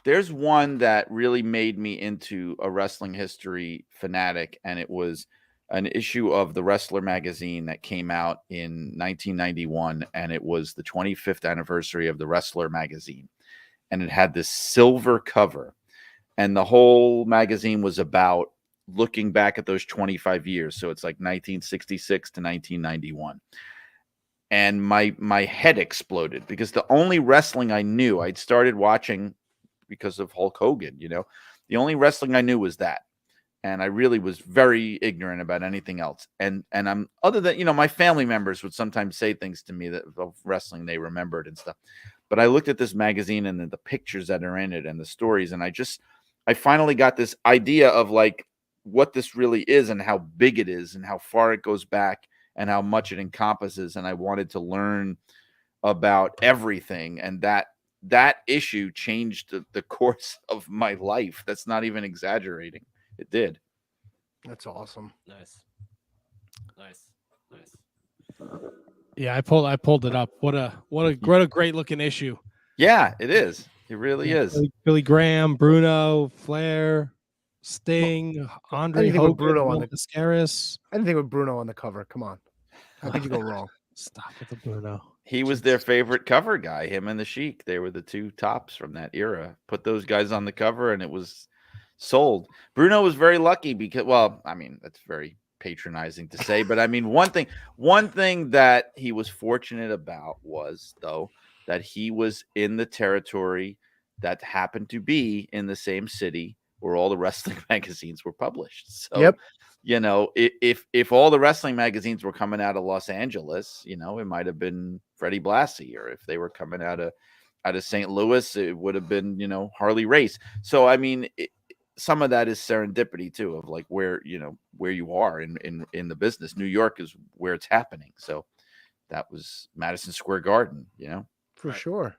there's one that really made me into a wrestling history fanatic, and it was an issue of the Wrestler magazine that came out in 1991, and it was the 25th anniversary of the Wrestler magazine, and it had this silver cover, and the whole magazine was about looking back at those 25 years. So it's like 1966 to 1991. And my head exploded because the only wrestling I knew, I'd started watching because of Hulk Hogan, the only wrestling I knew was that. And I really was very ignorant about anything else. And I'm other than, my family members would sometimes say things to me that of wrestling they remembered and stuff. But I looked at this magazine and the pictures that are in it and the stories. And I finally got this idea of like, what this really is and how big it is and how far it goes back and how much it encompasses. And I wanted to learn about everything. And that issue changed the course of my life. That's not even exaggerating. It did. That's awesome. Nice. Yeah, I pulled it up. What a great looking issue. Yeah, it is. It really is. Billy Graham, Bruno, Flair, Sting, Andre Hogan, Bruno on the Mascaris. I didn't think with Bruno on the cover. Come on, how could you go wrong? Stop with the Bruno. He was their favorite cover guy. Him and the Sheik. They were the two tops from that era. Put those guys on the cover, and it was sold. Bruno was very lucky because, well, I mean, that's very patronizing to say, but I mean, one thing that he was fortunate about was though that he was in the territory that happened to be in the same city where all the wrestling magazines were published. So, yep. If all the wrestling magazines were coming out of Los Angeles, it might have been Freddie Blassie, or if they were coming out of St. Louis, it would have been, Harley Race. So, I mean, some of that is serendipity too, of like where you are in the business. New York is where it's happening. So that was Madison Square Garden, For sure.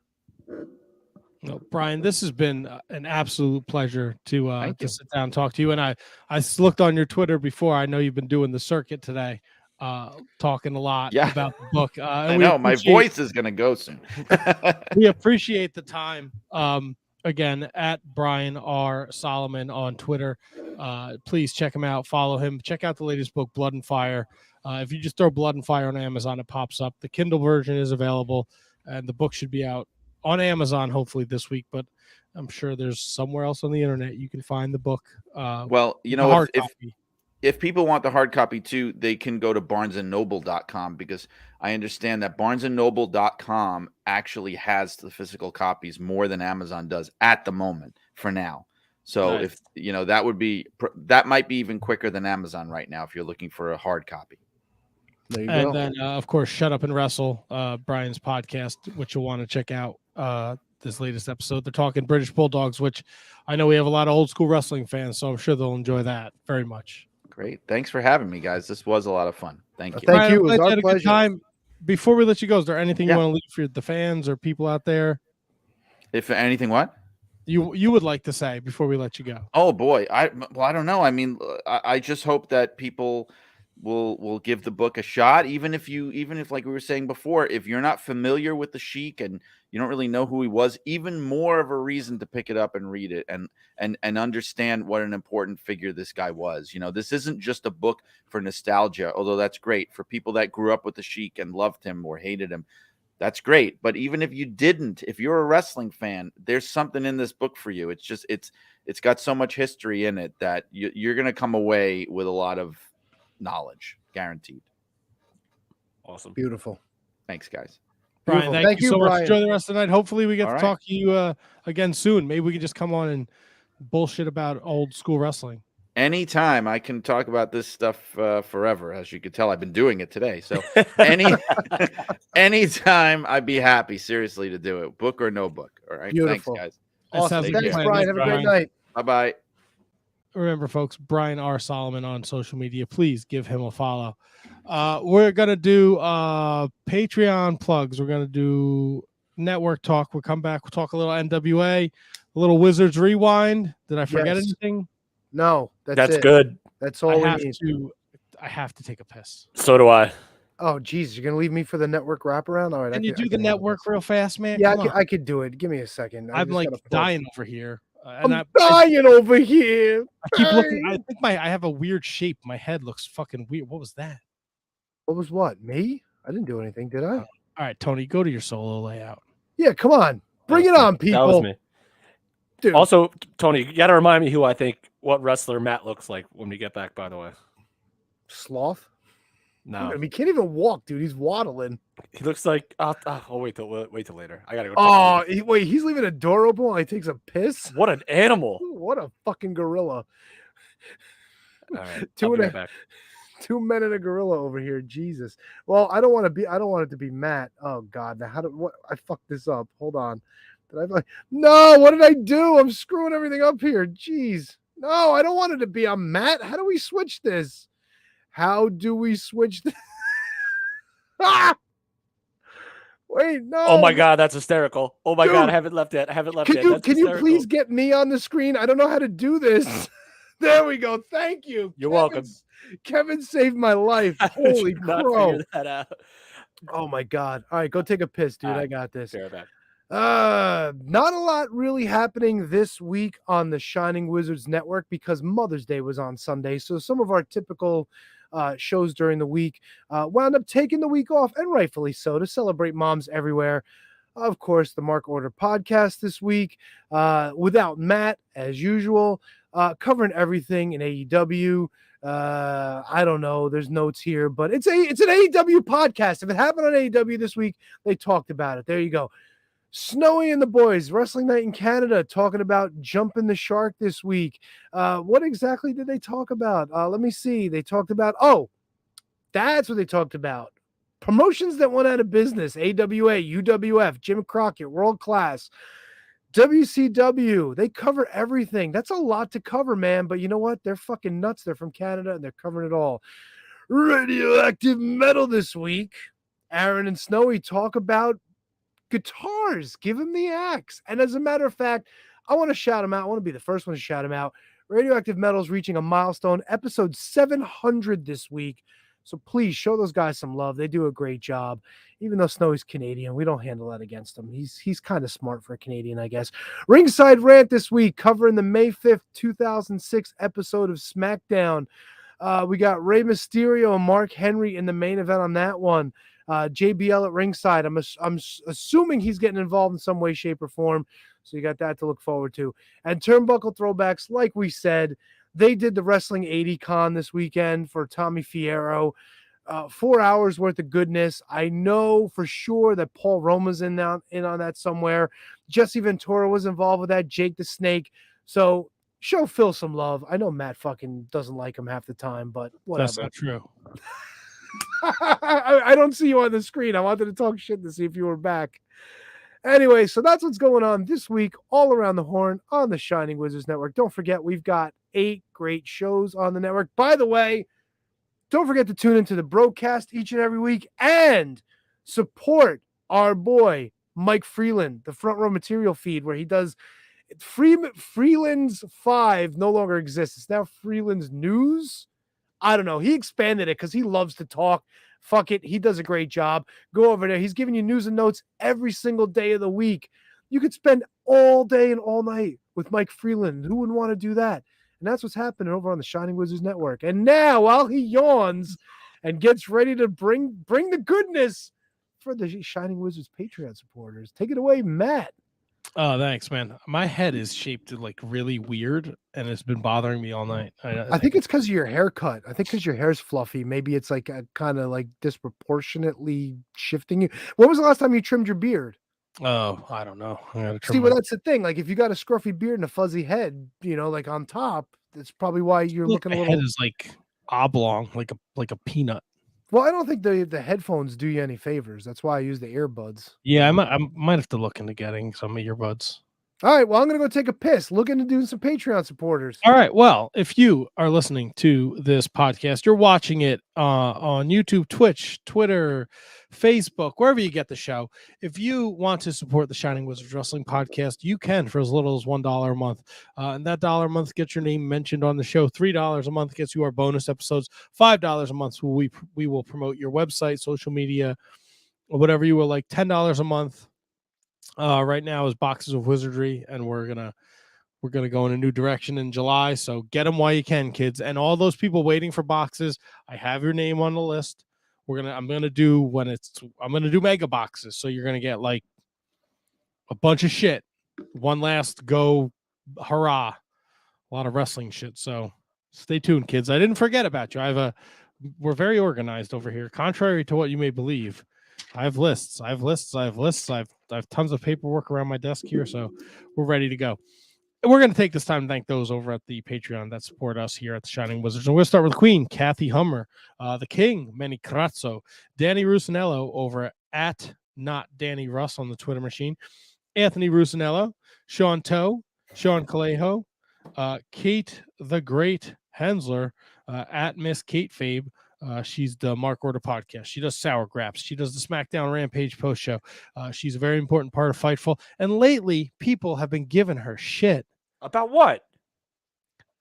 No, Brian, this has been an absolute pleasure to sit down and talk to you. And I looked on your Twitter before. I know you've been doing the circuit today, talking a lot about the book. I know my voice is going to go soon. We appreciate the time. again, at Brian R. Solomon on Twitter. Please check him out. Follow him. Check out the latest book, Blood and Fire. If you just throw Blood and Fire on Amazon, it pops up. The Kindle version is available, and the book should be out on Amazon hopefully this week, but I'm sure there's somewhere else on the internet you can find the book. Well, you know, if people want the hard copy too, they can go to barnesandnoble.com, because I understand that barnesandnoble.com actually has the physical copies more than Amazon does at the moment for now. So Nice. if you know, that might be even quicker than Amazon right now if you're looking for a hard copy. There you And go. then, of course, Shut Up and Wrestle, Brian's podcast, which you'll want to check out this latest episode. They're talking British Bulldogs, which I know we have a lot of old school wrestling fans, so I'm sure they'll enjoy that very much. Great. Thanks for having me, guys. This was a lot of fun. Thank you. Thank you. It was Brian, our had a good pleasure. time. Before we let you go, is there anything Yeah. you want to leave for the fans or people out there If anything, what? you would like to say before we let you go? Oh boy, I don't know. I mean, I just hope that people will give the book a shot, even if like we were saying before, if you're not familiar with the Sheik and you don't really know who he was, even more of a reason to pick it up and read it and understand what an important figure this guy was. You know, this isn't just a book for nostalgia, although that's great for people that grew up with the Sheik and loved him or hated him. That's great. But even if you didn't, if you're a wrestling fan, there's something in this book for you. It's just, it's got so much history in it that you're going to come away with a lot of knowledge, guaranteed. Awesome. Beautiful. Thanks, guys. Brian, Beautiful. thank you so much. Brian. Enjoy the rest of the night. Hopefully we get All to right. talk to you again soon. Maybe we can just come on and bullshit about old school wrestling. Anytime. I can talk about this stuff forever. As you could tell, I've been doing it today. So anytime I'd be happy, seriously, to do it, book or no book. All right. Beautiful. Thanks, guys. Awesome. Sounds Thanks, good. Brian. Have a great night. Bye-bye. Remember, folks, Brian R. Solomon on social media. Please give him a follow. We're going to do Patreon plugs. We're going to do network talk. We'll come back. We'll talk a little NWA, a little Wizards Rewind. Did I forget Yes. anything? No, That's it. good. That's all we need. I have to take a piss. So do I. Oh, geez, you're gonna leave me for the network wraparound? All right. Can I you could- do I the can handle network this. real fast, man? Yeah, Come on. I could do it. Give me a second. I'm just like gotta pull- dying over here. I'm I dying over here. keep looking. Dying. I think I have a weird shape. My head looks fucking weird. What was that? What was what? Me? I didn't do anything, did I? All right, Tony, go to your solo layout. Yeah, come on. Bring it on, people. That was me. Dude. Also, Tony, you got to remind me who I think what wrestler Matt looks like when we get back. By the way, Sloth. no, I mean, he can't even walk, dude. He's waddling. he looks like. I'll wait till later. I gotta go. check Oh, him. wait, he's leaving a door open while he takes a piss. What an animal! What a fucking gorilla. All right, Two I'll and be a- right back. 2 men and a gorilla over here. Jesus. Well, I don't want it to be Matt. Oh God. Now I fucked this up. Hold on. No, what did I do? I'm screwing everything up here. Jeez. No, I don't want it to be a Matt. How do we switch this? How do we switch this? Ah! Wait, no. Oh my God, that's hysterical! Oh my God, Dude. I haven't left yet. I haven't left Can yet. you That's can you hysterical. please get me on the screen? I don't know how to do this. There we go. Thank you. You're welcome. Kevin saved my life. How did Holy you not crow. figure that out? Oh my God. All right, go take a piss, dude. All I right. got this. Be right back. Not a lot really happening this week on the Shining Wizards Network because Mother's Day was on Sunday. So some of our typical shows during the week wound up taking the week off, and rightfully so, to celebrate moms everywhere. Of course, the Mark Order podcast this week without Matt, as usual, covering everything in AEW. I don't know. There's notes here, but it's an AEW podcast. If it happened on AEW this week, they talked about it. There you go. Snowy and the boys, Wrestling Night in Canada, talking about Jumping the Shark this week. What exactly did they talk about? Let me see. They talked about, that's what they talked about. Promotions that went out of business, AWA, UWF, Jim Crockett, World Class, WCW. They cover everything. That's a lot to cover, man. But you know what? They're fucking nuts. They're from Canada, and they're covering it all. Radioactive Metal this week. Aaron and Snowy talk about guitars. Give him the axe. And as a matter of fact, I want to shout him out. I want to be the first one to shout him out. Radioactive Metal is reaching a milestone. Episode 700 this week. So please show those guys some love. They do a great job. Even though Snowy's Canadian, we don't handle that against him. He's kind of smart for a Canadian, I guess. Ringside Rant this week, covering the May 5th, 2006 episode of SmackDown. We got Rey Mysterio and Mark Henry in the main event on that one. JBL at ringside. I'm assuming he's getting involved in some way, shape, or form. So you got that to look forward to. And Turnbuckle Throwbacks, like we said, they did the Wrestling 80 Con this weekend for Tommy Fierro. 4 hours worth of goodness. I know for sure that Paul Roma's in on that somewhere. Jesse Ventura was involved with that. Jake the Snake. So show Phil some love. I know Matt fucking doesn't like him half the time, but whatever. That's not true. I don't see you on the screen. I wanted to talk shit to see if you were back. Anyway, so that's what's going on this week all around the horn on the Shining Wizards Network. Don't forget, we've got 8 great shows on the network. By the way, don't forget to tune into the broadcast each and every week and support our boy, Mike Freeland, the Front Row Material feed, where he does Freeland's 5 no longer exists. It's now Freeland's News. I don't know. He expanded it because he loves to talk. Fuck it. He does a great job. Go over there. He's giving you news and notes every single day of the week. You could spend all day and all night with Mike Freeland. Who wouldn't want to do that? And that's what's happening over on the Shining Wizards Network. And now, while he yawns and gets ready to bring the goodness for the Shining Wizards Patreon supporters, take it away, Matt. Oh, thanks, man. My head is shaped like really weird, and it's been bothering me all night. I think it's because of your haircut. I think because your hair's fluffy. Maybe it's like a kind of like disproportionately shifting you. When was the last time you trimmed your beard? Oh, I don't know. See, well, that's the thing. Like, if you got a scruffy beard and a fuzzy head, like on top, that's probably why you're looking a little. My head is like oblong, like a peanut. Well, I don't think the headphones do you any favors. That's why I use the earbuds. Yeah, I might have to look into getting some earbuds. All right, well, I'm going to go take a piss. Look into doing some Patreon supporters. All right, well, if you are listening to this podcast, you're watching it on YouTube, Twitch, Twitter, Facebook, wherever you get the show. If you want to support the Shining Wizards Wrestling Podcast, you can for as little as $1 a month. And that $1 a month gets your name mentioned on the show. $3 a month gets you our bonus episodes. $5 a month, we will promote your website, social media, or whatever you will like. $10 a month. Right now is Boxes of Wizardry, and we're gonna go in a new direction in July. So get them while you can, kids. And all those people waiting for boxes, I have your name on the list. I'm gonna do mega boxes. So you're gonna get like a bunch of shit. One last go, hurrah! A lot of wrestling shit. So stay tuned, kids. I didn't forget about you. We're very organized over here, contrary to what you may believe. I have lists. I have tons of paperwork around my desk here, so we're ready to go. And we're going to take this time to thank those over at the Patreon that support us here at the Shining Wizards. And we're going to start with Queen, Kathy Hummer, the King, Manny Crazzo, Danny Rusinello over at Not Danny Russ on the Twitter machine, Anthony Rusinello, Sean Toe, Sean Calejo, Kate the Great Hensler, at Miss Kate Fabe. She's the Mark Order podcast. She does Sour Graps. She does the SmackDown Rampage post show. She's a very important part of Fightful. And lately, people have been giving her shit. About what?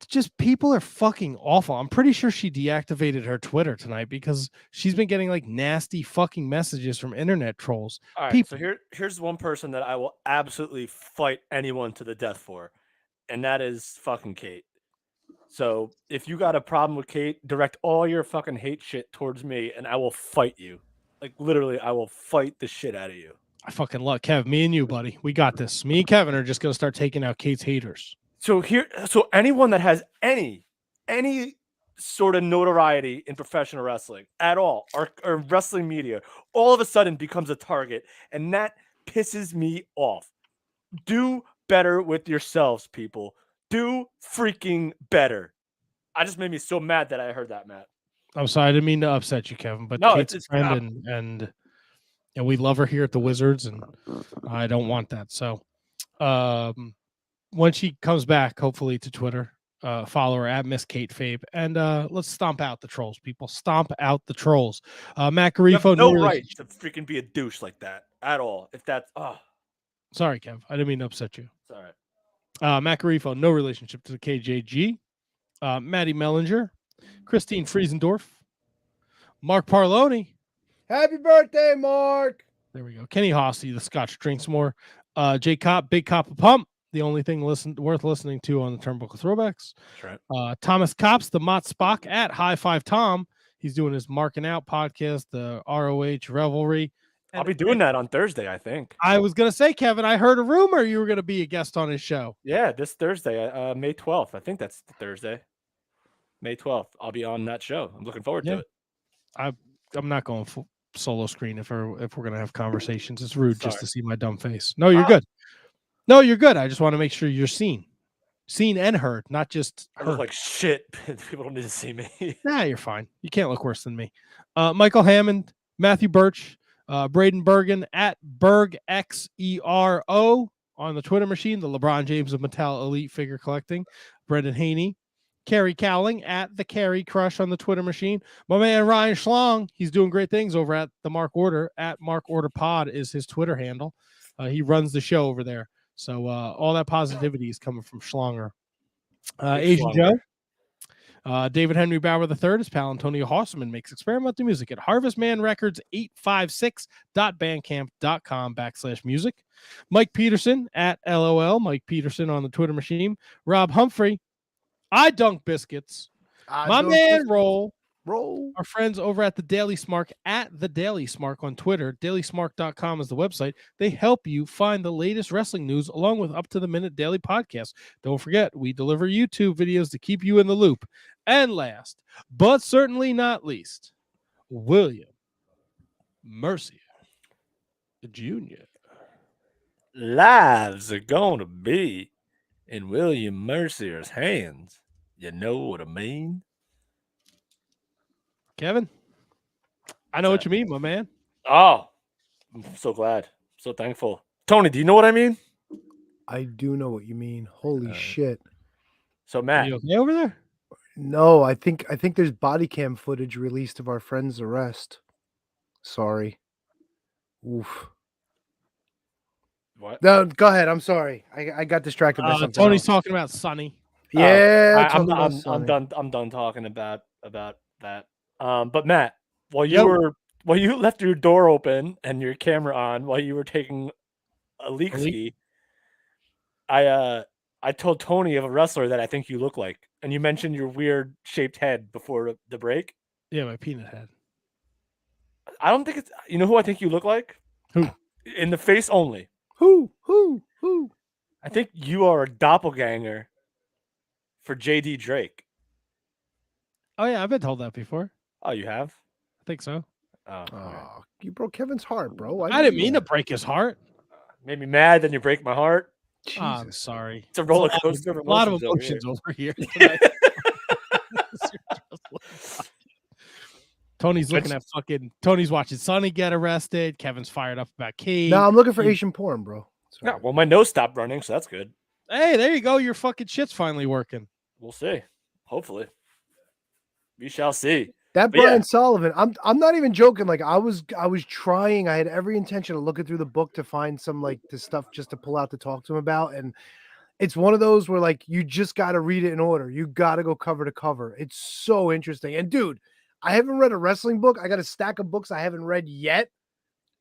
Just people are fucking awful. I'm pretty sure she deactivated her Twitter tonight because she's been getting like nasty fucking messages from internet trolls. All right, people. so here's one person that I will absolutely fight anyone to the death for, and that is fucking Kate. So if you got a problem with Kate, direct all your fucking hate shit towards me, and I will fight you. Like literally, I will fight the shit out of you. I fucking love Kev. Me and you, buddy. We got this. Me and Kevin are just gonna start taking out Kate's haters. So anyone that has any sort of notoriety in professional wrestling at all, or wrestling media, all of a sudden becomes a target, and that pisses me off. Do better with yourselves, people. Do freaking better. I just made me so mad that I heard that, Matt. I'm sorry, I didn't mean to upset you, Kevin, but no, Kate's a friend and we love her here at the Wizards, and I don't want that. So when she comes back, hopefully to Twitter, follow her at Miss Kate Fabe, and let's stomp out the trolls, people. Stomp out the trolls. Matt Garifo, you have no right to freaking be a douche like that at all. If that's sorry, Kev. I didn't mean to upset you. It's all right. Matt Garifo, no relationship to the KJG. Maddie Mellinger, Christine Friesendorf, Mark Parloni. Happy birthday, Mark. There we go. Kenny Hossey, the Scotch drinks more. J Cop, Big Cop of Pump, the only thing worth listening to on the Turnbuckle Throwbacks. That's right. Thomas Cops, the Mott Spock at High Five Tom. He's doing his Marking Out podcast, the ROH Revelry. I'll be doing that on Thursday, I think. I was going to say, Kevin, I heard a rumor you were going to be a guest on his show. Yeah, this Thursday, May 12th. I think that's the Thursday. May 12th. I'll be on that show. I'm looking forward to it. I'm not going solo screen if we're going to have conversations. It's rude just to see my dumb face. No, you're good. No, you're good. I just want to make sure you're seen and heard, not just I look like shit. People don't need to see me. Nah, you're fine. You can't look worse than me. Michael Hammond, Matthew Birch, Braden Bergen at BergXERO on the Twitter machine, the LeBron James of Mattel Elite Figure Collecting, Brendan Haney, Kerry Cowling at the Kerry Crush on the Twitter machine. My man Ryan Schlong, he's doing great things over at the Mark Order. At Mark Order Pod is his Twitter handle. He runs the show over there. So all that positivity is coming from Schlonger. Asian Joe. David Henry Bauer III, his pal Antonio Hossaman makes experimental music at harvestmanrecords856.bandcamp.com/music. Mike Peterson at LOL, Mike Peterson on the Twitter machine. Rob Humphrey, I dunk biscuits. My man Roll. Our friends over at the Daily Smark at the Daily Smark on Twitter. DailySmark.com is the website. They help you find the latest wrestling news along with up-to-the-minute daily podcasts. Don't forget, we deliver YouTube videos to keep you in the loop. And last, but certainly not least, William Mercier Jr. Lives are going to be in William Mercier's hands. You know what I mean? Kevin, I know what you mean, my man. Oh, I'm so glad. So thankful. Tony, do you know what I mean? I do know what you mean. Holy shit. So, Matt. Are you okay over there? No, I think there's body cam footage released of our friend's arrest. Sorry. Oof. What? No, go ahead. I'm sorry. I got distracted by something. Tony's else. talking about Sonny. Yeah, I'm done talking about that. But Matt, while you left your door open and your camera on while you were taking a leak ski, I told Tony of a wrestler that I think you look like, and you mentioned your weird shaped head before the break. Yeah, my peanut head. I don't think it's. You know who I think you look like? Who? In the face only. Who? I think you are a doppelganger for JD Drake. Oh yeah, I've been told that before. Oh, you have? I think so. Oh, you broke Kevin's heart, bro. I didn't mean to break his heart. Made me mad, then you break my heart. Jesus. I'm sorry. It's a roller coaster. A lot of emotions over here. Tony's looking at Tony's watching Sonny get arrested. Kevin's fired up about Key. No, I'm looking for Asian porn, bro. Yeah, well, my nose stopped running, so that's good. Hey, there you go. Your fucking shit's finally working. We'll see. Hopefully. We shall see. That Brian Sullivan, I'm not even joking. Like I was trying. I had every intention of looking through the book to find some like the stuff just to pull out to talk to him about. And it's one of those where like you just got to read it in order. You got to go cover to cover. It's so interesting. And dude, I haven't read a wrestling book. I got a stack of books I haven't read yet.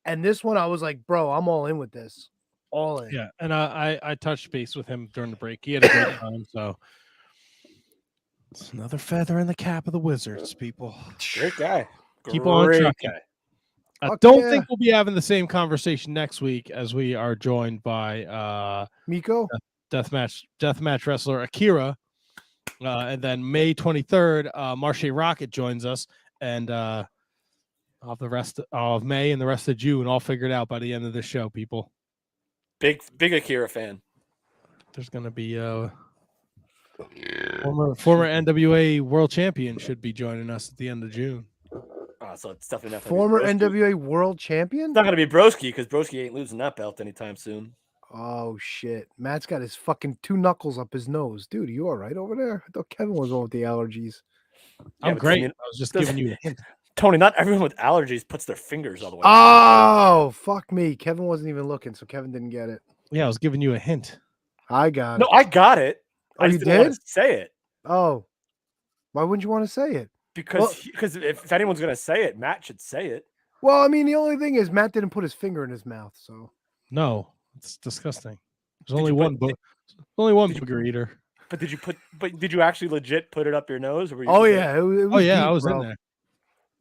And this one, I was like, bro, I'm all in with this. All in. Yeah, and I touched base with him during the break. He had a great time. So it's another feather in the cap of the Wizards, people. Great guy. Keep on trucking. I don't think we'll be having the same conversation next week as we are joined by Miko, deathmatch wrestler Akira, and then May 23rd, Marche Rocket joins us, and of the rest of May and the rest of June, all figured out by the end of the show, people. Big Akira fan. There's gonna be former NWA world champion should be joining us at the end of June. So it's definitely not former NWA world champion. It's not gonna be Broski because Broski ain't losing that belt anytime soon. Oh shit! Matt's got his fucking 2 knuckles up his nose, dude. Are you all right over there? I thought Kevin was on with the allergies. I'm great. I was just giving you a hint. Tony, not everyone with allergies puts their fingers all the way. Oh, fuck me. Kevin wasn't even looking, so Kevin didn't get it. Yeah, I was giving you a hint. I got it. No, I got it. Oh, I just didn't want to say it. Oh. Why wouldn't you want to say it? Because if anyone's gonna say it, Matt should say it. Well, I mean, the only thing is Matt didn't put his finger in his mouth, so No, it's disgusting. There's only one booger eater. But did you actually legit put it up your nose? Or were you it was deep, I was bro. in there.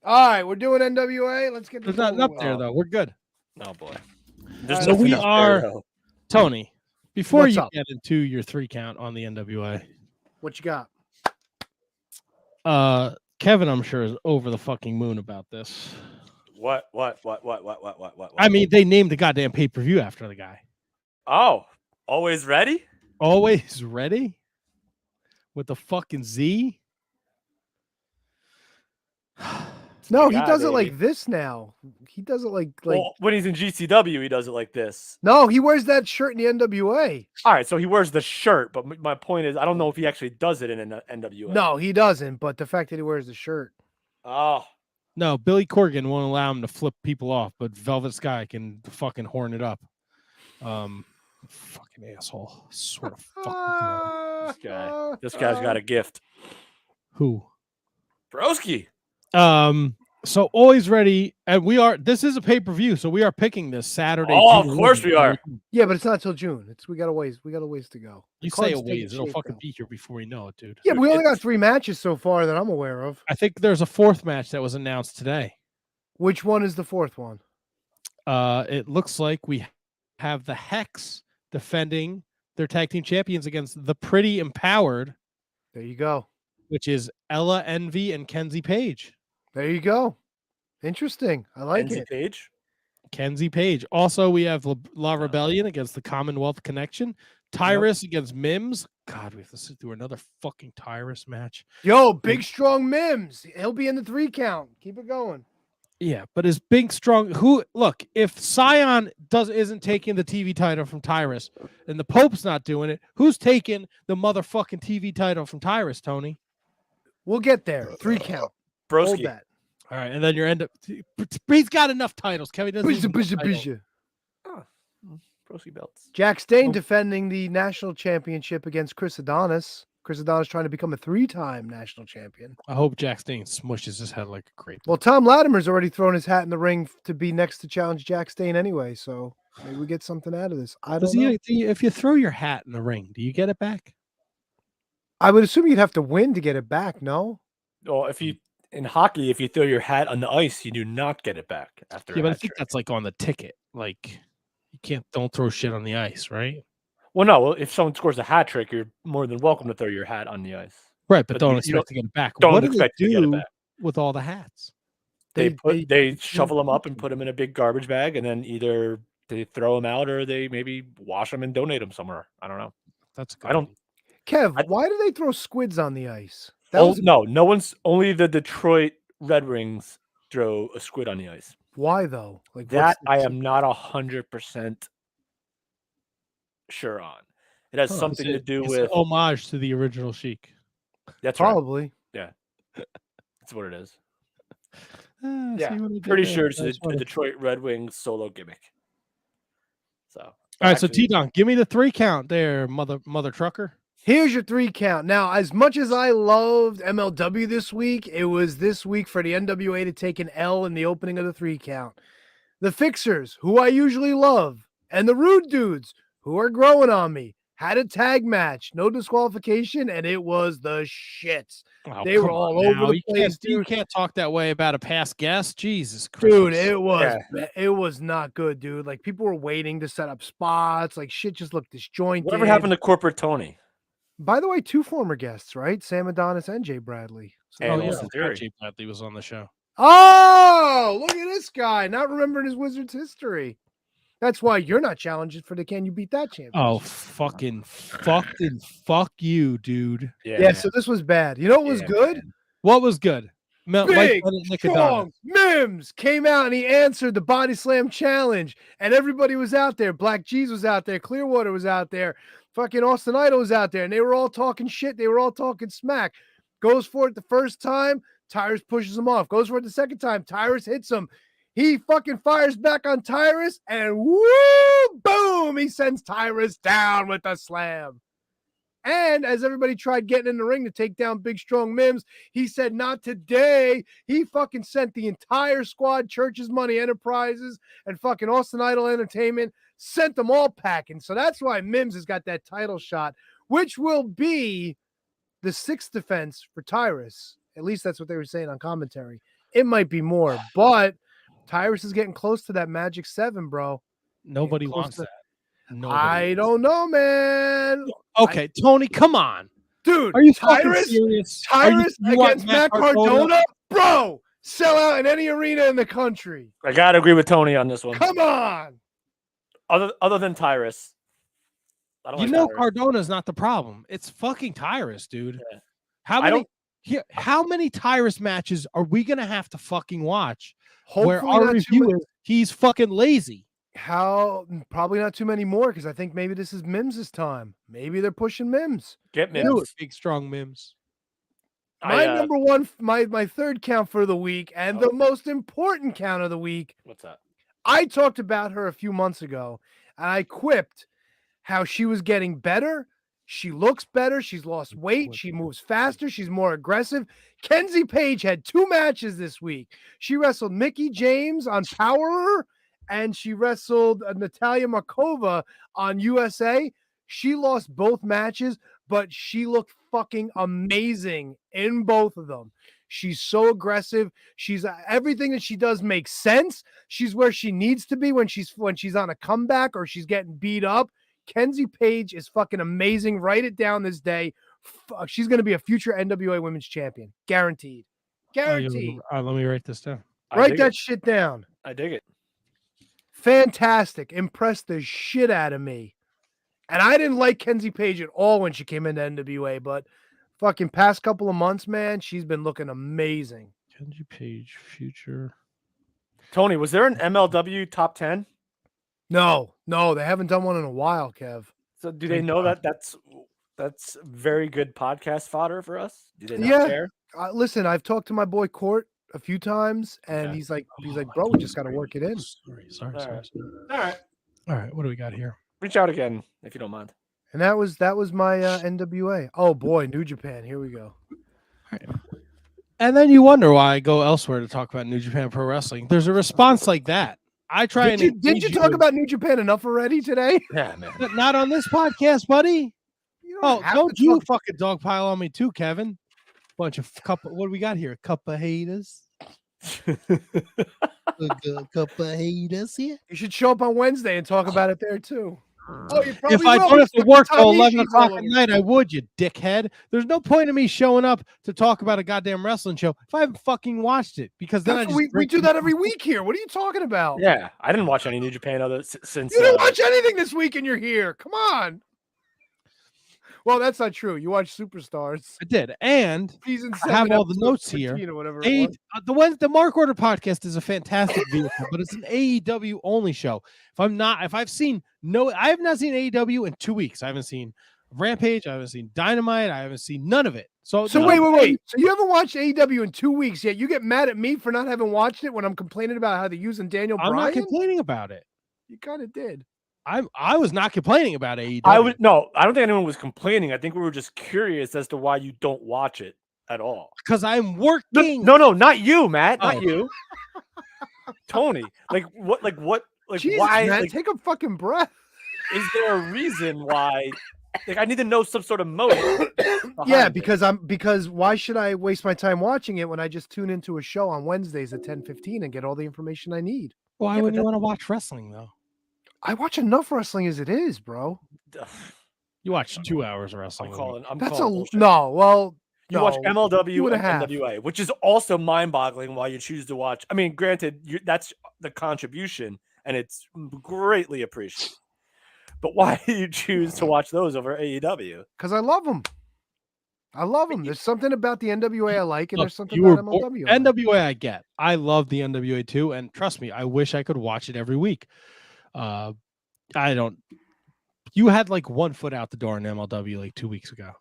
All right, we're doing NWA. Let's get There's nothing up there though. We're good. Oh boy. So we are Tony. Before What's you up? get into your 3 count on the NWA, What you got? Kevin, I'm sure, is over the fucking moon about this. What? I mean, they named the goddamn pay-per-view after the guy. Oh, always ready? Always ready? With the fucking Z? No, he God, does it baby. like this now. He does it like Well, when he's in GCW, he does it like this. No, he wears that shirt in the NWA. All right, so he wears the shirt, but my point is, I don't know if he actually does it in an NWA. No, he doesn't. But the fact that he wears the shirt. Oh, No, Billy Corgan won't allow him to flip people off, but Velvet Sky can fucking horn it up. Fucking asshole. I swear to fucking this guy's got a gift. Who? Broski. So always ready, and this is a pay-per-view, so we are picking this Saturday. Oh, June of course 11th. we are. Yeah, but it's not till June. We got a ways to go. You The say a card's taking ways, it'll shape fucking now. be here before we know it, dude. Yeah, but we only got 3 matches so far that I'm aware of. I think there's a 4th match that was announced today. Which one is the 4th one? It looks like we have the Hex defending their tag team champions against the Pretty Empowered. There you go. Which is Ella Envy and Kenzie Page. There you go. Interesting. I like Kenzie it. Page. Kenzie Page. Also, we have La Rebellion against the Commonwealth Connection. Tyrus against Mims. God, we have to sit through another fucking Tyrus match. Yo, big strong Mims. He'll be in the 3 count. Keep it going. Yeah, but is big strong look, if Scion isn't taking the TV title from Tyrus and the Pope's not doing it, who's taking the motherfucking TV title from Tyrus, Tony? We'll get there. 3 count. Broski. Hold that. All right, and then you're he's got enough titles. Kevin doesn't need Bisha, more bisha, titles. bisha. Broski belts. Jack Stane defending the national championship against Chris Adonis. Chris Adonis trying to become a 3-time national champion. I hope Jack Stane smushes his head like a grape. Well, Tom Latimer's already thrown his hat in the ring to be next to challenge Jack Stane anyway, so maybe we get something out of this. I don't know. If you throw your hat in the ring, do you get it back? I would assume you'd have to win to get it back, no? Well, in hockey, if you throw your hat on the ice, you do not get it back after. Yeah, but I think that's like on the ticket. Like you don't throw shit on the ice, right? Well, no. Well, if someone scores a hat trick, you're more than welcome to throw your hat on the ice. Right, but don't expect to get it back. Don't What do expect they to get it do back with all the hats? They shovel them up and put them in a big garbage bag, and then either they throw them out or they maybe wash them and donate them somewhere. I don't know. That's good. I don't. Kev, why do they throw squids on the ice? No one's. Only the Detroit Red Wings throw a squid on the ice. Why though? Like that, I am not 100% sure on. It has something to do with homage to the original Sheik. That's probably. Right. Yeah, that's what it is. Yeah, pretty sure it's a Detroit Red Wings solo gimmick. So, all right, so T-Donk, give me the 3 count there, mother trucker. Here's your 3 count. Now, as much as I loved MLW this week, it was this week for the NWA to take an L in the opening of the 3 count. The Fixers, who I usually love, and the Rude Dudes, who are growing on me, had a tag match, no disqualification, and it was the shits. They were all over the place, dude. You can't talk that way about a past guest. Jesus Christ. Dude, it was not good, dude. Like, people were waiting to set up spots. Like, shit just looked disjointed. Whatever happened to Corporate Tony? By the way, 2 former guests, right? Sam Adonis and Jay Bradley. So, Jay Bradley was on the show. Oh, look at this guy. Not remembering his Wizards history. That's why you're not challenging for the Can You Beat That championship. Oh, fucking fuck you, dude. Yeah, so this was bad. You know what was good? Man. What was good? Big, strong Mims came out and he answered the Body Slam challenge. And everybody was out there. Black G's was out there. Clearwater was out there. Fucking Austin Idol was out there. And they were all talking shit. They were all talking smack. Goes for it the first time. Tyrus pushes him off. Goes for it the second time. Tyrus hits him. He fucking fires back on Tyrus, and woo, boom, he sends Tyrus down with a slam. And as everybody tried getting in the ring to take down Big Strong Mims, he said, not today. He fucking sent the entire squad, Church's Money Enterprises and fucking Austin Idol Entertainment, sent them all packing. So that's why Mims has got that title shot, which will be the 6th defense for Tyrus. At least that's what they were saying on commentary. It might be more, but Tyrus is getting close to that magic 7, bro. Nobody wants that. I don't know, man. Okay, Tony, come on. Dude, are you Tyrus serious? Tyrus against Matt Cardona? Bro, sell out in any arena in the country. I gotta agree with Tony on this one. Come on. Other than Tyrus. You know Cardona's not the problem. It's fucking Tyrus, dude. Yeah. How many Tyrus matches are we gonna have to fucking watch? Hopefully where our review is he's fucking lazy. Probably not too many more, because I think maybe this is Mims' time. Maybe they're pushing Mims. Get Mims. Big strong Mims. My number one, my third count for the week, and the most important count of the week. What's that? I talked about her a few months ago, and I quipped how she was getting better. She looks better. She's lost weight. She moves faster. She's more aggressive. Kenzie Page had 2 matches this week. She wrestled Mickie James on Powerrr, and she wrestled Natalia Markova on USA. She lost both matches, but she looked fucking amazing in both of them. She's so aggressive. She's everything that she does makes sense. She's where she needs to be when she's on a comeback or she's getting beat up. Kenzie Page is fucking amazing. Write it down this day. She's going to be a future NWA Women's Champion. Guaranteed. Guaranteed. Let me write this down. Write that shit down. I dig it. Fantastic. Impressed the shit out of me. And I didn't like Kenzie Page at all when she came into NWA, but fucking past couple of months, man, she's been looking amazing. Kenzie Page, future. Tony, was there an MLW top 10? No, they haven't done one in a while, Kev. So do they know that that's very good podcast fodder for us? Do they not care? Listen, I've talked to my boy Court a few times, and he's like, bro, we just got to work it in. Sorry. All right. What do we got here? Reach out again if you don't mind. And that was my NWA. Oh boy, New Japan. Here we go. All right. And then you wonder why I go elsewhere to talk about New Japan Pro Wrestling. There's a response like that. I try did you talk about New Japan enough already today? Yeah, man. Not on this podcast, buddy. Don't you talk- fucking dogpile on me too, Kevin. What do we got here? A cup of haters. A cup of haters here. You should show up on Wednesday and talk about it there too. Oh, you probably if I will. don't have to work till 11 Tanishi's o'clock all at over. night, I would, you dickhead. There's no point in me showing up to talk about a goddamn wrestling show if I haven't fucking watched it. Because then we do that every week here. What are you talking about? Yeah, I didn't watch any New Japan since. You didn't watch anything this week, and you're here. Come on. Well, that's not true. You watched Superstars. I did, and Season I have 7, all the episode notes 15 here. or whatever it was. The Mark Order podcast is a fantastic vehicle, but it's an AEW only show. I have not seen AEW in 2 weeks. I haven't seen Rampage. I haven't seen Dynamite. I haven't seen none of it. So wait. So you haven't watched AEW in 2 weeks yet? You get mad at me for not having watched it when I'm complaining about how they're using Daniel Bryan? I'm not complaining about it. You kind of did. I was not complaining about AEW. I don't think anyone was complaining. I think we were just curious as to why you don't watch it at all. Because I'm working. No, not you, Matt. Not you. Tony. What? Jesus, why? man, take a fucking breath. Is there a reason why? I need to know some sort of motive. Yeah, because why should I waste my time watching it when I just tune into a show on Wednesdays at 10:15 and get all the information I need? Why wouldn't you want to watch wrestling though? I watch enough wrestling as it is, bro. You watch 2 hours of wrestling. I'm calling bullshit. You watch MLW and NWA, which is also mind-boggling why you choose to watch. I mean, granted, that's the contribution, and it's greatly appreciated. But why do you choose to watch those over AEW? Because I love them. There's something about the NWA I like, and there's something about MLW. NWA I get. I love the NWA too, and trust me, I wish I could watch it every week. I don't. You had like 1 foot out the door in MLW like 2 weeks ago,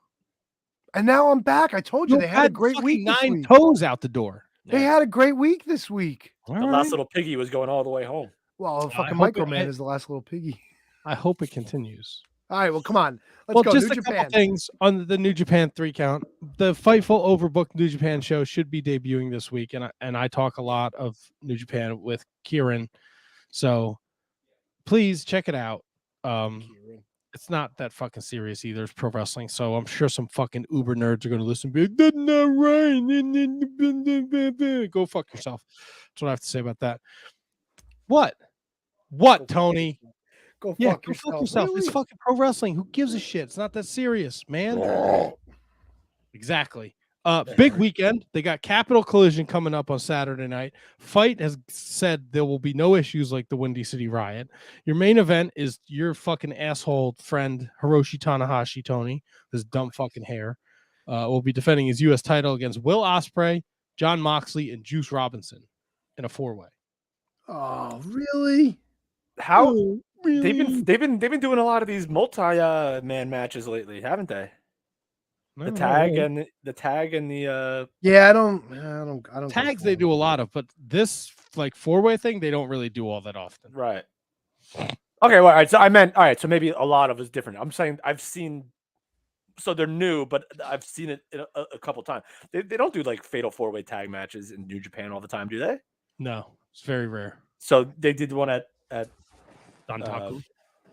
and now I'm back. I told you they had a great week. 9 toes out the door. They had a great week this week. The last little piggy was going all the way home. Well, fucking Microman is the last little piggy. I hope it continues. All right, well, come on. Let's Well, go. just New a Japan. couple things on the New Japan 3 count. The Fightful Overbooked New Japan show should be debuting this week, and I talk a lot of New Japan with Kieran, so please check it out. It's not that fucking serious either. It's pro wrestling, so I'm sure some fucking uber nerds are going to listen and be like, "That's not right." Go fuck yourself. That's what I have to say about that. What, Tony? Go Yeah, fuck go yourself. fuck yourself. It's Really? fucking pro wrestling. Who gives a shit? It's not that serious, man. Exactly. Big weekend. They got Capital Collision coming up on Saturday night. Fight has said there will be no issues like the Windy City Riot. Your main event is your fucking asshole friend Hiroshi Tanahashi, Tony, this dumb fucking hair, will be defending his U.S. title against Will Ospreay, John Moxley, and Juice Robinson in a 4-way. Oh, really? How really? they've been doing a lot of these man matches lately, haven't they? The tag and the Yeah, I don't tags they do a lot of, but this like 4-way thing they don't really do all that often. Right. Okay, well, all right. So I meant all right. So maybe a lot of it's different. I'm saying I've seen. So they're new, but I've seen it a couple times. They don't do like fatal 4-way tag matches in New Japan all the time, do they? No, it's very rare. So they did one at Dantaku.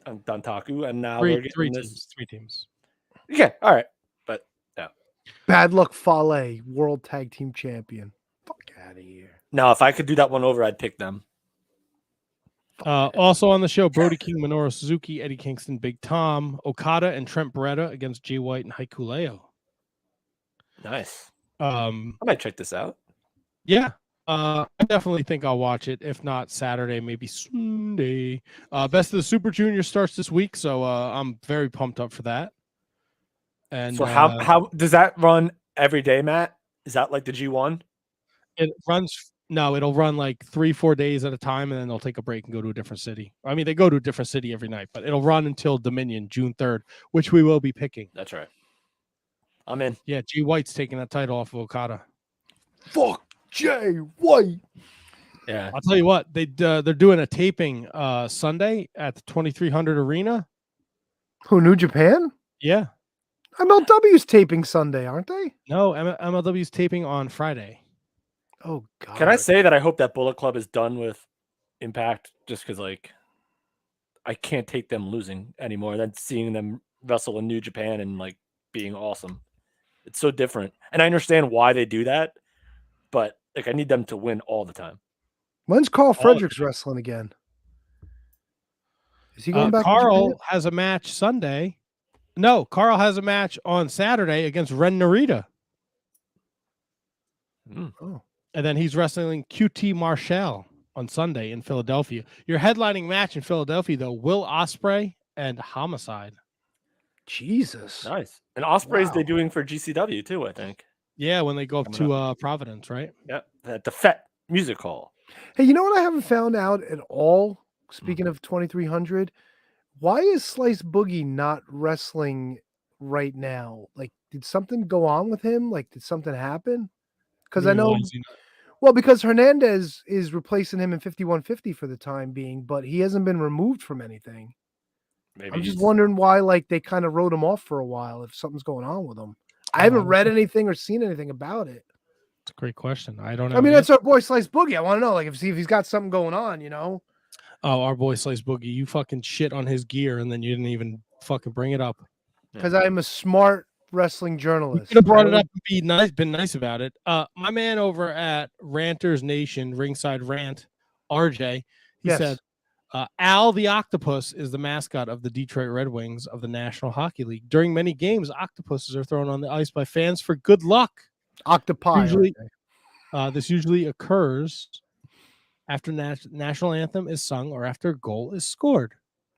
Dantaku, and now three they're getting teams. 3 teams. Yeah, all right, but yeah. Bad Luck Fale, World Tag Team Champion. Fuck out of here. Now, if I could do that one over, I'd pick them. Also on the show, Brody King, Minoru Suzuki, Eddie Kingston, Big Tom, Okada, and Trent Beretta against Jay White and Haikuleo. Nice. I might check this out. Yeah. I definitely think I'll watch it. If not Saturday, maybe Sunday. Best of the Super Junior starts this week, so I'm very pumped up for that. And so how does that run every day, Matt? Is that like the G1? It runs. No, it'll run like 3-4 days at a time, and then they'll take a break and go to a different city. I mean, they go to a different city every night, but it'll run until Dominion, June 3rd, which we will be picking. That's right. I'm in. Yeah, Jay White's taking that title off of Okada. Fuck Jay White. Yeah, I'll tell you what, they're doing a taping Sunday at the 2300 Arena. Who, New Japan? Yeah. MLW's taping Sunday, aren't they? No, MLW's taping on Friday. Oh God! Can I say that I hope that Bullet Club is done with Impact, just because like I can't take them losing anymore than seeing them wrestle in New Japan and like being awesome. It's so different, and I understand why they do that, but like I need them to win all the time. When's Carl Fredericks wrestling again? Is he going back? Carl has a match Sunday. No, Carl has a match on Saturday against Ren Narita. Oh. And then he's wrestling QT Marshall on Sunday in Philadelphia. Your headlining match in Philadelphia, though, Will Ospreay and Homicide. Jesus. Nice. And Ospreay's debuting for GCW too, I think. Yeah, when they go up to Providence, right? Yep. At the Fett Music Hall. Hey, you know what I haven't found out at all? Speaking of 2300, why is Slice Boogie not wrestling right now? Like, did something go on with him? Like, did something happen? Because I know, well, because Hernandez is replacing him in 5150 for the time being, but he hasn't been removed from anything. Maybe I'm just wondering why, like, they kind of wrote him off for a while if something's going on with him. I haven't read anything or seen anything about it. It's a great question. I don't know. I mean, that's our boy Slice Boogie. I want to know, like, if he's got something going on, you know? Oh, our boy Slice Boogie, you fucking shit on his gear and then you didn't even fucking bring it up. Because I'm a smart wrestling journalist. You could have brought it up and been nice about it. My man over at Ranters Nation, Ringside Rant, RJ, he said, Al the Octopus is the mascot of the Detroit Red Wings of the National Hockey League. During many games, octopuses are thrown on the ice by fans for good luck. Octopi. Usually, this usually occurs after national anthem is sung or after a goal is scored.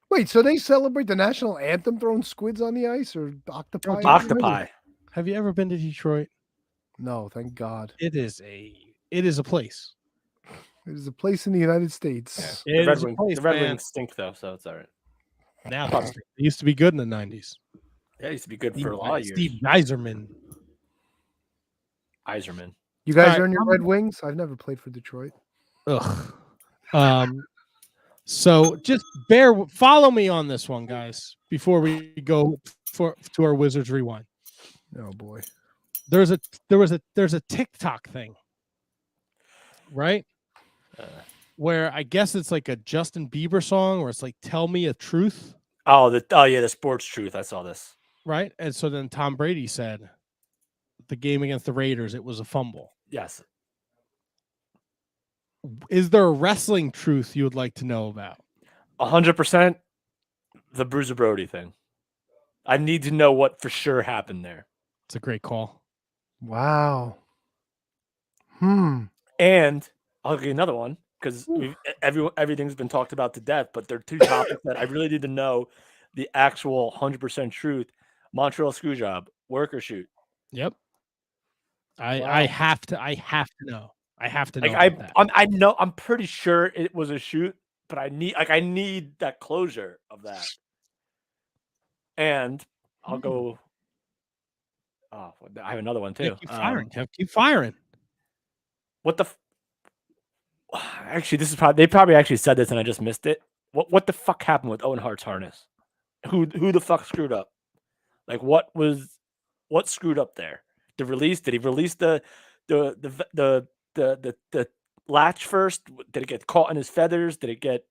Wait, so they celebrate the national anthem throwing squids on the ice or octopi? Octopi. Have you ever been to Detroit? No, thank God. It is a place. It is a place in the United States. Yeah. The Red Wings stink though, so it's all right. Now it used to be good in the 90s. Yeah, it used to be good for a lot of years. Steve Yzerman. You guys are in your Red Wings? I've never played for Detroit. Ugh. So just follow me on this one, guys, before we go to our Wizards Rewind. Oh boy. There's a TikTok thing, right? Where I guess it's like a Justin Bieber song where it's like "Tell Me a Truth." The sports truth. I saw this. Right, and so then Tom Brady said, the game against the Raiders, it was a fumble. Yes. Is there a wrestling truth you would like to know about? 100%. The Bruiser Brody thing. I need to know what for sure happened there. It's a great call. Wow. And I'll give you another one because everything's been talked about to death, but there are two topics that I really need to know the actual 100% truth. Montreal Screwjob, work or shoot? Yep. I have to know. I have to know. I know. I'm pretty sure it was a shoot, but I need that closure of that. And I'll go. Oh, I have another one too. Keep firing. What the? Actually, this is probably they probably actually said this and I just missed it. What the fuck happened with Owen Hart's harness? Who the fuck screwed up? Like what screwed up there? The release? Did he release the latch first? Did it get caught in his feathers? Did it get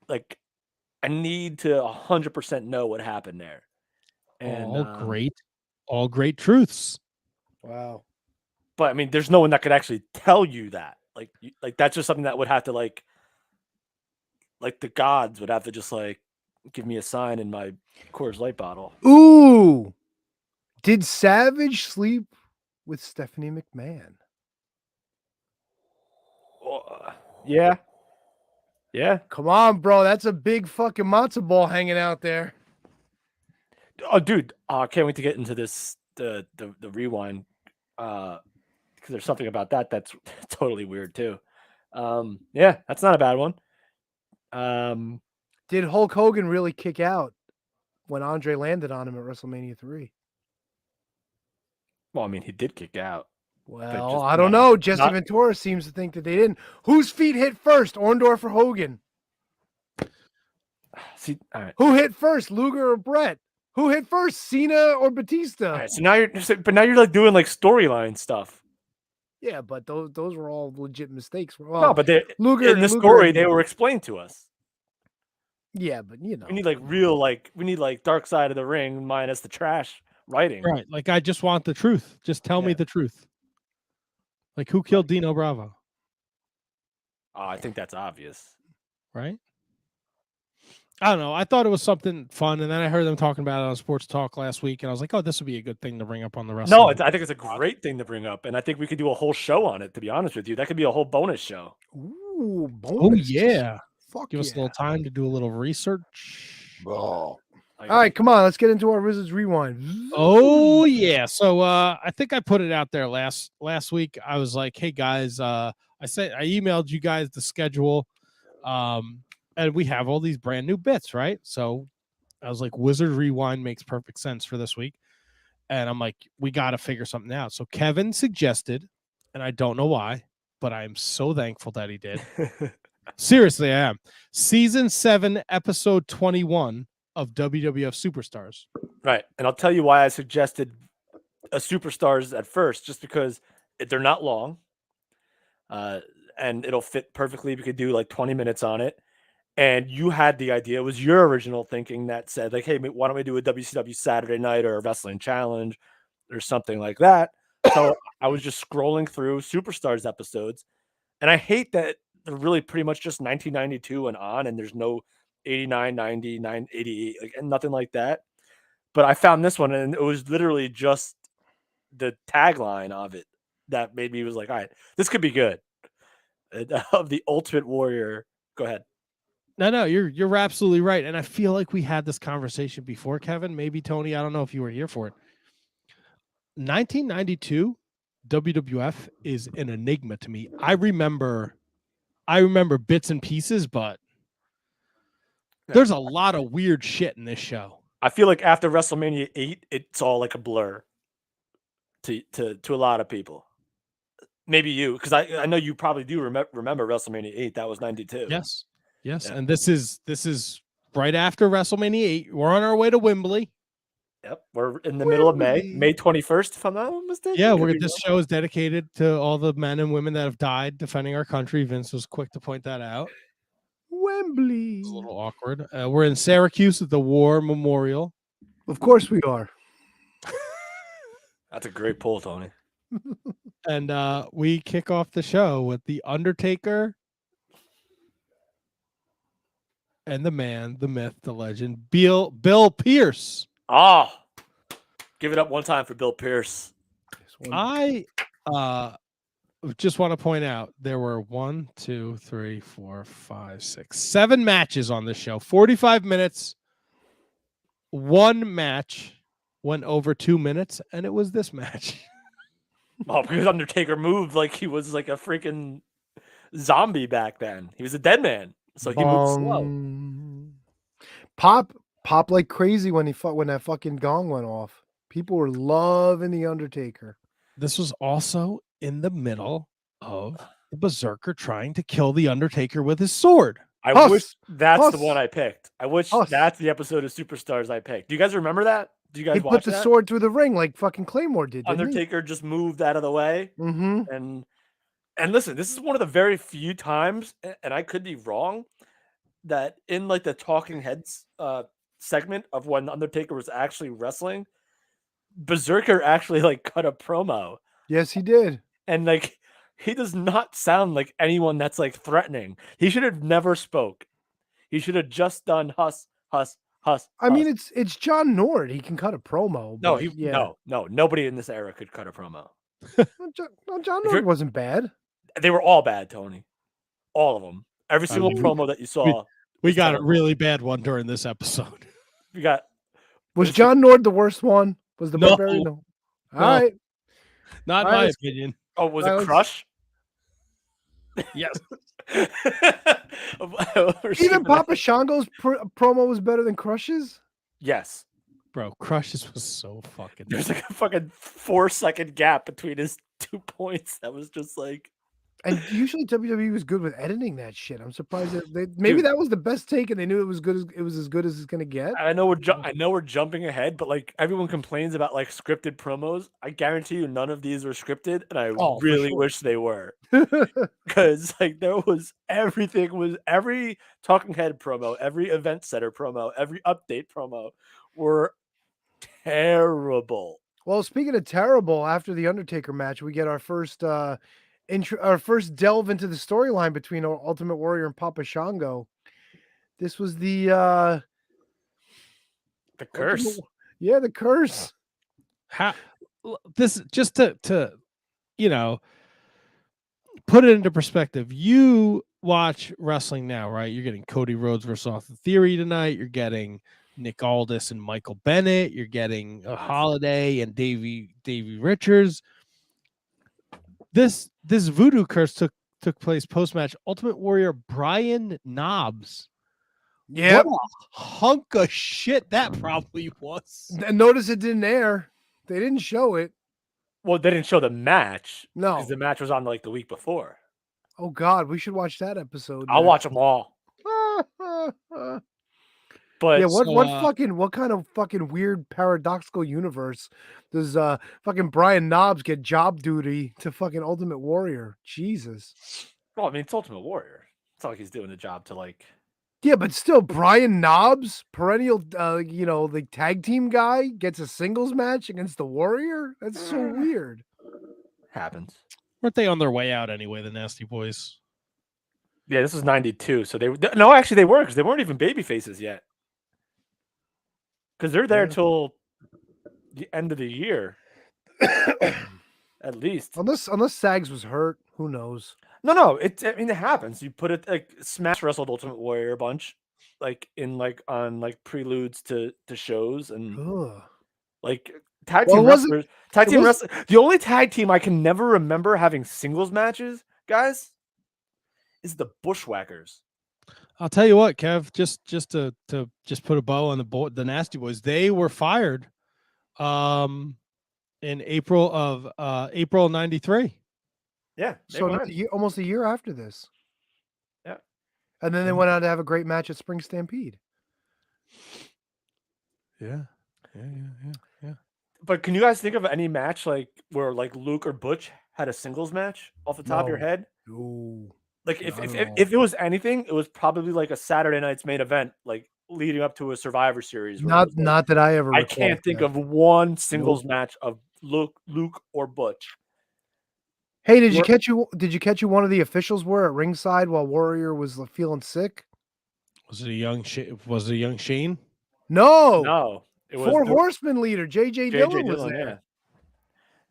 like? I need to 100% know what happened there. And all great truths. Wow. But I mean, there's no one that could actually tell you that. Like that's just something that would have to like the gods would have to just like give me a sign in my Coors Light bottle. Ooh. Did Savage sleep with Stephanie McMahon? Yeah. Yeah. Come on, bro. That's a big fucking matzo ball hanging out there. Oh, dude. I can't wait to get into this the rewind. Because there's something about that's totally weird too. Yeah, that's not a bad one. Did Hulk Hogan really kick out when Andre landed on him at WrestleMania 3? Well, I mean, he did kick out. Well, I don't know. Jesse Ventura seems to think that they didn't. Whose feet hit first, Orndorff or Hogan? See, all right. Who hit first, Luger or Brett? Who hit first, Cena or Batista? All right, so now you're like doing like storyline stuff. Yeah, but those were all legit mistakes. Well, no, but Luger in the story they were explained to us. Yeah, but you know, we need like Dark Side of the Ring minus the trash writing. Right, like I just want the truth. Just tell me the truth. Like who killed Dino Bravo? I think that's obvious, right? I don't know. I thought it was something fun, and then I heard them talking about it on Sports Talk last week, and I was like, "Oh, this would be a good thing to bring up on the wrestling." No, I think it's a great thing to bring up, and I think we could do a whole show on it. To be honest with you, that could be a whole bonus show. Ooh, bonus! Oh yeah, give us a little time to do a little research. Oh. All right, come on, let's get into our Wizards Rewind. Oh yeah, so I think I put it out there last week. I was like, "Hey guys, I emailed you guys the schedule." And we have all these brand new bits, right? So I was like, Wizard Rewind makes perfect sense for this week. And I'm like, we got to figure something out. So Kevin suggested, and I don't know why, but I'm so thankful that he did. Seriously, I am. Season 7, episode 21 of WWF Superstars. Right. And I'll tell you why I suggested a Superstars at first, just because they're not long. And it'll fit perfectly. We could do like 20 minutes on it. And you had the idea, it was your original thinking that said, like, hey, why don't we do a WCW Saturday night or a wrestling challenge or something like that? So I was just scrolling through Superstars episodes, and I hate that they're really pretty much just 1992 and on, and there's no 89, 90, 88, like, and nothing like that. But I found this one, and it was literally just the tagline of it that made me was like, all right, this could be good. Of the Ultimate Warrior. Go ahead. No, you're absolutely right. And I feel like we had this conversation before, Kevin. Maybe Tony, I don't know if you were here for it. 1992 WWF is an enigma to me. I remember bits and pieces, but there's a lot of weird shit in this show. I feel like after WrestleMania 8, it's all like a blur to a lot of people. Maybe you, because I know you probably do remember WrestleMania 8. That was 92. Yes. Yes, and this is right after WrestleMania 8. We're on our way to Wembley. Yep, we're in the middle of May 21st, if I'm not mistaken. Yeah, this show is dedicated to all the men and women that have died defending our country. Vince was quick to point that out. Wembley. It's a little awkward. We're in Syracuse at the War Memorial. Of course we are. That's a great pull, Tony. And we kick off the show with The Undertaker and the man, the myth, the legend, Bill Pierce. Give it up one time for Bill Pierce. I just want to point out there were 7 matches on this show, 45 minutes. One match went over 2 minutes, and it was this match. Because Undertaker moved like he was like a freaking zombie back then. He was a dead man, so he moved slow. Pop like crazy when that fucking gong went off. People were loving the Undertaker. This was also in the middle of the Berserker trying to kill the Undertaker with his sword. I wish that's the one I picked. I wish that's the episode of Superstars I picked. Do you guys remember that? Do you guys watch put the sword through the ring like fucking Claymore did, didn't Undertaker he? just moved out of the way. Mm-hmm. And listen, this is one of the very few times, and I could be wrong, that in like the Talking Heads segment of when Undertaker was actually wrestling, Berserker actually like cut a promo. Yes, he did. And like he does not sound like anyone that's like threatening. He should have never spoke. He should have just done huss. I mean, it's John Nord. He can cut a promo. No, no, nobody in this era could cut a promo. John Nord wasn't bad. They were all bad, Tony. All of them. Every single promo that you saw. We got a really bad one during this episode. Was John Nord the worst one? Was the Barbarian? No. All right. Not my opinion. Oh, was it Crush? Yes. Even Papa Shango's promo was better than Crush's? Yes. Bro, Crush's was so fucking... There's like a fucking 4-second gap between his 2 points. That was just like... And usually WWE was good with editing that shit. I'm surprised that maybe that was the best take, and they knew it was as good as it's gonna get. I know we're jumping ahead, but like everyone complains about like scripted promos. I guarantee you, none of these were scripted, and I really wish they were, because like every Talking Head promo, every Event Center promo, every update promo were terrible. Well, speaking of terrible, after the Undertaker match, we get our first. Our first delve into the storyline between Ultimate Warrior and Papa Shango. This was the curse. The curse. This just to put it into perspective. You watch wrestling now, right? You're getting Cody Rhodes versus Austin Theory tonight. You're getting Nick Aldis and Michael Bennett. You're getting a Holiday and Davey Richards. This voodoo curse took place post-match. Ultimate Warrior Brian Knobbs. Yeah. What a hunk of shit that probably was. And notice it didn't air. They didn't show it. Well, they didn't show the match. No. Because the match was on like the week before. Oh God, we should watch that episode. I'll watch them all. But yeah, what kind of fucking weird paradoxical universe does fucking Brian Knobbs get job duty to fucking Ultimate Warrior? Jesus. Well, I mean, it's Ultimate Warrior. It's not like he's doing the job to like. Yeah, but still, Brian Knobbs, perennial, the tag team guy, gets a singles match against the Warrior. That's so weird. Happens. Weren't they on their way out anyway? The Nasty Boys. Yeah, this was 92, so they actually they were because they weren't even baby faces yet. Because they're there till the end of the year, at least. Unless Sags was hurt, who knows? No. It happens. You put it like Smash wrestled Ultimate Warrior a bunch, like on preludes to shows and like tag team wrestlers. The only tag team I can never remember having singles matches, guys, is the Bushwhackers. I'll tell you what, Kev, just to put a bow on the Nasty Boys, they were fired in April of '93. Yeah. So almost a year after this. Yeah. And then they went on to have a great match at Spring Stampede. Yeah. But can you guys think of any match like where like Luke or Butch had a singles match off the top of your head? Ooh. Like if it was anything, it was probably like a Saturday night's main event, like leading up to a Survivor Series. Not that I ever. I can't think of one singles match of Luke or Butch. Hey, did you catch who one of the officials were at ringside while Warrior was feeling sick? Was it a young Shane? No. It was Four Horsemen leader JJ Dillon was there. Yeah.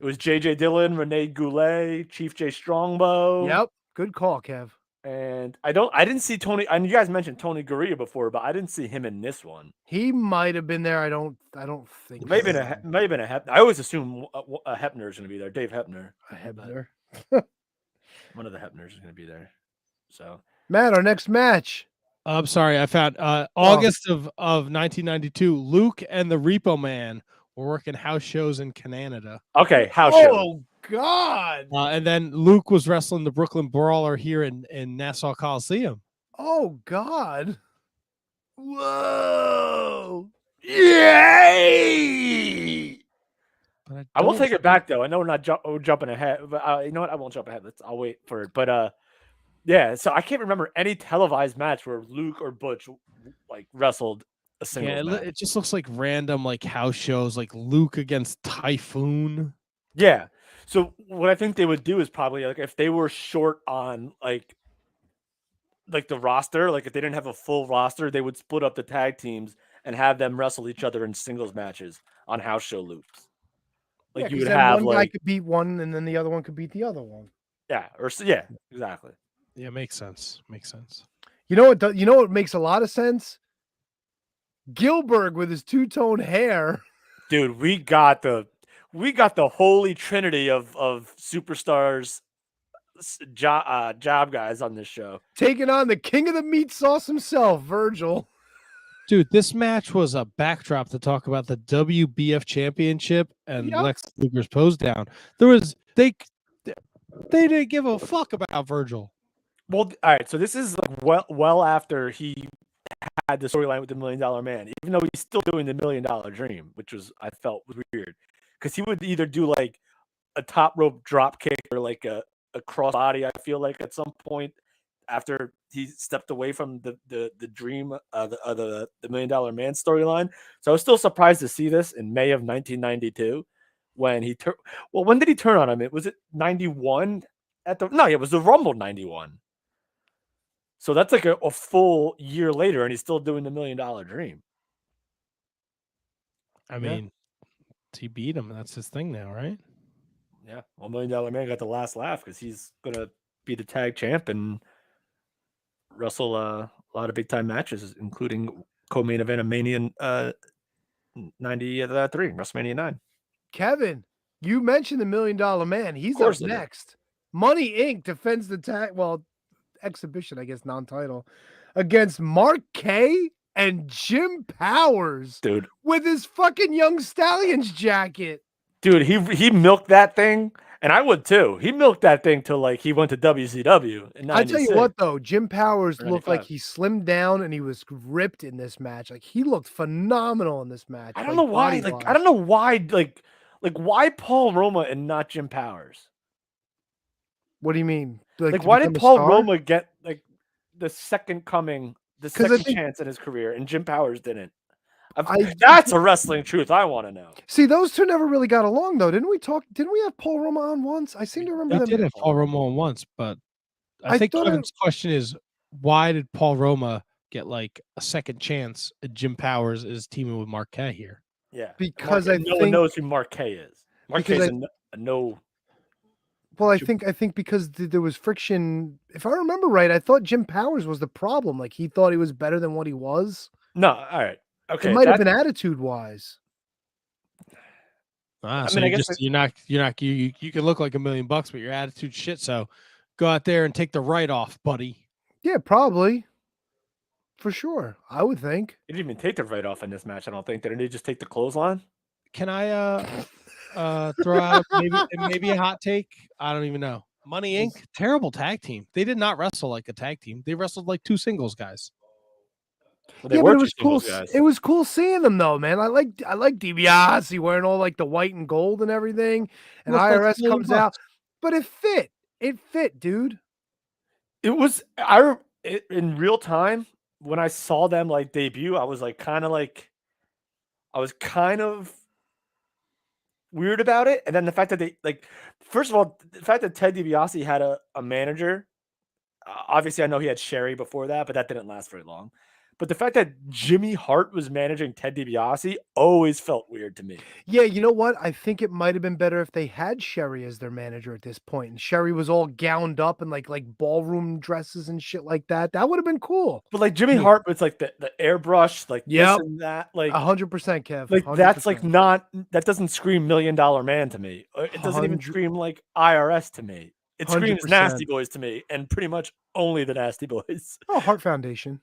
It was JJ Dillon, Renee Goulet, Chief J Strongbow. Yep. Good call, Kev. And I didn't see Tony. And you guys mentioned Tony Gurria before, but I didn't see him in this one. He might have been there. I don't think. Maybe a Hebner. I always assume a Hebner is going to be there. Dave Hebner. A Hebner. One of the Hebners is going to be there. So Matt, our next match. I'm sorry, I found August of 1992. Luke and the Repo Man were working house shows in Canada. Okay, house shows. Oh God! And then Luke was wrestling the Brooklyn Brawler here in Nassau Coliseum. Oh God! Whoa! Yay! I will take it back though. I know we're not jumping ahead, but you know what? I won't jump ahead. I'll wait for it. But yeah. So I can't remember any televised match where Luke or Butch like wrestled a single match. It just looks like random like house shows, like Luke against Typhoon. Yeah. So what I think they would do is probably like if they were short on like the roster, like if they didn't have a full roster, they would split up the tag teams and have them wrestle each other in singles matches on house show loops. Like you would have one guy could beat one, and then the other one could beat the other one. Yeah, exactly. Yeah, makes sense. You know what? You know what makes a lot of sense? Gilbert with his two-tone hair. Dude, we got the holy trinity of superstars job guys on this show. Taking on the king of the meat sauce himself, Virgil. Dude, this match was a backdrop to talk about the WBF championship and Lex Luger's pose down. They didn't give a fuck about Virgil. Well, all right. So this is like well after he had the storyline with the $1 Million Man, even though he's still doing the $1 Million Dream, which I felt was weird because he would either do like a top rope drop kick or like a cross body. I feel like at some point after he stepped away from the dream, the $1 Million Man storyline. So I was still surprised to see this in May of 1992 when he turned. Well, when did he turn on him? Was it 91 it was the Rumble 91. So that's like a full year later, and he's still doing the $1 Million Dream. I mean, he beat him. That's his thing now, right? Yeah. Well, $1 Million Man got the last laugh because he's gonna be the tag champ and wrestle a lot of big time matches, including co-main event of Mania 93, WrestleMania 9. Kevin, you mentioned the $1 Million Man. He's up next. Money Inc. defends the tag. Well, exhibition, I guess, non-title against Mark K and Jim Powers, dude, with his fucking Young Stallions jacket. Dude, he milked that thing, and I would too. He milked that thing till like he went to WCW. In 96. I tell you what, though, Jim Powers looked like he slimmed down and he was ripped in this match. Like he looked phenomenal in this match. I don't know why. Like I don't know why. Like why Paul Roma and not Jim Powers? What do you mean? Like why did Paul Roma get like the second coming, the second chance in his career, and Jim Powers didn't? That's a wrestling truth I want to know. See, those two never really got along, though. Didn't we have Paul Roma on once? I seem to remember them. I did have Paul Roma on once, but I think Kevin's question is, why did Paul Roma get like a second chance? Jim Powers is teaming with Mark K here. Yeah, because no one knows who Mark K is. Mark K is a no. Well, I think because there was friction. If I remember right, I thought Jim Powers was the problem. Like he thought he was better than what he was. No, all right, okay. It might have been attitude-wise. I mean, you can look like $1 million, but your attitude shit. So go out there and take the right off, buddy. Yeah, probably. For sure, I would think. He didn't even take the right off in this match. I don't think. Didn't he just take the clothesline? Can I throw out maybe a hot take? I don't even know. Money Inc. Terrible tag team. They did not wrestle like a tag team. They wrestled like two singles guys. Well, they Yeah, were but it two was cool. singles guys. It was cool seeing them though, man. I like DiBiase wearing all like the white and gold and everything, and Looks like IRS $1 million comes out, bucks. but it fit. It fit, dude. It was in real time when I saw them like debut. I was kind of weird about it, and then the fact that they first of all, the fact that Ted DiBiase had a manager. Obviously, I know he had Sherry before that, but that didn't last very long. But the fact that Jimmy Hart was managing Ted DiBiase always felt weird to me. Yeah, you know what? I think it might have been better if they had Sherry as their manager at this point, and Sherry was all gowned up in like ballroom dresses and shit like that. That would have been cool. But like Jimmy Hart was like the airbrush, like Yep. this and that, like 100%, Kev. like 100%. that's like not that doesn't scream $1 million man to me. It doesn't even 100 scream like IRS to me. It screams 100%. Nasty Boys to me, and pretty much only the Nasty Boys. Oh, Hart Foundation.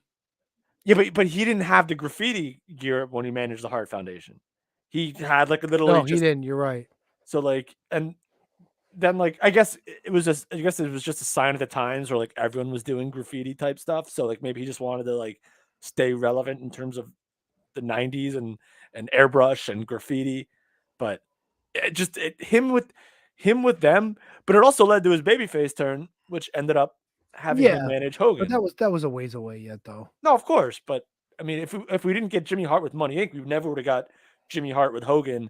Yeah, but he didn't have the graffiti gear when he managed the Hart Foundation. He had like a little. No, like, he just, didn't. You're right. So like, and then like, I guess it was just a sign of the times where like everyone was doing graffiti type stuff. So like maybe he just wanted to like stay relevant in terms of the 90s and airbrush and graffiti. But him with them, but it also led to his babyface turn, which ended up having him manage Hogan. But that was a ways away yet, though. No, of course. But I mean, if we didn't get Jimmy Hart with Money Inc., we never would have got Jimmy Hart with Hogan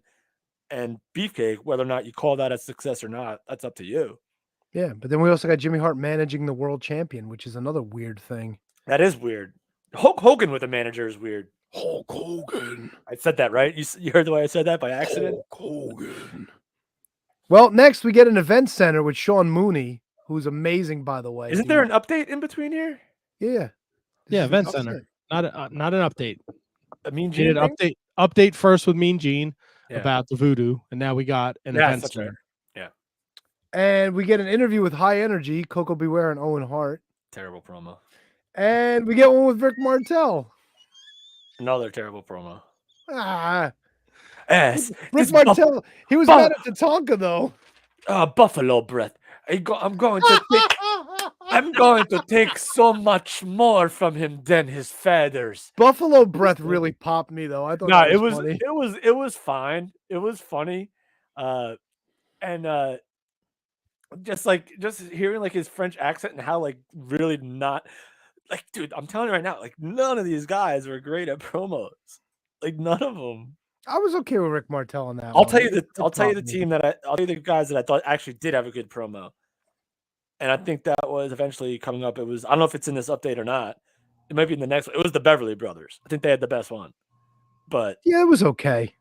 and Beefcake. Whether or not you call that a success or not, that's up to you. Yeah, but then we also got Jimmy Hart managing the world champion, which is another weird thing. That is weird. Hulk Hogan with a manager is weird. Hulk Hogan. I said that right. You heard the way I said that by accident. Hulk Hogan. Well, next we get an event center with Sean Mooney, who's amazing, by the way. Isn't there an update in between here? Yeah. Yeah, event center. Not an update. A Mean Gene thing? Update first with Mean Gene Yeah. about the voodoo, and now we got an event that's center. right. Yeah. And we get an interview with High Energy, Coco Beware and Owen Hart. Terrible promo. And we get one with Rick Martel. Another terrible promo. Rick This Martel, he was mad at Tatanka, though. Buffalo breath. I'm going to take so much more from him than his feathers. Buffalo breath really popped me, though. I thought that was funny. it was fine. It was funny. Just hearing like his French accent and how like really not like, dude, I'm telling you right now, like none of these guys were great at promos. Like none of them. I was okay with Rick Martel on that. I'll tell you the guys that I thought actually did have a good promo. And I think that was eventually coming up. I don't know if it's in this update or not. It might be in the next one. It was the Beverly Brothers. I think they had the best one. But yeah, it was okay.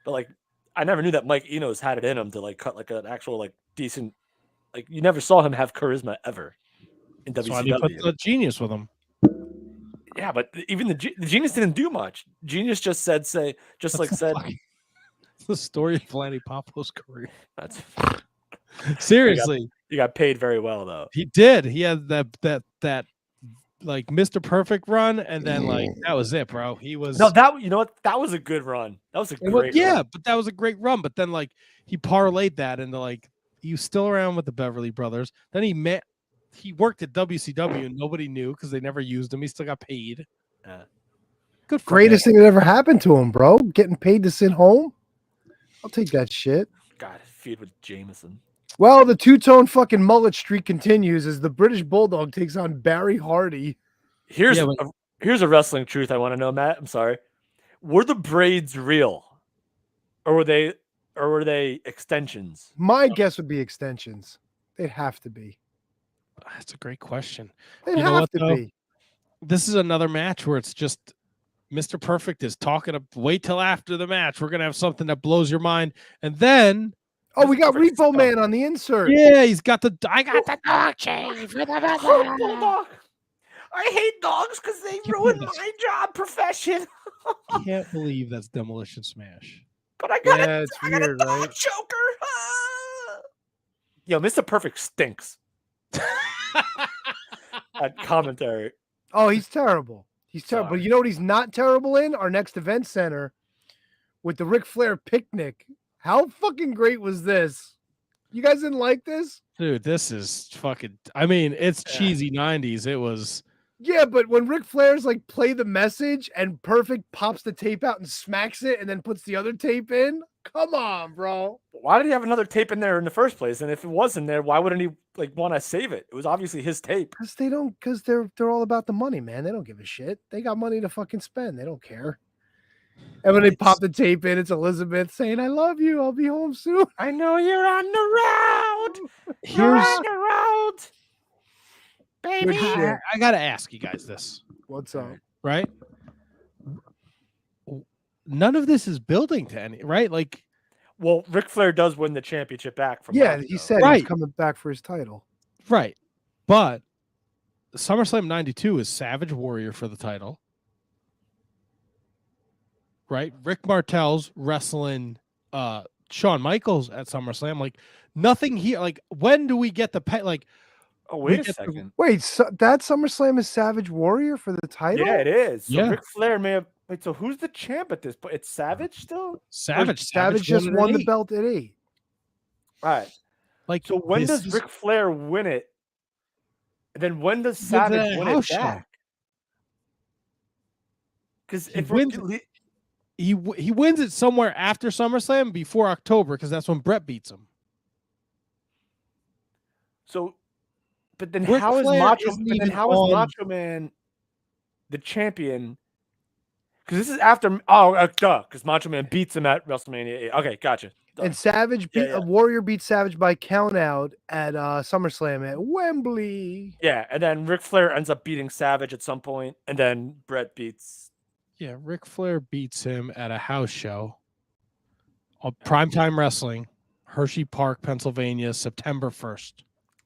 But like I never knew that Mike Enos had it in him to like cut like an actual like decent, like you never saw him have charisma ever in WCW. So you put the Genius with him. Yeah, but even the Genius didn't do much. Genius just said. It's the story of Lanny Popo's career. That's seriously. You got paid very well though. He did. He had that like Mr. Perfect run, and then like that was it, bro. He was that was a good run. That was a great run. But that was a great run. But then like he parlayed that into like he was still around with the Beverly Brothers. Then he worked at WCW and nobody knew because they never used him. He still got paid. Good. Greatest thing that ever happened to him, bro. Getting paid to sit home. I'll take that shit. God, feud with Jameson. Well, the two-tone fucking mullet streak continues as the British Bulldog takes on Barry Hardy. Here's a wrestling truth I want to know, Matt. I'm sorry. Were the braids real, or were they extensions? My guess would be extensions. They'd have to be. That's a great question. They'd have to be. This is another match where it's just Mr. Perfect is talking to wait till after the match. We're gonna have something that blows your mind, and then. Oh, we got Repo Man on the insert. Yeah, I got the dog chain. Bulldog. I hate dogs because they ruin my job profession. Can't believe that's Demolition Smash. But I got it's weird, a dog right? choker. Yo, Mr. Perfect stinks. That commentary. Oh, he's terrible. He's terrible. But you know what he's not terrible in? Our next event center with the Ric Flair picnic. How fucking great was this? You guys didn't like this? Dude, this is fucking. I mean, it's cheesy '90s. It was. Yeah, but when Ric Flair's like play the message and Perfect pops the tape out and smacks it and then puts the other tape in, come on, bro. Why did he have another tape in there in the first place? And if it wasn't there, why wouldn't he like want to save it? It was obviously his tape. Because they're all about the money, man. They don't give a shit. They got money to fucking spend. They don't care. And when they pop the tape in, it's Elizabeth saying, "I love you. I'll be home soon." I know you're on the road. You're on the road, baby. I gotta ask you guys this. What's up? Right? None of this is building to any, right? Like, well, Ric Flair does win the championship back from. Yeah, Monaco. he said he's coming back for his title. Right. But SummerSlam 92 is Savage Warrior for the title. Right? Rick Martel's wrestling Shawn Michaels at SummerSlam. Like, nothing here. Like, when do we get the pay? Like, oh, wait a second. Wait, so that SummerSlam is Savage Warrior for the title? Yeah, it is. So Yeah. Ric Flair may have. Wait, so who's the champ at this point? It's Savage still? Savage just won the belt at 8. All right. Like, So when does Ric Flair win it? And then when does Savage win it back? Because if he wins it somewhere after SummerSlam before October, because that's when Brett beats him. So, but then Ric how is Flair Macho? isn't But then even how is on- Macho Man the champion? Because this is after. Because Macho Man beats him at WrestleMania 8. Okay, gotcha. Duh. And Savage beat Warrior beat Savage by count out at SummerSlam at Wembley. Yeah, and then Ric Flair ends up beating Savage at some point, and then Brett beats. Yeah, Ric Flair beats him at a house show on Primetime Wrestling, Hershey Park, Pennsylvania, September 1st.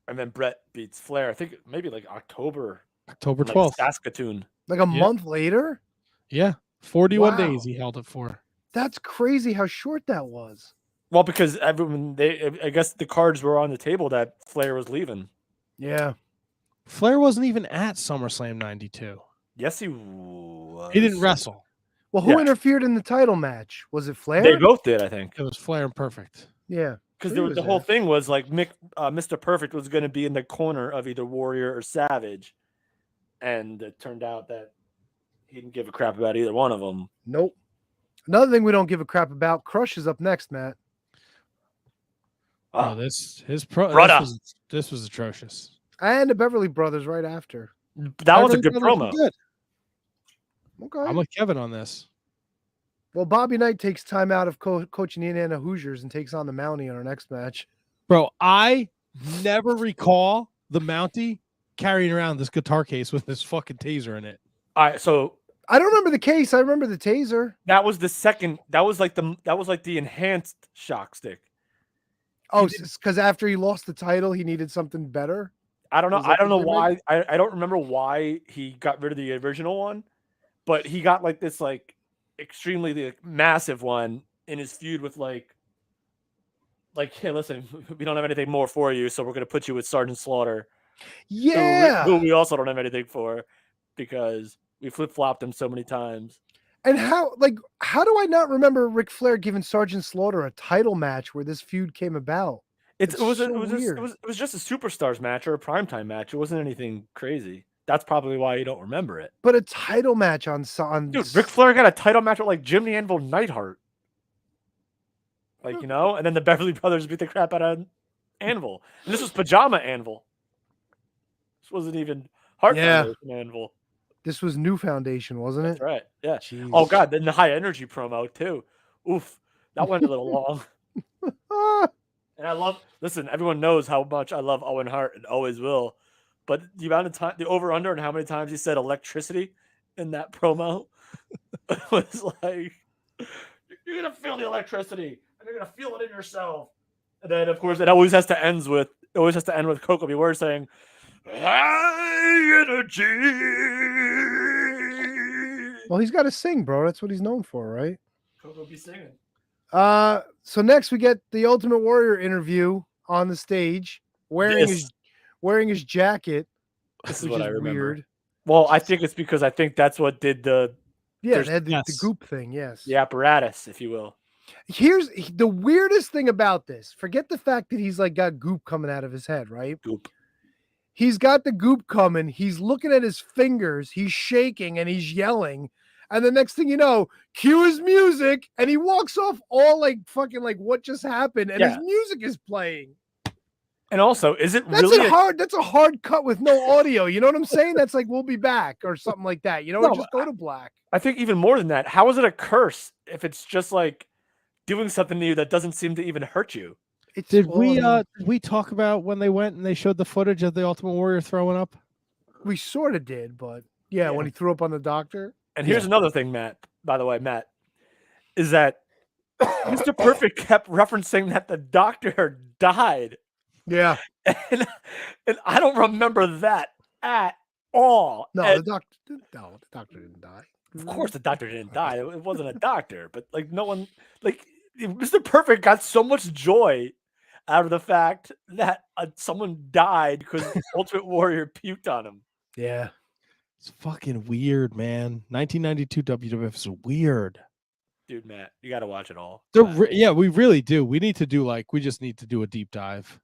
And then Brett beats Flair. I think maybe like October 12th. Saskatoon. Like a month later? Yeah, 41 Wow. days he held it for. That's crazy how short that was. Well, because everyone, I guess the cards were on the table that Flair was leaving. Yeah. Flair wasn't even at SummerSlam 92. Yes, he was. He didn't wrestle. Well, who interfered in the title match? Was it Flair? They both did, I think. It was Flair and Perfect. Yeah. Because the whole thing was like Mr. Perfect was going to be in the corner of either Warrior or Savage. And it turned out that he didn't give a crap about either one of them. Nope. Another thing we don't give a crap about, Crush is up next, Matt. Oh, this was atrocious. And the Beverly Brothers right after. That was a good promo. Good. Okay. I'm with Kevin on this. Well, Bobby Knight takes time out of coaching the Indiana Hoosiers and takes on the Mountie in our next match. Bro, I never recall the Mountie carrying around this guitar case with this fucking taser in it. All right, so I don't remember the case. I remember the taser. that was the second. That was like the enhanced shock stick. Oh, because after he lost the title, he needed something better. I don't know. I don't know why. I don't remember why he got rid of the original one, but he got like this like extremely massive one in his feud with like, hey, listen, we don't have anything more for you, so we're gonna put you with Sergeant Slaughter. Yeah, who we also don't have anything for because we flip flopped him so many times. And how do I not remember Ric Flair giving Sergeant Slaughter a title match where this feud came about? It was just a Superstars match or a primetime match. It wasn't anything crazy. That's probably why you don't remember it. But a title match on dude, Ric Flair got a title match with like Jim the Anvil Neidhart. Like, you know, and then the Beverly Brothers beat the crap out of Anvil. And this was Pajama Anvil. This wasn't even Heart Foundation Anvil. This was New Foundation, wasn't it? That's right. Yeah. Jeez. Oh God, then the high energy promo too. Oof, that went a little long. And I love. Listen, everyone knows how much I love Owen Hart and always will. But the amount of time, the over under, and how many times he said electricity in that promo was like, "You're gonna feel the electricity, and you're gonna feel it in yourself." And then, of course, it always has to end with Coco Beware saying, "High energy." Well, he's got to sing, bro. That's what he's known for, right? Coco be singing. So next we get the Ultimate Warrior interview on the stage, wearing his jacket. This is what I remember. Weird. Well, I think it's because I think that's what did the they had the goop thing. Yes, the apparatus, if you will. Here's the weirdest thing about this. Forget the fact that he's like got goop coming out of his head, right? Goop. He's got the goop coming. He's looking at his fingers. He's shaking and he's yelling. And the next thing you know, cue his music and he walks off all like fucking like what just happened and his music is playing. And also, is it That's really hard? That's a hard cut with no audio. You know what I'm saying? That's like we'll be back or something like that. You know, or just go to black. I think even more than that. How is it a curse if it's just like doing something to you that doesn't seem to even hurt you? Did we talk about when they went and they showed the footage of the Ultimate Warrior throwing up? We sort of did, but yeah, when he threw up on the doctor. And here's another thing, Matt, by the way, Matt, is that Mr. Perfect kept referencing that the doctor died. Yeah. And I don't remember that at all. No, the doctor didn't die. Of course the doctor didn't die. It wasn't a doctor, but like no one, like Mr. Perfect got so much joy out of the fact that someone died because Ultimate Warrior puked on him. Yeah. It's fucking weird, man. 1992 WWF is weird. Dude, Matt, you got to watch it all. Yeah, we really do. We need to do we just need to do a deep dive.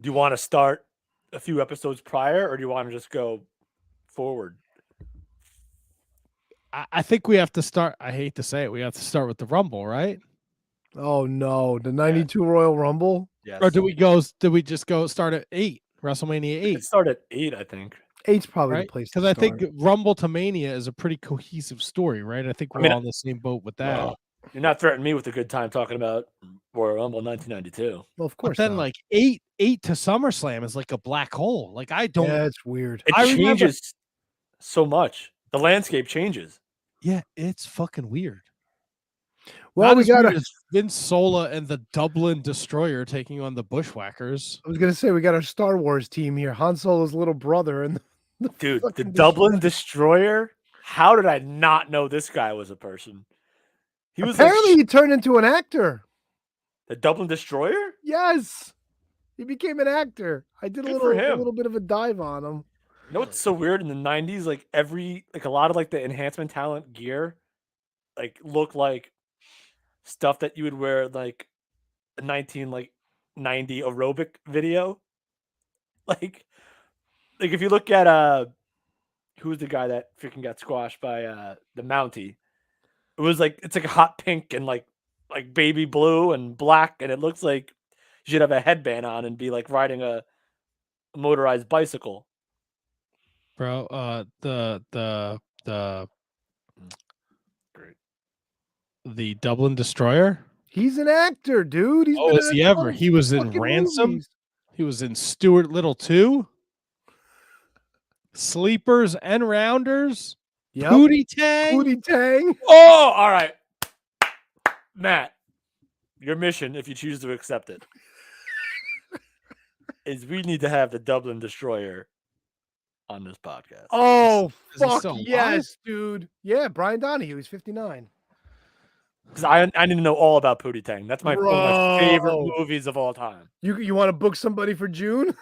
Do you want to start a few episodes prior or do you want to just go forward? I think we have to start. I hate to say it. We have to start with the Rumble, right? Oh, no. The 92 Royal Rumble? Yes. Or did we just go start at 8? WrestleMania 8? It started at 8, I think. 8's probably right? the place because I think Rumble to Mania is a pretty cohesive story, right? I think we're all in the same boat with that. Well, you're not threatening me with a good time talking about Royal Rumble 1992. Well, of course. But then, like 8 to SummerSlam is like a black hole. Like I don't. Yeah, it's weird. It changes so much. The landscape changes. Yeah, it's fucking weird. Well, we got Vince Sola and the Dublin Destroyer taking on the Bushwhackers. I was gonna say we got our Star Wars team here. Han Solo's little brother and dude, the Dublin Destroyer. How did I not know this guy was a person? He was apparently he turned into an actor. The Dublin Destroyer? Yes, he became an actor. I did a little bit of a dive on him. You know what's so weird in the 90s? Like a lot of like the enhancement talent gear, like looked like stuff that you would wear like a 1990 aerobic video. Like if you look at who's the guy that freaking got squashed by the Mountie? It was like it's like a hot pink and like baby blue and black, and it looks like you should have a headband on and be like riding a motorized bicycle. Bro, the Dublin Destroyer. He's an actor, dude. Is he ever? He was in Ransom. Movies. He was in Stuart Little 2, Sleepers and Rounders. Yep. Pootie Tang. Oh, all right, Matt. Your mission, if you choose to accept it, is we need to have the Dublin Destroyer on this podcast. Oh, fuck still yes, dude. Yeah, Brian Donahue. He's 59. Because I need to know all about Pootie Tang. That's one of my favorite movies of all time. You want to book somebody for June?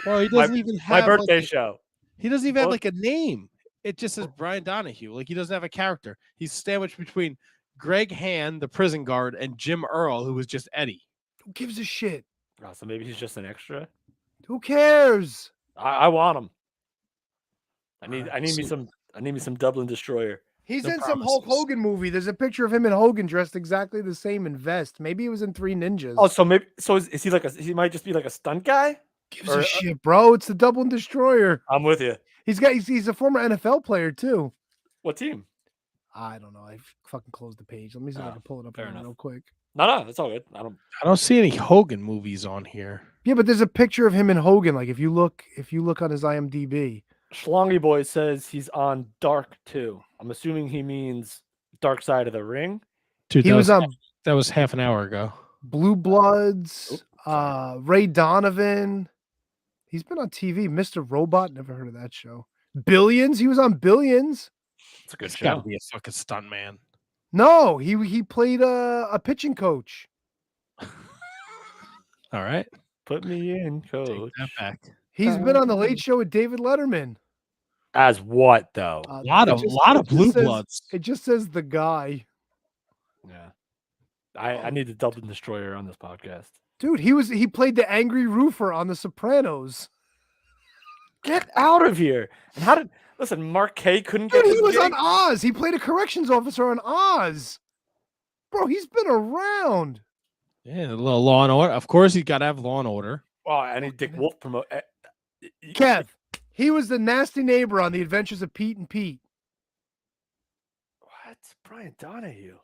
Well, he doesn't even have my birthday show. He doesn't even have like a name. It just says Brian Donahue. Like he doesn't have a character. He's sandwiched between Greg Hand, the prison guard, and Jim Earl, who was just Eddie. Who gives a shit? Oh, so maybe he's just an extra. Who cares? I want him. I need me some Dublin Destroyer. He's in some Hulk Hogan movie. There's a picture of him and Hogan dressed exactly the same in vest. Maybe he was in Three Ninjas. Oh, so is he like he might just be like a stunt guy? Gives a shit, bro. It's the Dublin Destroyer. I'm with you. He's a former NFL player too. What team? I don't know. I fucking closed the page. Let me see if I can pull it up real quick. No, that's all good. I don't see any Hogan movies on here. Yeah, but there's a picture of him and Hogan. Like if you look on his IMDb. Schlongy Boy says he's on Dark 2. I'm assuming he means Dark Side of the Ring. Dude, that was half an hour ago. Blue Bloods, Ray Donovan. He's been on TV. Mr. Robot, never heard of that show. Billions, he was on Billions. It's a good show. Gotta be a fucking stunt man. No, he played a pitching coach. All right, put me in, coach. Take that back. He's been on the Late Show with David Letterman. As what though? A lot of Blue Bloods. It just says the guy. Yeah. I need the Dublin Destroyer on this podcast. Dude, he played the angry roofer on The Sopranos. Get out of here. And how did Mark Kay couldn't get Dude, he this was gig? on Oz. He played a corrections officer on Oz. Bro, he's been around. Yeah, a little Law and Order. Of course, he's got to have Law and Order. Oh, I need Dick Wolf promote. Kev, he was the nasty neighbor on The Adventures of Pete and Pete. What? Brian Donahue.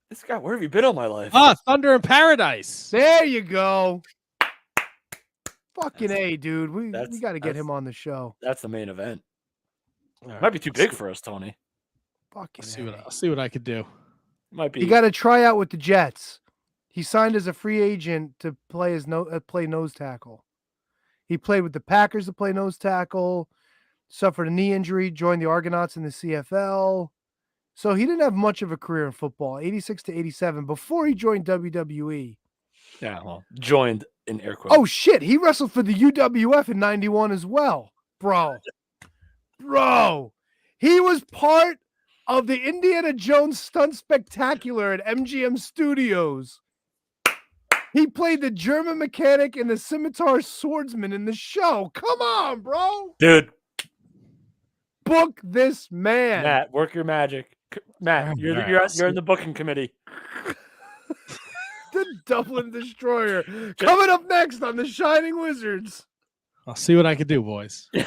This guy, where have you been all my life? Thunder in Paradise. There you go. Fucking A, dude. We got to get him on the show. That's the main event. Right, Might be too big for us, Tony. Fucking I'll see what I could do. Might be. He got to try out with the Jets. He signed as a free agent to play play nose tackle. He played with the Packers to play nose tackle, suffered a knee injury, joined the Argonauts in the CFL. So he didn't have much of a career in football, 86 to 87, before he joined WWE. Yeah, well, joined in air quotes. Oh, shit. He wrestled for the UWF in 91 as well. Bro. He was part of the Indiana Jones Stunt Spectacular at MGM Studios. He played the German mechanic and the scimitar swordsman in the show. Come on, bro. Dude. Book this man. Matt, work your magic. Matt, you're in the booking committee. The Dublin Destroyer. Coming up next on The Shining Wizards. I'll see what I can do, boys. All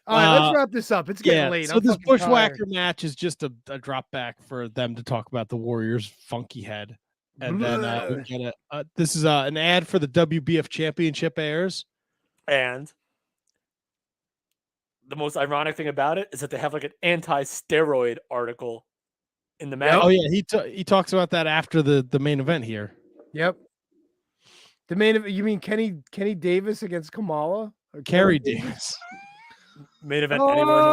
right, let's wrap this up. It's getting late. So this Bushwhacker match is just a drop back for them to talk about the Warriors' funky head. And then we get this is an ad for the WBF Championship airs. And the most ironic thing about it is that they have like an anti-steroid article in the match. Oh yeah, he talks about that after the main event here. Yep. The main event. You mean Kenny Davis against Kamala? Or Kerry Davis. Main event anywhere in the world.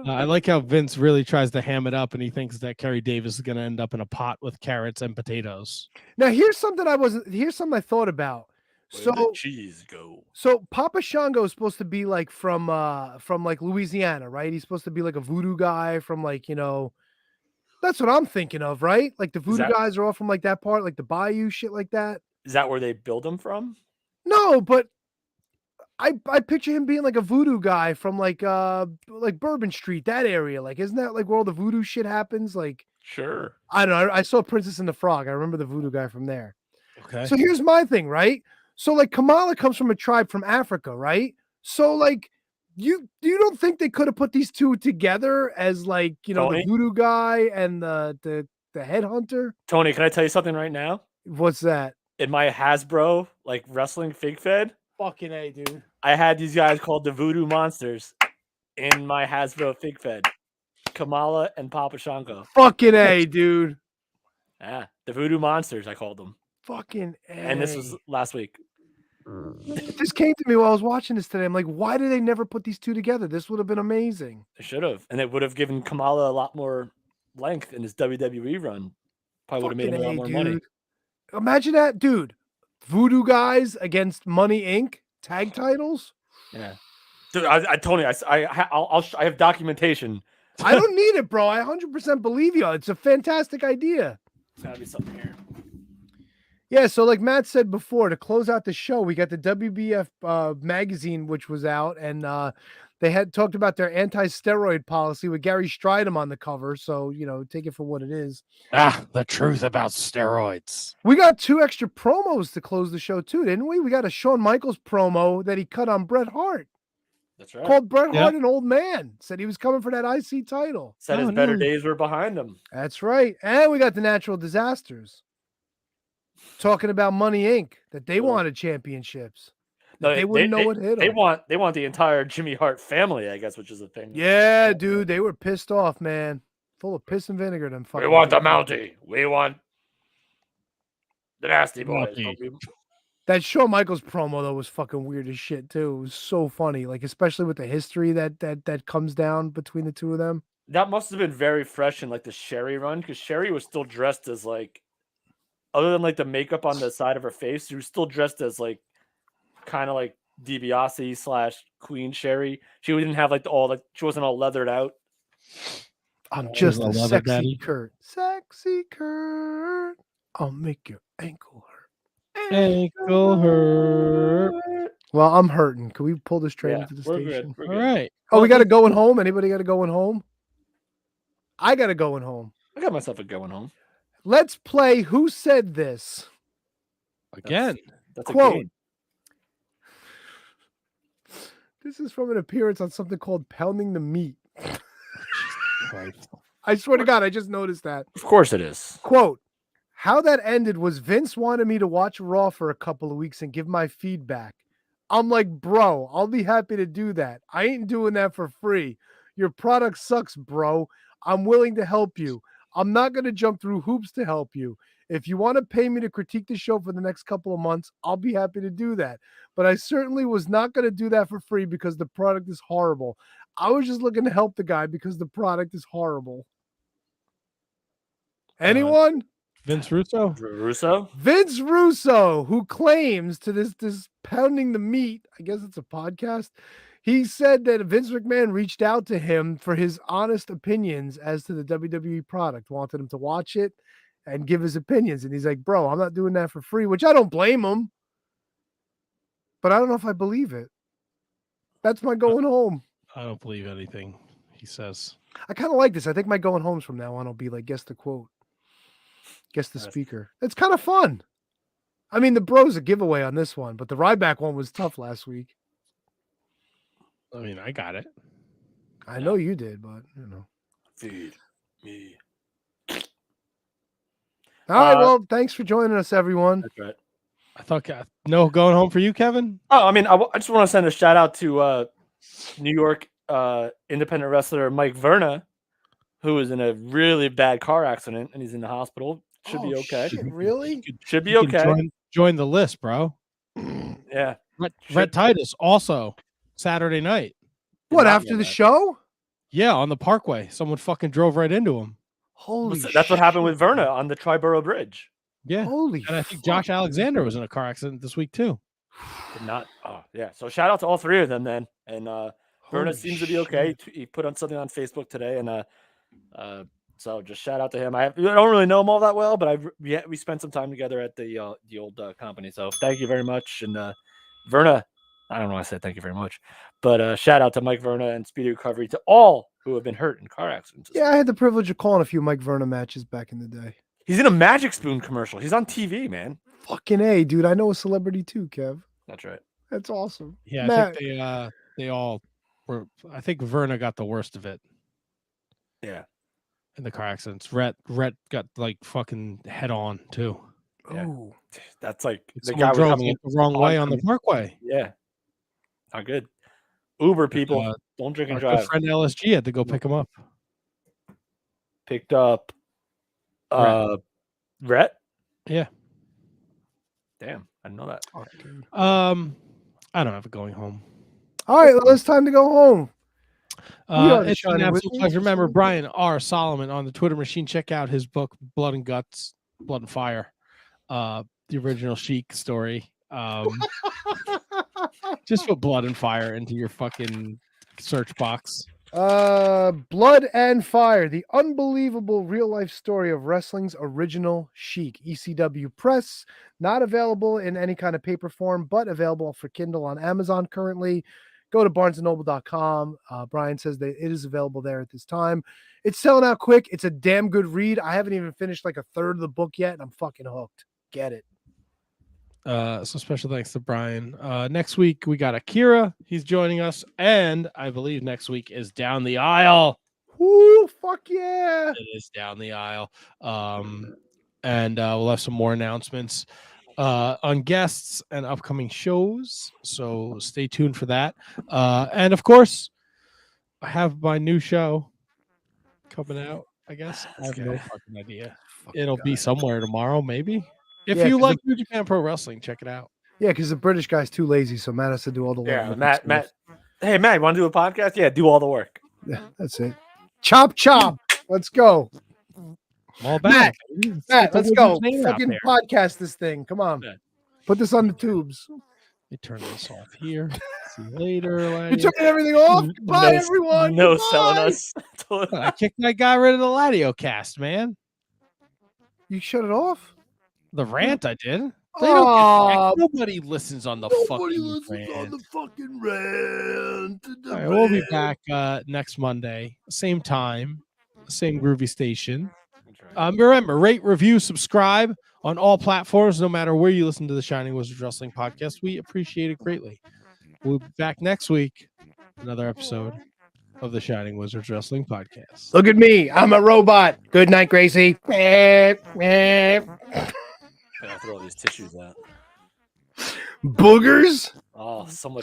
I like how Vince really tries to ham it up, and he thinks that Kerry Davis is going to end up in a pot with carrots and potatoes. Now here's something I thought about. Where did the cheese go? So Papa Shango is supposed to be like from like Louisiana, right? He's supposed to be like a voodoo guy from like, that's what I'm thinking of, right? Like the voodoo guys are all from like that part, like the Bayou shit like that. Is that where they build him from? No, but I picture him being like a voodoo guy from like Bourbon Street, that area. Like, isn't that like where all the voodoo shit happens? Like, sure. I don't know. I saw Princess and the Frog. I remember the voodoo guy from there. Okay. So here's my thing, right? So like Kamala comes from a tribe from Africa, right? So like you don't think they could have put these two together as like, Tony? the voodoo guy and the headhunter? Tony, can I tell you something right now? What's that? In my Hasbro like wrestling fig fed, Fucking A, dude. I had these guys called the Voodoo Monsters in my Hasbro fig fed. Kamala and Papa Shango. Fucking A, dude. Yeah, the Voodoo Monsters, I called them. Fucking A. And this was last week. It just came to me while I was watching this today. I'm like, why did they never put these two together? This would have been amazing. They should have. And it would have given Kamala a lot more length in his WWE run. Probably would have made him a lot more money. Imagine that, dude. Voodoo guys against Money Inc. tag titles. Yeah. Dude, I Tony, I have documentation. I don't need it, bro. I 100% believe you. It's a fantastic idea. There's gotta be something here. Yeah, so like Matt said before, to close out the show, we got the WBF magazine, which was out, and they had talked about their anti-steroid policy with Gary Stridham on the cover. So, take it for what it is. The truth about steroids. We got 2 extra promos to close the show too, didn't we? We got a Shawn Michaels promo that he cut on Bret Hart. That's right. Called Bret Hart an old man. Said he was coming for that IC title. Said his better days were behind him. That's right. And we got the Natural Disasters. Talking about Money Inc. that they wanted championships. No, they wouldn't know what hit them. They want the entire Jimmy Hart family, I guess, which is a thing. Yeah, dude, they were pissed off, man. Full of piss and vinegar. Them fucking. We want the Mountie. We want the Nasty Boys. That Shawn Michaels promo though was fucking weird as shit too. It was so funny, like especially with the history that comes down between the two of them. That must have been very fresh in like the Sherry run, because Sherry was still dressed as like, other than like the makeup on the side of her face, she was still dressed as like kind of like DiBiase / Queen Sherry. She didn't have like she wasn't all leathered out. I'm just I a love it, sexy Daddy. Kurt. Sexy Kurt. I'll make your ankle hurt. Ankle hurt. Well, I'm hurting. Can we pull this train Yeah, into the we're station? good. We're All good. right. Oh, we Well, got to going home. Anybody got to going home? I got to going home. I got myself a going home. Let's play Who Said This? again. That's a Quote. game. This is from an appearance on something called Pounding the Meat. Christ. I swear to God, I just noticed that. Of course it is. Quote, how that ended was Vince wanted me to watch Raw for a couple of weeks and give my feedback. I'm like, bro, I'll be happy to do that. I ain't doing that for free. Your product sucks, bro. I'm willing to help you. I'm not going to jump through hoops to help you. If you want to pay me to critique the show for the next couple of months, I'll be happy to do that. But I certainly was not going to do that for free because the product is horrible. I was just looking to help the guy because the product is horrible. Anyone? Vince Russo? Russo? Vince Russo, who claims to this Pounding the Meat, I guess it's a podcast, he said that Vince McMahon reached out to him for his honest opinions as to the WWE product, wanted him to watch it and give his opinions. And he's like, bro, I'm not doing that for free, which I don't blame him. But I don't know if I believe it. That's my going home. I don't believe anything he says. I kind of like this. I think my going homes from now on will be like, guess the quote. Guess the speaker. It's kind of fun. I mean, the bro's a giveaway on this one, but the Ryback one was tough last week. I mean, I got it. I know you did, but you know. Feed me. All right, well, thanks for joining us, everyone. That's right. I thought no going home for you, Kevin. Oh, I mean, I just want to send a shout out to New York independent wrestler Mike Verna, who was in a really bad car accident and he's in the hospital. Should be okay. Shit, really? Should be okay. Join the list, bro. Yeah. Rhett Titus also Saturday night. What, after the show? Yeah, on the Parkway. Someone fucking drove right into him. Holy That's what happened with Verna on the Triborough Bridge. Yeah. Holy and I think Josh Alexander was in a car accident this week too. Did not. Oh, yeah. So shout out to all three of them then. And Verna seems to be okay. He put on something on Facebook today, and so just shout out to him. I don't really know him all that well, but we spent some time together at the old company. So thank you very much. And Verna, I don't know why I said thank you very much, but shout out to Mike Verna and speedy recovery to all who have been hurt in car accidents. Yeah, I had the privilege of calling a few Mike Verna matches back in the day. He's in a Magic Spoon commercial. He's on TV, man. Fucking A, dude. I know a celebrity too, Kev. That's right. That's awesome. Yeah, Matt, I think they all were. I think Verna got the worst of it. Yeah. In the car accidents. Rhett got like fucking head on too. Yeah. Ooh. That's like the Someone guy was drove coming the wrong way on the Parkway. Yeah. Not good. Uber people, don't drink and Our good drive. friend LSG had to go pick him up. Picked up Rhett? Yeah. Damn, I didn't know that. I don't have it going home. All right, well, it's time to go home. It's an absolute pleasure. Remember Brian R. Solomon on the Twitter machine. Check out his book, Blood and Guts, Blood and Fire. The original Sheik story. Just put Blood and Fire into your fucking search box. Blood and Fire, the unbelievable real-life story of wrestling's original Sheik. ECW Press, not available in any kind of paper form, but available for Kindle on Amazon currently. Go to barnesandnoble.com. Brian says that it is available there at this time. It's selling out quick. It's a damn good read. I haven't even finished like a third of the book yet, and I'm fucking hooked. Get it. So special thanks to Brian. Next week we got Akira. He's joining us, and I believe next week is Down the Aisle. Woo, fuck yeah. It is Down the Aisle. And we'll have some more announcements on guests and upcoming shows. So stay tuned for that. And of course, I have my new show coming out, I guess. I have no fucking idea. It'll be somewhere tomorrow, maybe. If you like New Japan Pro Wrestling, check it out. Yeah, because the British guy's too lazy, so Matt has to do all the work. Yeah, Matt. Hey, Matt, you want to do a podcast? Yeah, do all the work. Yeah, that's it. Chop, chop. Let's go. All back. Matt, let's go. Fucking podcast this thing. Come on. Put this on the tubes. me turn this off here. See you later. You're Laddie. turning everything off. Bye, everyone. No Goodbye. selling us. I got rid of the Ladio cast, man. You shut it off? The rant I did. They Oh, don't nobody listens on the fucking rant. All right, we'll be back next Monday, same time, same groovy station. Remember, rate, review, subscribe on all platforms, no matter where you listen to the Shining Wizards Wrestling podcast. We appreciate it greatly. We'll be back next week, another episode of the Shining Wizards Wrestling podcast. look at me. I'm a robot. Good night, Gracie. I gotta throw all these tissues out. Boogers. Oh, so much.